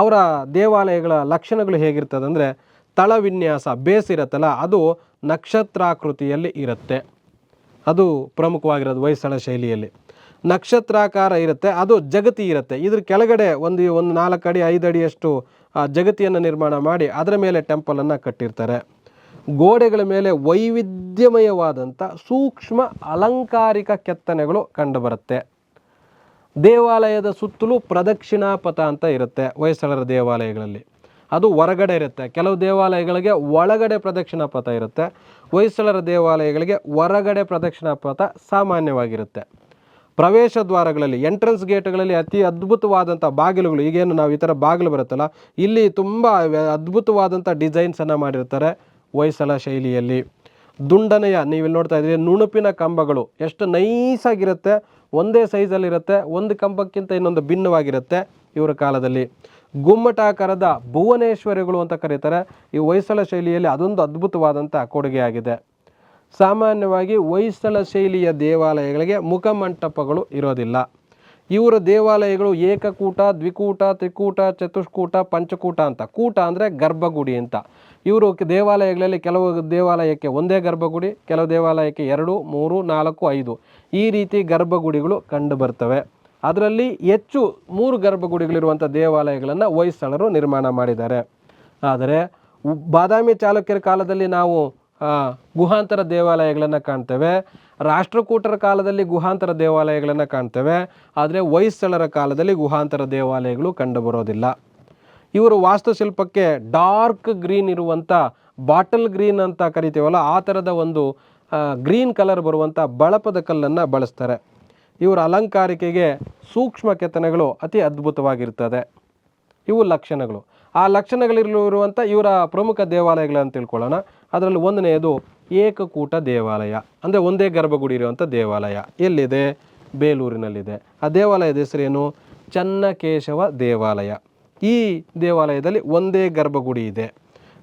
ಅವರ ದೇವಾಲಯಗಳ ಲಕ್ಷಣಗಳು ಹೇಗಿರ್ತದೆ ಅಂದರೆ, ತಳ ವಿನ್ಯಾಸ ಬೇಸ್ ಇರುತ್ತಲ್ಲ, ಅದು ನಕ್ಷತ್ರಾಕೃತಿಯಲ್ಲಿ ಇರುತ್ತೆ. ಅದು ಪ್ರಮುಖವಾಗಿರೋದು ಹೊಯ್ಸಳ ಶೈಲಿಯಲ್ಲಿ. ನಕ್ಷತ್ರಾಕಾರ ಇರುತ್ತೆ, ಅದು ಜಗತಿ ಇರುತ್ತೆ. ಇದ್ರ ಕೆಳಗಡೆ ಒಂದು 4 ಅಡಿ 5 ಅಡಿಯಷ್ಟು ಜಗತಿಯನ್ನು ನಿರ್ಮಾಣ ಮಾಡಿ ಅದರ ಮೇಲೆ ಟೆಂಪಲನ್ನು ಕಟ್ಟಿರ್ತಾರೆ. ಗೋಡೆಗಳ ಮೇಲೆ ವೈವಿಧ್ಯಮಯವಾದಂಥ ಸೂಕ್ಷ್ಮ ಅಲಂಕಾರಿಕ ಕೆತ್ತನೆಗಳು ಕಂಡುಬರುತ್ತೆ. ದೇವಾಲಯದ ಸುತ್ತಲೂ ಪ್ರದಕ್ಷಿಣಾ ಪಥ ಅಂತ ಇರುತ್ತೆ ಹೊಯ್ಸಳರ ದೇವಾಲಯಗಳಲ್ಲಿ. ಅದು ಹೊರಗಡೆ ಇರುತ್ತೆ. ಕೆಲವು ದೇವಾಲಯಗಳಿಗೆ ಒಳಗಡೆ ಪ್ರದಕ್ಷಿಣಾ ಪಥ ಇರುತ್ತೆ. ಹೊಯ್ಸಳರ ದೇವಾಲಯಗಳಿಗೆ ಹೊರಗಡೆ ಪ್ರದಕ್ಷಿಣಾ ಪಥ ಸಾಮಾನ್ಯವಾಗಿರುತ್ತೆ. ಪ್ರವೇಶ ದ್ವಾರಗಳಲ್ಲಿ, ಎಂಟ್ರೆನ್ಸ್ ಗೇಟ್ಗಳಲ್ಲಿ ಅತಿ ಅದ್ಭುತವಾದಂಥ ಬಾಗಿಲುಗಳು, ಈಗೇನು ನಾವು ಈ ಥರ ಬಾಗಿಲು ಬರುತ್ತಲ್ಲ, ಇಲ್ಲಿ ತುಂಬ ಅದ್ಭುತವಾದಂಥ ಡಿಸೈನ್ಸನ್ನು ಮಾಡಿರ್ತಾರೆ ಹೊಯ್ಸಳ ಶೈಲಿಯಲ್ಲಿ. ದುಂಡನೆಯ, ನೀವಿಲ್ಲಿ ನೋಡ್ತಾ ಇದ್ದೀರಿ, ನುಣುಪಿನ ಕಂಬಗಳು ಎಷ್ಟು ನೈಸಾಗಿರುತ್ತೆ, ಒಂದೇ ಸೈಜಲ್ಲಿರುತ್ತೆ, ಒಂದು ಕಂಬಕ್ಕಿಂತ ಇನ್ನೊಂದು ಭಿನ್ನವಾಗಿರುತ್ತೆ ಇವರ ಕಾಲದಲ್ಲಿ. ಗುಮ್ಮಟಾಕಾರದ ಭುವನೇಶ್ವರಿಗಳು ಅಂತ ಕರೀತಾರೆ. ಈ ಹೊಯ್ಸಳ ಶೈಲಿಯಲ್ಲಿ ಅದೊಂದು ಅದ್ಭುತವಾದಂಥ ಕೊಡುಗೆಯಾಗಿದೆ. ಸಾಮಾನ್ಯವಾಗಿ ಹೊಯ್ಸಳ ಶೈಲಿಯ ದೇವಾಲಯಗಳಿಗೆ ಮುಖಮಂಟಪಗಳು ಇರೋದಿಲ್ಲ. ಇವರ ದೇವಾಲಯಗಳು ಏಕಕೂಟ, ದ್ವಿಕೂಟ, ತ್ರಿಕೂಟ, ಚತುಷ್ಕೂಟ, ಪಂಚಕೂಟ ಅಂತ. ಕೂಟ ಅಂದರೆ ಗರ್ಭಗುಡಿ ಅಂತ. ಇವರು ದೇವಾಲಯಗಳಲ್ಲಿ ಕೆಲವು ದೇವಾಲಯಕ್ಕೆ ಒಂದೇ ಗರ್ಭಗುಡಿ, ಕೆಲವು ದೇವಾಲಯಕ್ಕೆ 2, 3, 4, 5 ಈ ರೀತಿ ಗರ್ಭಗುಡಿಗಳು ಕಂಡು ಬರ್ತವೆ. ಅದರಲ್ಲಿ ಹೆಚ್ಚು 3 ಗರ್ಭಗುಡಿಗಳಿರುವಂಥ ದೇವಾಲಯಗಳನ್ನು ಹೊಯ್ಸಳರು ನಿರ್ಮಾಣ ಮಾಡಿದ್ದಾರೆ. ಆದರೆ ಬಾದಾಮಿ ಚಾಲುಕ್ಯರ ಕಾಲದಲ್ಲಿ ನಾವು ಗುಹಾಂತರ ದೇವಾಲಯಗಳನ್ನು ಕಾಣ್ತೇವೆ. ರಾಷ್ಟ್ರಕೂಟರ ಕಾಲದಲ್ಲಿ ಗುಹಾಂತರ ದೇವಾಲಯಗಳನ್ನು ಕಾಣ್ತೇವೆ. ಆದರೆ ಹೊಯ್ಸಳರ ಕಾಲದಲ್ಲಿ ಗುಹಾಂತರ ದೇವಾಲಯಗಳು ಕಂಡುಬರೋದಿಲ್ಲ. ಇವರು ವಾಸ್ತುಶಿಲ್ಪಕ್ಕೆ ಡಾರ್ಕ್ ಗ್ರೀನ್ ಇರುವಂಥ, ಬಾಟಲ್ ಗ್ರೀನ್ ಅಂತ ಕರಿತೀವಲ್ಲ, ಆ ಥರದ ಒಂದು ಗ್ರೀನ್ ಕಲರ್ ಬರುವಂಥ ಬಳಪದ ಕಲ್ಲನ್ನು ಬಳಸ್ತಾರೆ. ಇವರ ಅಲಂಕಾರಿಕೆಗೆ ಸೂಕ್ಷ್ಮ ಕೆತ್ತನೆಗಳು ಅತಿ ಅದ್ಭುತವಾಗಿರ್ತದೆ. ಇವು ಲಕ್ಷಣಗಳು. ಆ ಲಕ್ಷಣಗಳಿರುವಂಥ ಇವರ ಪ್ರಮುಖ ದೇವಾಲಯಗಳನ್ನು ತಿಳ್ಕೊಳ್ಳೋಣ. ಅದರಲ್ಲಿ ಒಂದನೆಯದು ಏಕಕೂಟ ದೇವಾಲಯ, ಅಂದರೆ ಒಂದೇ ಗರ್ಭಗುಡಿ ಇರುವಂಥ ದೇವಾಲಯ. ಎಲ್ಲಿದೆ? ಬೇಲೂರಿನಲ್ಲಿದೆ. ಆ ದೇವಾಲಯದ ಹೆಸರೇನು? ಚನ್ನಕೇಶವ ದೇವಾಲಯ. ಈ ದೇವಾಲಯದಲ್ಲಿ ಒಂದೇ ಗರ್ಭಗುಡಿ ಇದೆ.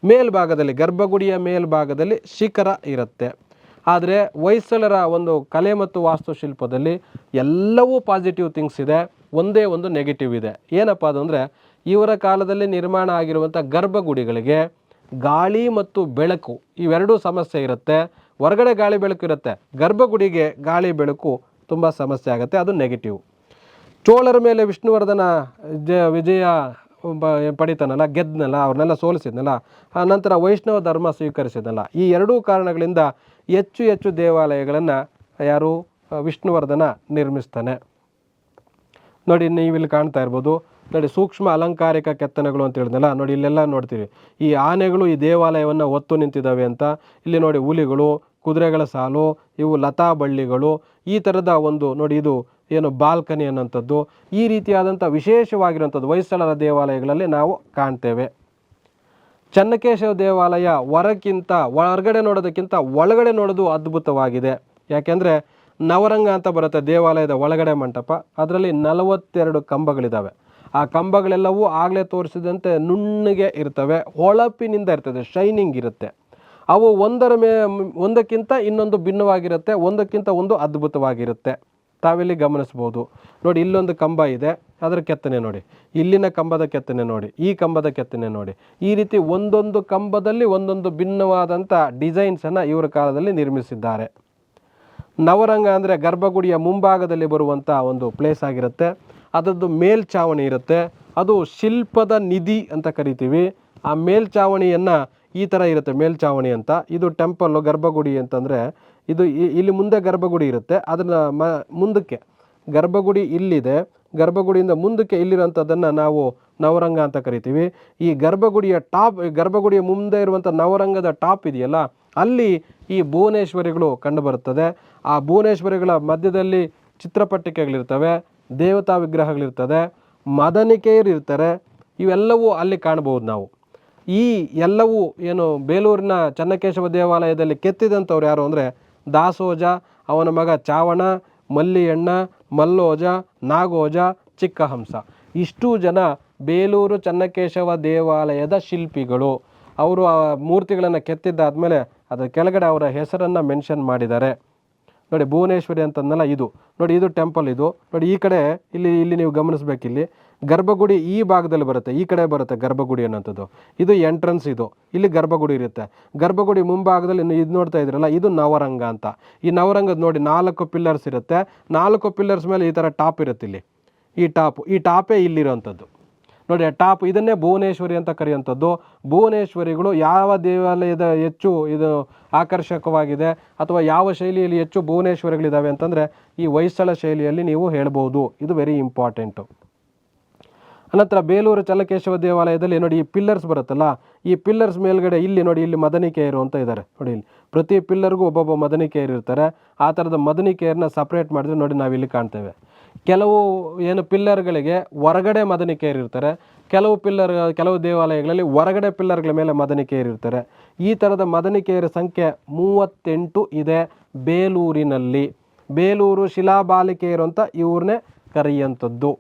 ಮೇಲ್ಭಾಗದಲ್ಲಿ, ಗರ್ಭಗುಡಿಯ ಮೇಲ್ಭಾಗದಲ್ಲಿ ಶಿಖರ ಇರುತ್ತೆ. ಆದರೆ ಹೊಯ್ಸಳರ ಒಂದು ಕಲೆ ಮತ್ತು ವಾಸ್ತುಶಿಲ್ಪದಲ್ಲಿ ಎಲ್ಲವೂ ಪಾಸಿಟಿವ್ ಥಿಂಗ್ಸ್ ಇದೆ, ಒಂದೇ ಒಂದು ನೆಗೆಟಿವ್ ಇದೆ. ಏನಪ್ಪ ಅದಂದರೆ, ಇವರ ಕಾಲದಲ್ಲಿ ನಿರ್ಮಾಣ ಆಗಿರುವಂಥ ಗರ್ಭಗುಡಿಗಳಿಗೆ ಗಾಳಿ ಮತ್ತು ಬೆಳಕು ಇವೆರಡೂ ಸಮಸ್ಯೆ ಇರುತ್ತೆ. ಹೊರಗಡೆ ಗಾಳಿ ಬೆಳಕು ಇರುತ್ತೆ, ಗರ್ಭಗುಡಿಗೆ ಗಾಳಿ ಬೆಳಕು ತುಂಬ ಸಮಸ್ಯೆ ಆಗುತ್ತೆ, ಅದು ನೆಗೆಟಿವ್. ಚೋಳರ ಮೇಲೆ ವಿಷ್ಣುವರ್ಧನ ವಿಜಯ ಪಡಿತಾನಲ್ಲ, ಗೆದ್ದನಲ್ಲ, ಅವ್ರನ್ನೆಲ್ಲ ಸೋಲಿಸಿದ್ನಲ್ಲ, ಆ ನಂತರ ವೈಷ್ಣವ ಧರ್ಮ ಸ್ವೀಕರಿಸಿದ್ನಲ್ಲ, ಈ ಎರಡೂ ಕಾರಣಗಳಿಂದ ಹೆಚ್ಚು ಹೆಚ್ಚು ದೇವಾಲಯಗಳನ್ನು ಯಾರು ವಿಷ್ಣುವರ್ಧನ ನಿರ್ಮಿಸ್ತಾನೆ. ನೋಡಿ, ನೀವಿಲ್ಲಿ ಕಾಣ್ತಾ ಇರ್ಬೋದು. ನೋಡಿ, ಸೂಕ್ಷ್ಮ ಅಲಂಕಾರಿಕ ಕೆತ್ತನೆಗಳು ಅಂತ ಹೇಳಿದ್ನಲ್ಲ, ನೋಡಿ ಇಲ್ಲೆಲ್ಲ ನೋಡ್ತೀವಿ. ಈ ಆನೆಗಳು ಈ ದೇವಾಲಯವನ್ನು ಹೊತ್ತು ನಿಂತಿದ್ದಾವೆ ಅಂತ. ಇಲ್ಲಿ ನೋಡಿ, ಹುಲಿಗಳು, ಕುದುರೆಗಳ ಸಾಲು, ಇವು ಲತಾ ಬಳ್ಳಿಗಳು, ಈ ಥರದ ಒಂದು ನೋಡಿ ಇದು ಏನು ಬಾಲ್ಕನಿ ಅನ್ನೋಂಥದ್ದು, ಈ ರೀತಿಯಾದಂಥ ವಿಶೇಷವಾಗಿರುವಂಥದ್ದು ಹೊಯ್ಸಳರ ದೇವಾಲಯಗಳಲ್ಲಿ ನಾವು ಕಾಣ್ತೇವೆ. ಚನ್ನಕೇಶವ ದೇವಾಲಯ ಹೊರಗಡೆ ನೋಡೋದಕ್ಕಿಂತ ಒಳಗಡೆ ನೋಡೋದು ಅದ್ಭುತವಾಗಿದೆ. ಯಾಕೆಂದರೆ ನವರಂಗ ಅಂತ ಬರುತ್ತೆ ದೇವಾಲಯದ ಒಳಗಡೆ ಮಂಟಪ, ಅದರಲ್ಲಿ 42 ಕಂಬಗಳಿದ್ದಾವೆ. ಆ ಕಂಬಗಳೆಲ್ಲವೂ ಆಗಲೇ ತೋರಿಸಿದಂತೆ ನುಣ್ಣಗೆ ಇರ್ತವೆ, ಹೊಳಪಿನಿಂದ ಇರ್ತದೆ, ಶೈನಿಂಗ್ ಇರುತ್ತೆ. ಅವು ಒಂದಕ್ಕಿಂತ ಇನ್ನೊಂದು ಭಿನ್ನವಾಗಿರುತ್ತೆ, ಒಂದಕ್ಕಿಂತ ಒಂದು ಅದ್ಭುತವಾಗಿರುತ್ತೆ. ತಾವಿಲ್ಲಿ ಗಮನಿಸ್ಬೋದು. ನೋಡಿ ಇಲ್ಲೊಂದು ಕಂಬ ಇದೆ, ಅದರ ಕೆತ್ತನೆ ನೋಡಿ, ಇಲ್ಲಿನ ಕಂಬದ ಕೆತ್ತನೆ ನೋಡಿ, ಈ ಕಂಬದ ಕೆತ್ತನೆ ನೋಡಿ. ಈ ರೀತಿ ಒಂದೊಂದು ಕಂಬದಲ್ಲಿ ಒಂದೊಂದು ಭಿನ್ನವಾದಂಥ ಡಿಸೈನ್ಸನ್ನು ಇವರ ಕಾಲದಲ್ಲಿ ನಿರ್ಮಿಸಿದ್ದಾರೆ. ನವರಂಗ ಅಂದರೆ ಗರ್ಭಗುಡಿಯ ಮುಂಭಾಗದಲ್ಲಿ ಬರುವಂಥ ಒಂದು ಪ್ಲೇಸ್ ಆಗಿರುತ್ತೆ. ಅದರದ್ದು ಮೇಲ್ಛಾವಣಿ ಇರುತ್ತೆ, ಅದು ಶಿಲ್ಪದ ನಿಧಿ ಅಂತ ಕರಿತೀವಿ. ಆ ಮೇಲ್ಛಾವಣಿಯನ್ನು ಈ ಥರ ಇರುತ್ತೆ ಮೇಲ್ಛಾವಣಿ ಅಂತ. ಇದು ಟೆಂಪಲ್ಲು ಗರ್ಭಗುಡಿ ಅಂತಂದರೆ ಇದು ಇಲ್ಲಿ ಮುಂದೆ ಗರ್ಭಗುಡಿ ಇರುತ್ತೆ, ಅದನ್ನು ಮುಂದಕ್ಕೆ ಗರ್ಭಗುಡಿ ಇಲ್ಲಿದೆ, ಗರ್ಭಗುಡಿಯಿಂದ ಮುಂದಕ್ಕೆ ಇಲ್ಲಿರೋಂಥದ್ದನ್ನು ನಾವು ನವರಂಗ ಅಂತ ಕರಿತೀವಿ. ಈ ಗರ್ಭಗುಡಿಯ ಮುಂದೆ ಇರುವಂಥ ನವರಂಗದ ಟಾಪ್ ಇದೆಯಲ್ಲ, ಅಲ್ಲಿ ಈ ಭುವನೇಶ್ವರಿಗಳು ಕಂಡುಬರುತ್ತದೆ. ಆ ಭುವನೇಶ್ವರಿಗಳ ಮಧ್ಯದಲ್ಲಿ ಚಿತ್ರಪಟ್ಟಿಕೆಗಳಿರ್ತವೆ, ದೇವತಾ ವಿಗ್ರಹಗಳಿರ್ತದೆ, ಮದನಿಕೆಯರಿರ್ತಾರೆ, ಇವೆಲ್ಲವೂ ಅಲ್ಲಿ ಕಾಣ್ಬೋದು ನಾವು. ಈ ಎಲ್ಲವೂ ಏನು ಬೇಲೂರಿನ ಚನ್ನಕೇಶವ ದೇವಾಲಯದಲ್ಲಿ ಕೆತ್ತಿದಂಥವ್ರು ಯಾರು ಅಂದರೆ ದಾಸೋಜ, ಅವನ ಮಗ ಚಾವಣ, ಮಲ್ಲಿಯಣ್ಣ, ಮಲ್ಲೋಜ, ನಾಗೋಜ, ಚಿಕ್ಕಹಂಸ. ಇಷ್ಟು ಜನ ಬೇಲೂರು ಚನ್ನಕೇಶವ ದೇವಾಲಯದ ಶಿಲ್ಪಿಗಳು. ಅವರು ಆ ಮೂರ್ತಿಗಳನ್ನು ಕೆತ್ತಿದ್ದಾದಮೇಲೆ ಅದರ ಕೆಳಗಡೆ ಅವರ ಹೆಸರನ್ನು ಮೆನ್ಷನ್ ಮಾಡಿದ್ದಾರೆ. ನೋಡಿ ಭುವನೇಶ್ವರಿ ಅಂತಂದಲ್ಲ, ಇದು ನೋಡಿ, ಇದು ಟೆಂಪಲ್. ಇದು ನೋಡಿ ಈ ಕಡೆ ಇಲ್ಲಿ ನೀವು ಗಮನಿಸ್ಬೇಕಿಲ್ಲಿ ಗರ್ಭಗುಡಿ ಈ ಭಾಗದಲ್ಲಿ ಬರುತ್ತೆ, ಈ ಕಡೆ ಬರುತ್ತೆ ಗರ್ಭಗುಡಿ ಅನ್ನೋಂಥದ್ದು. ಇದು ಎಂಟ್ರೆನ್ಸ್, ಇಲ್ಲಿ ಗರ್ಭಗುಡಿ ಇರುತ್ತೆ. ಗರ್ಭಗುಡಿ ಮುಂಭಾಗದಲ್ಲಿ ಇದು ನೋಡ್ತಾ ಇದ್ರಲ್ಲ, ಇದು ನವರಂಗ ಅಂತ. ಈ ನವರಂಗದ ನೋಡಿ 4 ಪಿಲ್ಲರ್ಸ್ ಇರುತ್ತೆ, 4 ಪಿಲ್ಲರ್ಸ್ ಮೇಲೆ ಈ ಥರ ಟಾಪ್ ಇರುತ್ತೆ. ಇಲ್ಲಿ ಈ ಟಾಪೇ ಇಲ್ಲಿರೋವಂಥದ್ದು ನೋಡಿ. ಆ ಟಾಪ್ ಇದನ್ನೇ ಭುವನೇಶ್ವರಿ ಅಂತ ಕರೆಯುವಂಥದ್ದು. ಭುವನೇಶ್ವರಿಗಳು ಯಾವ ದೇವಾಲಯದ ಹೆಚ್ಚು ಇದು ಆಕರ್ಷಕವಾಗಿದೆ ಅಥವಾ ಯಾವ ಶೈಲಿಯಲ್ಲಿ ಹೆಚ್ಚು ಭುವನೇಶ್ವರಿಗಳಿದ್ದಾವೆ ಅಂತಂದರೆ ಈ ಹೊಯ್ಸಳ ಶೈಲಿಯಲ್ಲಿ ನೀವು ಹೇಳ್ಬೋದು. ಇದು ವೆರಿ ಇಂಪಾರ್ಟೆಂಟು. ಅನಂತರ ಬೇಲೂರು ಚನ್ನಕೇಶವ ದೇವಾಲಯದಲ್ಲಿ ನೋಡಿ ಈ ಪಿಲ್ಲರ್ಸ್ ಬರುತ್ತಲ್ಲ, ಈ ಪಿಲ್ಲರ್ಸ್ ಮೇಲ್ಗಡೆ ಇಲ್ಲಿ ನೋಡಿ, ಇಲ್ಲಿ ಮದನಿಕೆಯರು ಅಂತ ಇದ್ದಾರೆ ನೋಡಿ. ಇಲ್ಲಿ ಪ್ರತಿ ಪಿಲ್ಲರ್ಗೂ ಒಬ್ಬೊಬ್ಬ ಮದನಿಕೆಯರು ಇರ್ತಾರೆ. ಆ ಥರದ ಮದನಿಕೆಯರನ್ನ ಸಪ್ರೇಟ್ ಮಾಡಿದ್ರೆ ನೋಡಿ ನಾವಿಲ್ಲಿ ಕಾಣ್ತೇವೆ. ಕೆಲವು ಏನು ಪಿಲ್ಲರ್ಗಳಿಗೆ ಹೊರಗಡೆ ಮದನಿಕೆಯರು ಇರ್ತಾರೆ, ಕೆಲವು ದೇವಾಲಯಗಳಲ್ಲಿ ಹೊರಗಡೆ ಪಿಲ್ಲರ್ಗಳ ಮೇಲೆ ಮದನಿಕೆಯರು ಇರ್ತಾರೆ. ಈ ಥರದ ಮದನಿಕೆಯರ ಸಂಖ್ಯೆ 38 ಇದೆ ಬೇಲೂರಿನಲ್ಲಿ. ಬೇಲೂರು ಶಿಲಾಬಾಲಿಕೆಯರು ಅಂತ ಇವ್ರನ್ನೇ ಕರೆಯುವಂಥದ್ದು.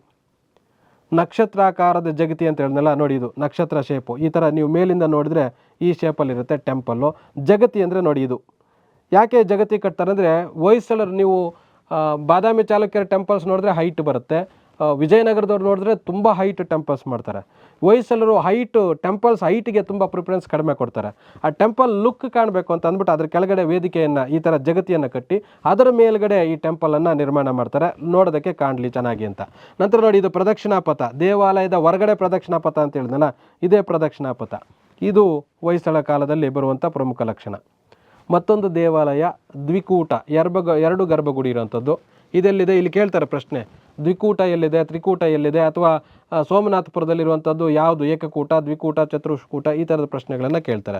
ನಕ್ಷತ್ರಾಕಾರದ ಜಗತಿ ಅಂತ ಹೇಳಿದ್ನಲ್ಲ ನೋಡಿ, ಇದು ನಕ್ಷತ್ರ ಶೇಪು. ಈ ಥರ ನೀವು ಮೇಲಿಂದ ನೋಡಿದ್ರೆ ಈ ಶೇಪಲ್ಲಿರುತ್ತೆ ಟೆಂಪಲ್ಲು. ಜಗತಿ ಅಂದರೆ ನೋಡಿ ಇದು. ಯಾಕೆ ಜಗತಿ ಕಟ್ತಾರೆ ಅಂದರೆ ಹೊಯ್ಸಳರು, ನೀವು ಬಾದಾಮಿ ಚಾಲುಕ್ಯರ ಟೆಂಪಲ್ಸ್ ನೋಡಿದ್ರೆ ಹೈಟ್ ಬರುತ್ತೆ, ವಿಜಯನಗರದವ್ರು ನೋಡಿದ್ರೆ ತುಂಬ ಹೈಟ್ ಟೆಂಪಲ್ಸ್ ಮಾಡ್ತಾರೆ. ಹೊಯ್ಸಳರು ಟೆಂಪಲ್ಸ್ ಹೈಟಿಗೆ ತುಂಬ ಪ್ರಿಫರೆನ್ಸ್ ಕಡಿಮೆ ಕೊಡ್ತಾರೆ. ಆ ಟೆಂಪಲ್ ಲುಕ್ ಕಾಣಬೇಕು ಅಂತ ಅಂದ್ಬಿಟ್ಟು ಅದ್ರ ಕೆಳಗಡೆ ವೇದಿಕೆಯನ್ನು ಈ ಥರ ಜಗತಿಯನ್ನು ಕಟ್ಟಿ ಅದರ ಮೇಲ್ಗಡೆ ಈ ಟೆಂಪಲನ್ನು ನಿರ್ಮಾಣ ಮಾಡ್ತಾರೆ, ನೋಡೋದಕ್ಕೆ ಕಾಣಲಿ ಚೆನ್ನಾಗಿ ಅಂತ. ನಂತರ ನೋಡಿ ಇದು ಪ್ರದಕ್ಷಿಣಾ ಪಥ, ದೇವಾಲಯದ ಹೊರಗಡೆ ಪ್ರದಕ್ಷಿಣಾ ಪಥ ಅಂತ ಹೇಳಿದ್ನಲ್ಲ, ಇದೇ ಪ್ರದಕ್ಷಿಣಾ ಪಥ. ಇದು ಹೊಯ್ಸಳ ಕಾಲದಲ್ಲಿ ಬರುವಂಥ ಪ್ರಮುಖ ಲಕ್ಷಣ. ಮತ್ತೊಂದು ದೇವಾಲಯ ದ್ವಿಕೂಟ, 2 ಗರ್ಭಗುಡಿ ಇರೋವಂಥದ್ದು. ಇದೆಲ್ಲಿದೆ ಇಲ್ಲಿ ಕೇಳ್ತಾರೆ ಪ್ರಶ್ನೆ, ದ್ವಿಕೂಟ ಎಲ್ಲಿದೆ, ತ್ರಿಕೂಟ ಎಲ್ಲಿದೆ, ಅಥವಾ ಸೋಮನಾಥಪುರದಲ್ಲಿರುವಂಥದ್ದು ಯಾವುದು, ಏಕಕೂಟ, ದ್ವಿಕೂಟ, ಚತುಷ್ಕೂಟ, ಈ ಥರದ ಪ್ರಶ್ನೆಗಳನ್ನು ಕೇಳ್ತಾರೆ.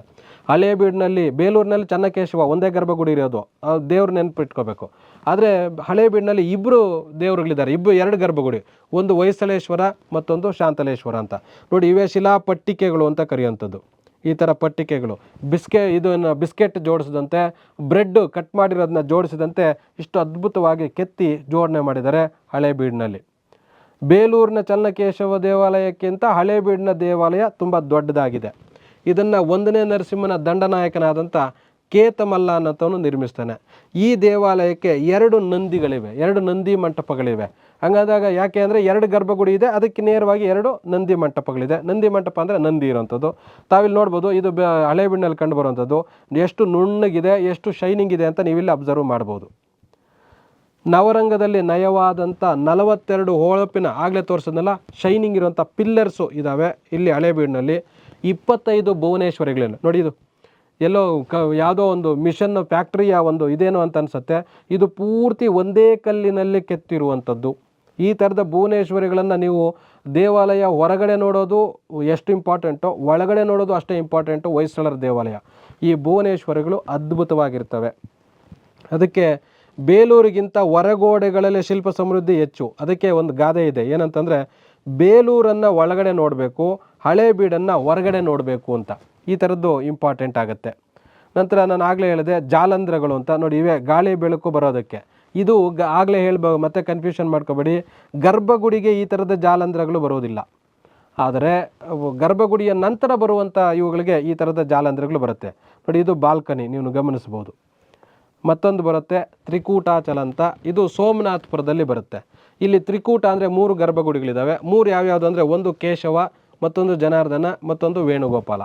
ಹಳೇಬೀಡಿನಲ್ಲಿ, ಬೇಲೂರಿನಲ್ಲಿ ಚನ್ನಕೇಶವ ಒಂದೇ ಗರ್ಭಗುಡಿ ಇರೋದು, ದೇವ್ರ ನೆನಪಿಟ್ಕೋಬೇಕು. ಆದರೆ ಹಳೇಬೀಡಿನಲ್ಲಿ 2 ದೇವರುಗಳಿದ್ದಾರೆ, 2 ಗರ್ಭಗುಡಿ, ಒಂದು ಹೊಯ್ಸಳೇಶ್ವರ ಮತ್ತೊಂದು ಶಾಂತಲೇಶ್ವರ ಅಂತ. ನೋಡಿ ಇವೇ ಶಿಲಾಪಟ್ಟಿಕೆಗಳು ಅಂತ ಕರೆಯುವಂಥದ್ದು. ಈ ಥರ ಪಟ್ಟಿಕೆಗಳು ಇದನ್ನು ಬಿಸ್ಕೆಟ್ ಜೋಡಿಸಿದಂತೆ, ಬ್ರೆಡ್ ಕಟ್ ಮಾಡಿರೋದನ್ನ ಜೋಡಿಸಿದಂತೆ ಇಷ್ಟು ಅದ್ಭುತವಾಗಿ ಕೆತ್ತಿ ಜೋಡಣೆ ಮಾಡಿದ್ದಾರೆ ಹಳೇಬೀಡಿನಲ್ಲಿ. ಬೇಲೂರಿನ ಚನ್ನಕೇಶವ ದೇವಾಲಯಕ್ಕಿಂತ ಹಳೇಬೀಡಿನ ದೇವಾಲಯ ತುಂಬ ದೊಡ್ಡದಾಗಿದೆ. ಇದನ್ನು 1ನೇ ನರಸಿಂಹನ ದಂಡನಾಯಕನಾದಂಥ ಕೇತಮಲ್ಲ ಅನ್ನೋತವನು ನಿರ್ಮಿಸ್ತಾನೆ. ಈ ದೇವಾಲಯಕ್ಕೆ 2 ನಂದಿಗಳಿವೆ, 2 ನಂದಿ ಮಂಟಪಗಳಿವೆ. ಹಂಗಾದಾಗ ಯಾಕೆ ಅಂದರೆ 2 ಗರ್ಭಗುಡಿ ಇದೆ, ಅದಕ್ಕೆ ನೇರವಾಗಿ 2 ನಂದಿ ಮಂಟಪಗಳಿದೆ. ನಂದಿ ಮಂಟಪ ಅಂದರೆ ನಂದಿ ಇರೋವಂಥದ್ದು. ತಾವಿಲ್ಲಿ ನೋಡ್ಬೋದು, ಇದು ಹಳೇಬೀಡಿನಲ್ಲಿ ಕಂಡು ಬರುವಂಥದ್ದು. ಎಷ್ಟು ನುಣ್ಣಗಿದೆ, ಎಷ್ಟು ಶೈನಿಂಗ್ ಇದೆ ಅಂತ ನೀವಿಲ್ಲಿ ಅಬ್ಸರ್ವ್ ಮಾಡ್ಬೋದು. ನವರಂಗದಲ್ಲಿ ನಯವಾದಂಥ 42 ಹೊಳಪಿನ ಆಗಲೇ ತೋರಿಸಿದ್ನಲ್ಲ ಶೈನಿಂಗ್ ಇರುವಂಥ ಪಿಲ್ಲರ್ಸು ಇದ್ದಾವೆ ಇಲ್ಲಿ ಹಳೇಬೀಡಿನಲ್ಲಿ. 25 ಭುವನೇಶ್ವರಿಗಳನ್ನು ನೋಡಿ. ಇದು ಎಲ್ಲೋ ಯಾವುದೋ ಒಂದು ಮಿಷನ್ ಫ್ಯಾಕ್ಟ್ರಿಯ ಒಂದು ಇದೇನೋ ಅಂತ ಅನಿಸುತ್ತೆ. ಇದು ಪೂರ್ತಿ ಒಂದೇ ಕಲ್ಲಿನಲ್ಲಿ ಕೆತ್ತಿರುವಂಥದ್ದು. ಈ ಥರದ ಭುವನೇಶ್ವರಿಗಳನ್ನು ನೀವು ದೇವಾಲಯ ಹೊರಗಡೆ ನೋಡೋದು ಎಷ್ಟು ಇಂಪಾರ್ಟೆಂಟೋ ಒಳಗಡೆ ನೋಡೋದು ಅಷ್ಟೇ ಇಂಪಾರ್ಟೆಂಟು ಹೊಯ್ಸಳರ ದೇವಾಲಯ. ಈ ಭುವನೇಶ್ವರಿಗಳು ಅದ್ಭುತವಾಗಿರ್ತವೆ. ಅದಕ್ಕೆ ಬೇಲೂರಿಗಿಂತ ಹೊರಗೋಡೆಗಳಲ್ಲಿ ಶಿಲ್ಪ ಸಮೃದ್ಧಿ ಹೆಚ್ಚು. ಅದಕ್ಕೆ ಒಂದು ಗಾದೆ ಇದೆ, ಏನಂತಂದರೆ ಬೇಲೂರನ್ನು ಒಳಗಡೆ ನೋಡಬೇಕು, ಹಳೇಬೀಡನ್ನು ಹೊರಗಡೆ ನೋಡಬೇಕು ಅಂತ. ಈ ಥರದ್ದು ಇಂಪಾರ್ಟೆಂಟ್ ಆಗುತ್ತೆ. ನಂತರ ನಾನು ಆಗಲೇ ಹೇಳಿದೆ ಜಾಲಂಧ್ರಗಳು ಅಂತ, ನೋಡಿ ಇವೆ ಗಾಳಿ ಬೆಳಕು ಬರೋದಕ್ಕೆ. ಇದು ಆಗಲೇ ಮತ್ತೆ ಕನ್ಫ್ಯೂಷನ್ ಮಾಡ್ಕೋಬೇಡಿ, ಗರ್ಭಗುಡಿಗೆ ಈ ಥರದ ಜಾಲಂಧ್ರಗಳು ಬರೋದಿಲ್ಲ. ಆದರೆ ಗರ್ಭಗುಡಿಯ ನಂತರ ಬರುವಂಥ ಇವುಗಳಿಗೆ ಈ ಥರದ ಜಾಲಂಧ್ರಗಳು ಬರುತ್ತೆ. ನೋಡಿ ಇದು ಬಾಲ್ಕನಿ, ನೀವು ಗಮನಿಸ್ಬೋದು. ಮತ್ತೊಂದು ಬರುತ್ತೆ ತ್ರಿಕೂಟಾಚಲ ಅಂತ, ಇದು ಸೋಮನಾಥಪುರದಲ್ಲಿ ಬರುತ್ತೆ. ಇಲ್ಲಿ ತ್ರಿಕೂಟ ಅಂದರೆ 3 ಗರ್ಭಗುಡಿಗಳಿದ್ದಾವೆ. 3 ಯಾವ್ಯಾವುದು ಅಂದರೆ ಒಂದು ಕೇಶವ, ಮತ್ತೊಂದು ಜನಾರ್ದನ, ಮತ್ತೊಂದು ವೇಣುಗೋಪಾಲ.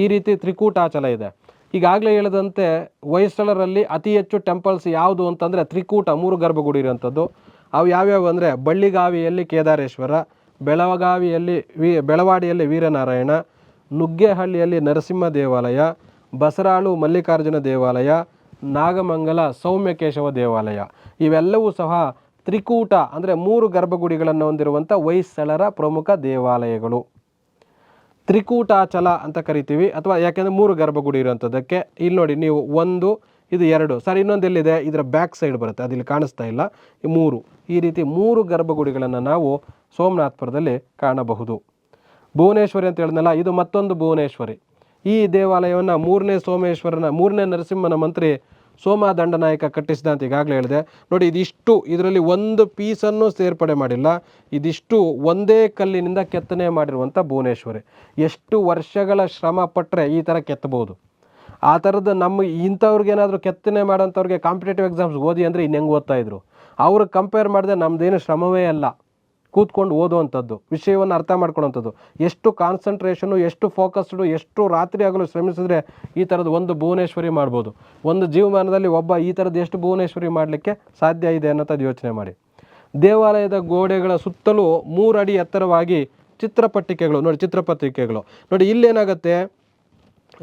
ಈ ರೀತಿ ತ್ರಿಕೂಟಾಚಲ ಇದೆ. ಈಗಾಗಲೇ ಹೇಳಿದಂತೆ ಹೊಯ್ಸಳರಲ್ಲಿ ಅತಿ ಹೆಚ್ಚು ಟೆಂಪಲ್ಸ್ ಯಾವುದು ಅಂತಂದರೆ ತ್ರಿಕೂಟ, 3 ಗರ್ಭಗುಡಿ ಇರೋಂಥದ್ದು. ಅವು ಯಾವ್ಯಾವು ಅಂದರೆ ಬಳ್ಳಿಗಾವಿಯಲ್ಲಿ ಕೇದಾರೇಶ್ವರ, ಬೆಳವಾಡಿಯಲ್ಲಿ ವೀರನಾರಾಯಣ, ನುಗ್ಗೇಹಳ್ಳಿಯಲ್ಲಿ ನರಸಿಂಹ ದೇವಾಲಯ, ಬಸರಾಳು ಮಲ್ಲಿಕಾರ್ಜುನ ದೇವಾಲಯ, ನಾಗಮಂಗಲ ಸೌಮ್ಯಕೇಶವ ದೇವಾಲಯ. ಇವೆಲ್ಲವೂ ಸಹ ತ್ರಿಕೂಟ ಅಂದರೆ 3 ಗರ್ಭಗುಡಿಗಳನ್ನು ಹೊಂದಿರುವಂಥ ಹೊಯ್ಸಳರ ಪ್ರಮುಖ ದೇವಾಲಯಗಳು. ತ್ರಿಕೂಟಾಚಲ ಅಂತ ಕರಿತೀವಿ, ಅಥವಾ ಯಾಕೆಂದರೆ 3 ಗರ್ಭಗುಡಿ ಇರೋಂಥದ್ದಕ್ಕೆ. ಇಲ್ಲಿ ನೋಡಿ ನೀವು 1, ಇದು 2, ಸರ್ ಇನ್ನೊಂದು ಎಲ್ಲಿದೆ, ಇದರ ಬ್ಯಾಕ್ ಸೈಡ್ ಬರುತ್ತೆ, ಅದಿಲ್ಲಿ ಕಾಣಿಸ್ತಾ ಇಲ್ಲ. ಈ 3, ಈ ರೀತಿ 3 ಗರ್ಭಗುಡಿಗಳನ್ನು ನಾವು ಸೋಮನಾಥಪುರದಲ್ಲಿ ಕಾಣಬಹುದು. ಭುವನೇಶ್ವರಿ ಅಂತ ಹೇಳಿದ್ನಲ್ಲ, ಇದು ಮತ್ತೊಂದು ಭುವನೇಶ್ವರಿ. ಈ ದೇವಾಲಯವನ್ನು 3ನೇ ನರಸಿಂಹನ ಮಂತ್ರಿ ಸೋಮ ದಂಡನಾಯಕ ಕಟ್ಟಿಸಿದ ಅಂತ ಈಗಾಗಲೇ ಹೇಳಿದೆ. ನೋಡಿ ಇದಿಷ್ಟು, ಇದರಲ್ಲಿ ಒಂದು ಪೀಸನ್ನು ಸೇರ್ಪಡೆ ಮಾಡಿಲ್ಲ. ಇದಿಷ್ಟು ಒಂದೇ ಕಲ್ಲಿನಿಂದ ಕೆತ್ತನೆ ಮಾಡಿರುವಂಥ ಭುವನೇಶ್ವರಿ. ಎಷ್ಟು ವರ್ಷಗಳ ಶ್ರಮ ಪಟ್ಟರೆ ಈ ಥರ ಕೆತ್ತಬಹುದು. ಆ ಥರದ್ದು ಇಂಥವ್ರಿಗೆ ಏನಾದರೂ ಕೆತ್ತನೆ ಮಾಡೋಂಥವ್ರಿಗೆ ಕಾಂಪಿಟೇಟಿವ್ ಎಕ್ಸಾಮ್ಸ್ ಓದಿ ಅಂದರೆ ಇನ್ನೆಂಗೆ ಓದ್ತಾಯಿದ್ರು. ಅವ್ರಿಗೆ ಕಂಪೇರ್ ಮಾಡಿದ್ರೆ ನಮ್ಮದೇನು ಶ್ರಮವೇ ಅಲ್ಲ, ಕೂತ್ಕೊಂಡು ಓದುವಂಥದ್ದು, ವಿಷಯವನ್ನು ಅರ್ಥ ಮಾಡ್ಕೊಳ್ಳೋವಂಥದ್ದು. ಎಷ್ಟು ಕಾನ್ಸಂಟ್ರೇಷನು, ಎಷ್ಟು ಫೋಕಸ್ಡು, ಎಷ್ಟು ರಾತ್ರಿ ಆಗಲು ಶ್ರಮಿಸಿದ್ರೆ ಈ ಥರದ್ದು ಒಂದು ಭುವನೇಶ್ವರಿ ಮಾಡ್ಬೋದು. ಒಂದು ಜೀವಮಾನದಲ್ಲಿ ಒಬ್ಬ ಈ ಥರದ್ದು ಎಷ್ಟು ಭುವನೇಶ್ವರಿ ಮಾಡಲಿಕ್ಕೆ ಸಾಧ್ಯ ಇದೆ ಅನ್ನೋಂಥದ್ದು ಯೋಚನೆ ಮಾಡಿ. ದೇವಾಲಯದ ಗೋಡೆಗಳ ಸುತ್ತಲೂ 3 ಅಡಿ ಎತ್ತರವಾಗಿ ಚಿತ್ರಪಟ್ಟಿಕೆಗಳು, ನೋಡಿ ಚಿತ್ರಪತ್ರಿಕೆಗಳು. ನೋಡಿ ಇಲ್ಲೇನಾಗುತ್ತೆ,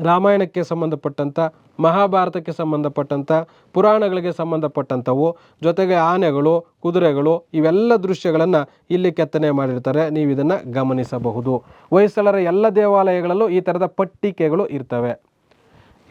ರಾಮಾಯಣಕ್ಕೆ ಸಂಬಂಧಪಟ್ಟಂಥ, ಮಹಾಭಾರತಕ್ಕೆ ಸಂಬಂಧಪಟ್ಟಂಥ, ಪುರಾಣಗಳಿಗೆ ಸಂಬಂಧಪಟ್ಟಂಥವು, ಜೊತೆಗೆ ಆನೆಗಳು, ಕುದುರೆಗಳು, ಇವೆಲ್ಲ ದೃಶ್ಯಗಳನ್ನು ಇಲ್ಲಿ ಕೆತ್ತನೆ ಮಾಡಿರ್ತಾರೆ. ನೀವು ಇದನ್ನು ಗಮನಿಸಬಹುದು. ಹೊಯ್ಸಳರ ಎಲ್ಲ ದೇವಾಲಯಗಳಲ್ಲೂ ಈ ಥರದ ಪಟ್ಟಿಕೆಗಳು ಇರ್ತವೆ.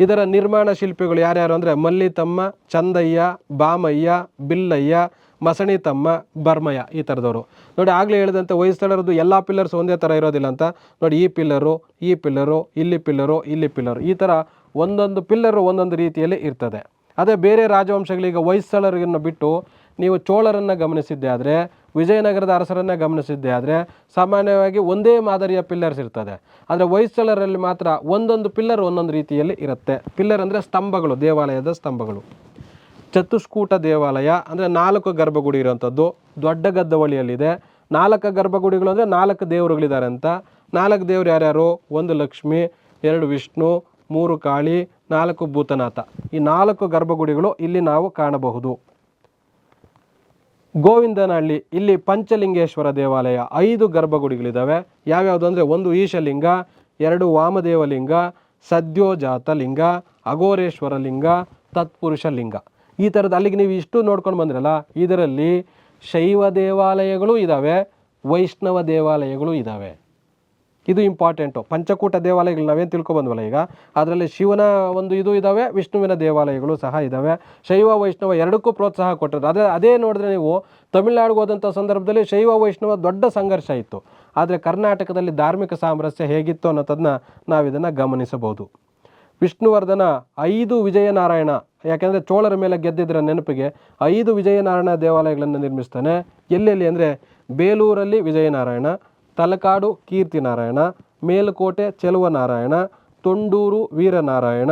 ಇದರ ನಿರ್ಮಾಣ ಶಿಲ್ಪಿಗಳು ಯಾರ್ಯಾರು ಅಂದರೆ ಮಲ್ಲಿತಮ್ಮ, ಚಂದಯ್ಯ, ಬಾಮಯ್ಯ, ಬಿಲ್ಲಯ್ಯ, ಮಸಣಿತಮ್ಮ, ಬರ್ಮಯ್ಯ, ಈ ಥರದವರು. ನೋಡಿ ಆಗಲೇ ಹೇಳಿದಂತೆ ಹೊಯ್ಸಳರದ್ದು ಎಲ್ಲ ಪಿಲ್ಲರ್ಸ್ ಒಂದೇ ಥರ ಇರೋದಿಲ್ಲ ಅಂತ. ನೋಡಿ ಈ ಪಿಲ್ಲರು, ಇಲ್ಲಿ ಪಿಲ್ಲರು, ಇಲ್ಲಿ ಪಿಲ್ಲರು, ಈ ಥರ ಒಂದೊಂದು ಪಿಲ್ಲರು ಒಂದೊಂದು ರೀತಿಯಲ್ಲಿ ಇರ್ತದೆ. ಅದೇ ಬೇರೆ ರಾಜವಂಶಗಳಿಗೆ ಹೊಯ್ಸಳರನ್ನು ಬಿಟ್ಟು ನೀವು ಚೋಳರನ್ನು ಗಮನಿಸಿದ್ದೆ ಆದರೆ, ವಿಜಯನಗರದ ಅರಸರನ್ನು ಗಮನಿಸಿದ್ದೆ ಆದರೆ ಸಾಮಾನ್ಯವಾಗಿ ಒಂದೇ ಮಾದರಿಯ ಪಿಲ್ಲರ್ಸ್ ಇರ್ತದೆ. ಆದರೆ ಹೊಯ್ಸಳರಲ್ಲಿ ಮಾತ್ರ ಒಂದೊಂದು ಪಿಲ್ಲರ್ ಒಂದೊಂದು ರೀತಿಯಲ್ಲಿ ಇರುತ್ತೆ. ಪಿಲ್ಲರ್ ಅಂದರೆ ಸ್ತಂಭಗಳು, ದೇವಾಲಯದ ಸ್ತಂಭಗಳು. ಚತುಷ್ಕೂಟ ದೇವಾಲಯ ಅಂದರೆ 4 ಗರ್ಭಗುಡಿ ಇರೋಂಥದ್ದು, ದೊಡ್ಡ ಗದ್ದವಳಿಯಲ್ಲಿದೆ. 4 ಗರ್ಭಗುಡಿಗಳು ಅಂದರೆ 4 ದೇವರುಗಳಿದ್ದಾರೆ ಅಂತ. 4 ದೇವರು ಯಾರ್ಯಾರು, 1 ಲಕ್ಷ್ಮಿ, 2 ವಿಷ್ಣು, 3 ಕಾಳಿ, 4 ಭೂತನಾಥ. ಈ 4 ಗರ್ಭಗುಡಿಗಳು ಇಲ್ಲಿ ನಾವು ಕಾಣಬಹುದು. ಗೋವಿಂದನಹಳ್ಳಿ, ಇಲ್ಲಿ ಪಂಚಲಿಂಗೇಶ್ವರ ದೇವಾಲಯ, 5 ಗರ್ಭಗುಡಿಗಳಿದ್ದಾವೆ. ಯಾವ್ಯಾವುದು ಅಂದರೆ 1 ಈಶಲಿಂಗ, 2 ವಾಮದೇವಲಿಂಗ, ಸದ್ಯೋಜಾತ ಲಿಂಗ, ಅಘೋರೇಶ್ವರ ಲಿಂಗ, ತತ್ಪುರುಷ ಲಿಂಗ. ಈ ಥರದ್ದು ಅಲ್ಲಿಗೆ ನೀವು ಇಷ್ಟು ನೋಡ್ಕೊಂಡು ಬಂದ್ರಲ್ಲ, ಇದರಲ್ಲಿ ಶೈವ ದೇವಾಲಯಗಳು ಇದ್ದಾವೆ, ವೈಷ್ಣವ ದೇವಾಲಯಗಳು ಇದ್ದಾವೆ. ಇದು ಇಂಪಾರ್ಟೆಂಟು. ಪಂಚಕೂಟ ದೇವಾಲಯಗಳು ನಾವೇನು ತಿಳ್ಕೊಬಂದ್ವಲ್ಲ ಈಗ, ಅದರಲ್ಲಿ ಶಿವನ ಒಂದು ಇದು ಇದ್ದಾವೆ, ವಿಷ್ಣುವಿನ ದೇವಾಲಯಗಳು ಸಹ ಇದ್ದಾವೆ. ಶೈವ ವೈಷ್ಣವ ಎರಡಕ್ಕೂ ಪ್ರೋತ್ಸಾಹ ಕೊಟ್ಟರು. ಅದೇ ನೋಡಿದ್ರೆ ನೀವು ತಮಿಳುನಾಡಿಗೆ ಹೋದಂಥ ಸಂದರ್ಭದಲ್ಲಿ ಶೈವ ವೈಷ್ಣವ ದೊಡ್ಡ ಸಂಘರ್ಷ ಇತ್ತು. ಆದರೆ ಕರ್ನಾಟಕದಲ್ಲಿ ಧಾರ್ಮಿಕ ಸಾಮರಸ್ಯ ಹೇಗಿತ್ತು ಅನ್ನೋದನ್ನು ನಾವಿದನ್ನು ಗಮನಿಸಬಹುದು. ವಿಷ್ಣುವರ್ಧನ 5 ವಿಜಯನಾರಾಯಣ, ಯಾಕೆಂದರೆ ಚೋಳರ ಮೇಲೆ ಗೆದ್ದಿದ್ದರ ನೆನಪಿಗೆ 5 ವಿಜಯನಾರಾಯಣ ದೇವಾಲಯಗಳನ್ನು ನಿರ್ಮಿಸ್ತಾನೆ. ಎಲ್ಲೆಲ್ಲಿ ಅಂದರೆ ಬೇಲೂರಲ್ಲಿ ವಿಜಯನಾರಾಯಣ, ತಲಕಾಡು ಕೀರ್ತಿನಾರಾಯಣ, ಮೇಲುಕೋಟೆ ಚೆಲುವನಾರಾಯಣ, ತೊಂಡೂರು ವೀರನಾರಾಯಣ,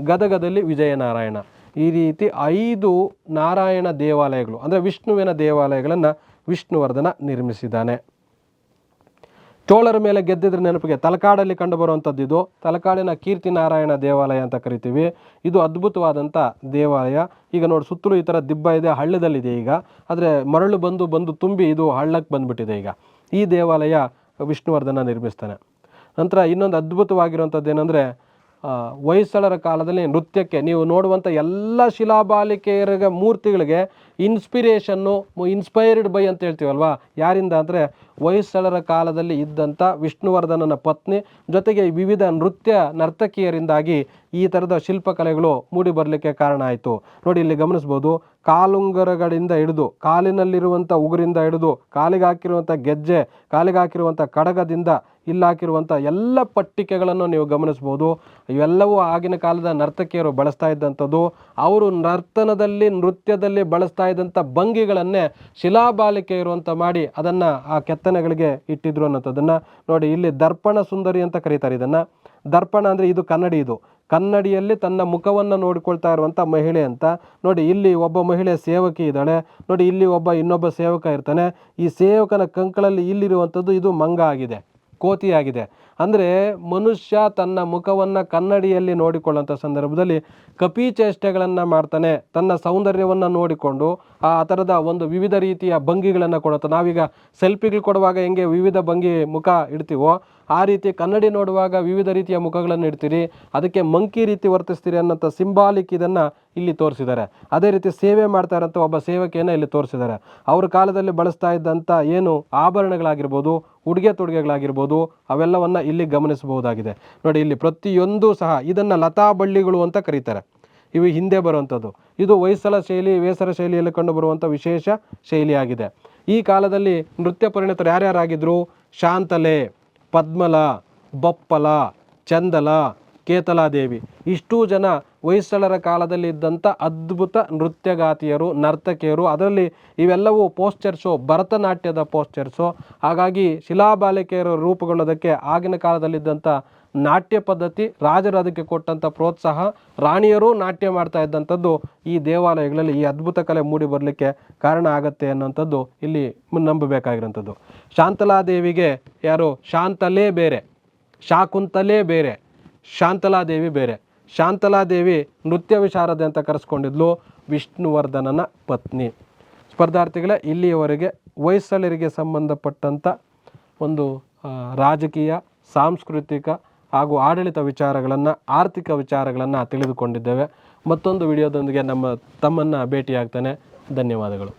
ಗದಗದಲ್ಲಿ ವಿಜಯನಾರಾಯಣ. ಈ ರೀತಿ 5 ನಾರಾಯಣ ದೇವಾಲಯಗಳು ಅಂದರೆ ವಿಷ್ಣುವಿನ ದೇವಾಲಯಗಳನ್ನು ವಿಷ್ಣುವರ್ಧನ ನಿರ್ಮಿಸಿದ್ದಾನೆ. ಚೋಳರ ಮೇಲೆ ಗೆದ್ದಿದ್ರ ನೆನಪಿಗೆ ತಲಕಾಡಲ್ಲಿ ಕಂಡುಬರುವಂಥದ್ದು ಇದು. ತಲಕಾಡಿನ ಕೀರ್ತಿನಾರಾಯಣ ದೇವಾಲಯ ಅಂತ ಕರಿತೀವಿ. ಇದು ಅದ್ಭುತವಾದಂಥ ದೇವಾಲಯ. ಈಗ ನೋಡಿ ಸುತ್ತಲೂ ಈ ಥರ ದಿಬ್ಬ ಇದೆ, ಹಳ್ಳದಲ್ಲಿದೆ ಈಗ. ಆದರೆ ಮರಳು ಬಂದು ತುಂಬಿ ಇದು ಹಳ್ಳಕ್ಕೆ ಬಂದುಬಿಟ್ಟಿದೆ ಈಗ. ಈ ದೇವಾಲಯ ವಿಷ್ಣುವರ್ಧನ ನಿರ್ಮಿಸ್ತಾನೆ. ನಂತರ ಇನ್ನೊಂದು ಅದ್ಭುತವಾಗಿರುವಂಥದ್ದು ಏನಂದರೆ ಹೊಯ್ಸಳರ ಕಾಲದಲ್ಲಿ ನೃತ್ಯಕ್ಕೆ ನೀವು ನೋಡುವಂಥ ಎಲ್ಲ ಶಿಲಾಬಾಲಿಕೆಯರ ಮೂರ್ತಿಗಳಿಗೆ ಇನ್ಸ್ಪೈರ್ಡ್ ಬೈ ಅಂತ ಹೇಳ್ತೀವಲ್ವಾ, ಯಾರಿಂದ ಅಂದರೆ ಹೊಯ್ಸಳರ ಕಾಲದಲ್ಲಿ ಇದ್ದಂಥ ವಿಷ್ಣುವರ್ಧನನ ಪತ್ನಿ ಜೊತೆಗೆ ವಿವಿಧ ನರ್ತಕಿಯರಿಂದಾಗಿ ಈ ಥರದ ಶಿಲ್ಪಕಲೆಗಳು ಮೂಡಿ ಬರಲಿಕ್ಕೆ ಕಾರಣ ಆಯಿತು. ನೋಡಿ ಇಲ್ಲಿ ಗಮನಿಸ್ಬೋದು, ಕಾಲುಂಗರಗಳಿಂದ ಹಿಡಿದು ಕಾಲಿನಲ್ಲಿರುವಂಥ ಉಗುರಿಂದ ಹಿಡಿದು ಕಾಲಿಗೆ ಹಾಕಿರುವಂಥ ಗೆಜ್ಜೆ, ಕಾಲಿಗೆ ಹಾಕಿರುವಂಥ ಕಡಗದಿಂದ ಇಲ್ಲಾಕಿರುವಂಥ ಎಲ್ಲ ಪಟ್ಟಿಕೆಗಳನ್ನು ನೀವು ಗಮನಿಸ್ಬೋದು. ಇವೆಲ್ಲವೂ ಆಗಿನ ಕಾಲದ ನರ್ತಕಿಯರು ಬಳಸ್ತಾ ಇದ್ದಂಥದ್ದು. ಅವರು ನೃತ್ಯದಲ್ಲಿ ಬಳಸ್ತಾ ಇದ್ದಂಥ ಭಂಗಿಗಳನ್ನೇ ಶಿಲಾಬಾಲಿಕೆಯರು ಅಂತ ಮಾಡಿ ಅದನ್ನು ಆ ಕೆತ್ತನೆಗಳಿಗೆ ಇಟ್ಟಿದ್ರು ಅನ್ನೋಂಥದ್ದನ್ನು ನೋಡಿ. ಇಲ್ಲಿ ದರ್ಪಣ ಸುಂದರಿ ಅಂತ ಕರೀತಾರೆ ಇದನ್ನು. ದರ್ಪಣ ಅಂದರೆ ಇದು ಕನ್ನಡಿಯಲ್ಲಿ ತನ್ನ ಮುಖವನ್ನು ನೋಡಿಕೊಳ್ತಾ ಇರುವಂಥ ಮಹಿಳೆ ಅಂತ ನೋಡಿ. ಇಲ್ಲಿ ಒಬ್ಬ ಮಹಿಳೆ ಸೇವಕಿ ಇದ್ದಾಳೆ ನೋಡಿ. ಇಲ್ಲಿ ಇನ್ನೊಬ್ಬ ಸೇವಕ ಇರ್ತಾನೆ. ಈ ಸೇವಕನ ಕಂಕಳಲ್ಲಿ ಇಲ್ಲಿರುವಂಥದ್ದು ಇದು ಮಂಗ ಆಗಿದೆ, ಕೋತಿಯಾಗಿದೆ. ಅಂದರೆ ಮನುಷ್ಯ ತನ್ನ ಮುಖವನ್ನು ಕನ್ನಡಿಯಲ್ಲಿ ನೋಡಿಕೊಳ್ಳುವಂಥ ಸಂದರ್ಭದಲ್ಲಿ ಕಪಿಚೇಷ್ಟೆಗಳನ್ನು ಮಾಡ್ತಾನೆ. ತನ್ನ ಸೌಂದರ್ಯವನ್ನು ನೋಡಿಕೊಂಡು ಆ ಥರದ ಒಂದು ವಿವಿಧ ರೀತಿಯ ಭಂಗಿಗಳನ್ನು ಕೊಡುತ್ತೆ. ನಾವೀಗ ಸೆಲ್ಫಿಗಳು ಕೊಡುವಾಗ ಹೆಂಗೆ ವಿವಿಧ ಭಂಗಿ ಮುಖ ಇಡ್ತೀವೋ ಆ ರೀತಿ ಕನ್ನಡಿ ನೋಡುವಾಗ ವಿವಿಧ ರೀತಿಯ ಮುಖಗಳನ್ನು ಇಡ್ತೀರಿ, ಅದಕ್ಕೆ ಮಂಕಿ ರೀತಿ ವರ್ತಿಸ್ತೀರಿ ಅನ್ನೋಂಥ ಸಿಂಬಾಲಿಕ್ ಇದನ್ನು ಇಲ್ಲಿ ತೋರಿಸಿದ್ದಾರೆ. ಅದೇ ರೀತಿ ಸೇವೆ ಮಾಡ್ತಾ ಇರೋಂಥ ಒಬ್ಬ ಸೇವಕಿಯನ್ನು ಇಲ್ಲಿ ತೋರಿಸಿದ್ದಾರೆ. ಅವ್ರ ಕಾಲದಲ್ಲಿ ಬಳಸ್ತಾ ಇದ್ದಂಥ ಏನು ಆಭರಣಗಳಾಗಿರ್ಬೋದು, ಉಡುಗೆ ತೊಡುಗೆಗಳಾಗಿರ್ಬೋದು, ಅವೆಲ್ಲವನ್ನು ಇಲ್ಲಿ ಗಮನಿಸಬಹುದಾಗಿದೆ. ನೋಡಿ ಇಲ್ಲಿ ಪ್ರತಿಯೊಂದು ಸಹ ಇದನ್ನು ಲತಾ ಬಳ್ಳಿಗಳು ಅಂತ ಕರೀತಾರೆ. ಇವು ಹಿಂದೆ ಬರುವಂಥದ್ದು. ಇದು ಹೊಯ್ಸಳ ಶೈಲಿ, ವೇಸರ ಶೈಲಿಯಲ್ಲಿ ಕಂಡು ಬರುವಂಥ ವಿಶೇಷ ಶೈಲಿಯಾಗಿದೆ. ಈ ಕಾಲದಲ್ಲಿ ನೃತ್ಯ ಪರಿಣಿತರು ಯಾರ್ಯಾರಾಗಿದ್ದರು? ಶಾಂತಲೆ, ಪದ್ಮಲ, ಬಪ್ಪಲ, ಚಂದಲ, ಕೇತಲಾದೇವಿ, ಇಷ್ಟೂ ಜನ ಹೊಯ್ಸಳರ ಕಾಲದಲ್ಲಿ ಇದ್ದಂಥ ಅದ್ಭುತ ನೃತ್ಯಗಾತಿಯರು, ನರ್ತಕಿಯರು. ಅದರಲ್ಲಿ ಇವೆಲ್ಲವೂ ಪೋಸ್ಚರ್ಸು, ಭರತನಾಟ್ಯದ ಪೋಸ್ಚರ್ಸು. ಹಾಗಾಗಿ ಶಿಲಾಬಾಲಿಕೆಯರು ರೂಪುಗೊಳ್ಳೋದಕ್ಕೆ ಆಗಿನ ಕಾಲದಲ್ಲಿದ್ದಂಥ ನಾಟ್ಯ ಪದ್ಧತಿ, ರಾಜರು ಅದಕ್ಕೆ ಕೊಟ್ಟಂಥ ಪ್ರೋತ್ಸಾಹ, ರಾಣಿಯರು ನಾಟ್ಯ ಮಾಡ್ತಾ ಇದ್ದಂಥದ್ದು ಈ ದೇವಾಲಯಗಳಲ್ಲಿ ಈ ಅದ್ಭುತ ಕಲೆ ಮೂಡಿ ಬರಲಿಕ್ಕೆ ಕಾರಣ ಆಗತ್ತೆ ಅನ್ನೋಂಥದ್ದು ಇಲ್ಲಿ ನಂಬಬೇಕಾಗಿರೋಂಥದ್ದು. ಶಾಂತಲಾದೇವಿಗೆ ಯಾರು? ಶಾಂತಲೇ ಬೇರೆ, ಶಾಕುಂತಲೇ ಬೇರೆ, ಶಾಂತಲಾದೇವಿ ಬೇರೆ. ಶಾಂತಲಾದೇವಿ ನೃತ್ಯ ವಿಶಾರದೆ ಅಂತ ಕರೆಸ್ಕೊಂಡಿದ್ಲು, ವಿಷ್ಣುವರ್ಧನನ ಪತ್ನಿ. ಸ್ಪರ್ಧಾರ್ಥಿಗಳೇ, ಇಲ್ಲಿಯವರೆಗೆ ಹೊಯ್ಸಳರಿಗೆ ಸಂಬಂಧಪಟ್ಟಂಥ ಒಂದು ರಾಜಕೀಯ, ಸಾಂಸ್ಕೃತಿಕ ಹಾಗೂ ಆಡಳಿತ ವಿಚಾರಗಳನ್ನು, ಆರ್ಥಿಕ ವಿಚಾರಗಳನ್ನು ತಿಳಿದುಕೊಂಡಿದ್ದೇವೆ. ಮತ್ತೊಂದು ವಿಡಿಯೋದೊಂದಿಗೆ ತಮ್ಮನ್ನು ಭೇಟಿಯಾಗ್ತಾನೆ. ಧನ್ಯವಾದಗಳು.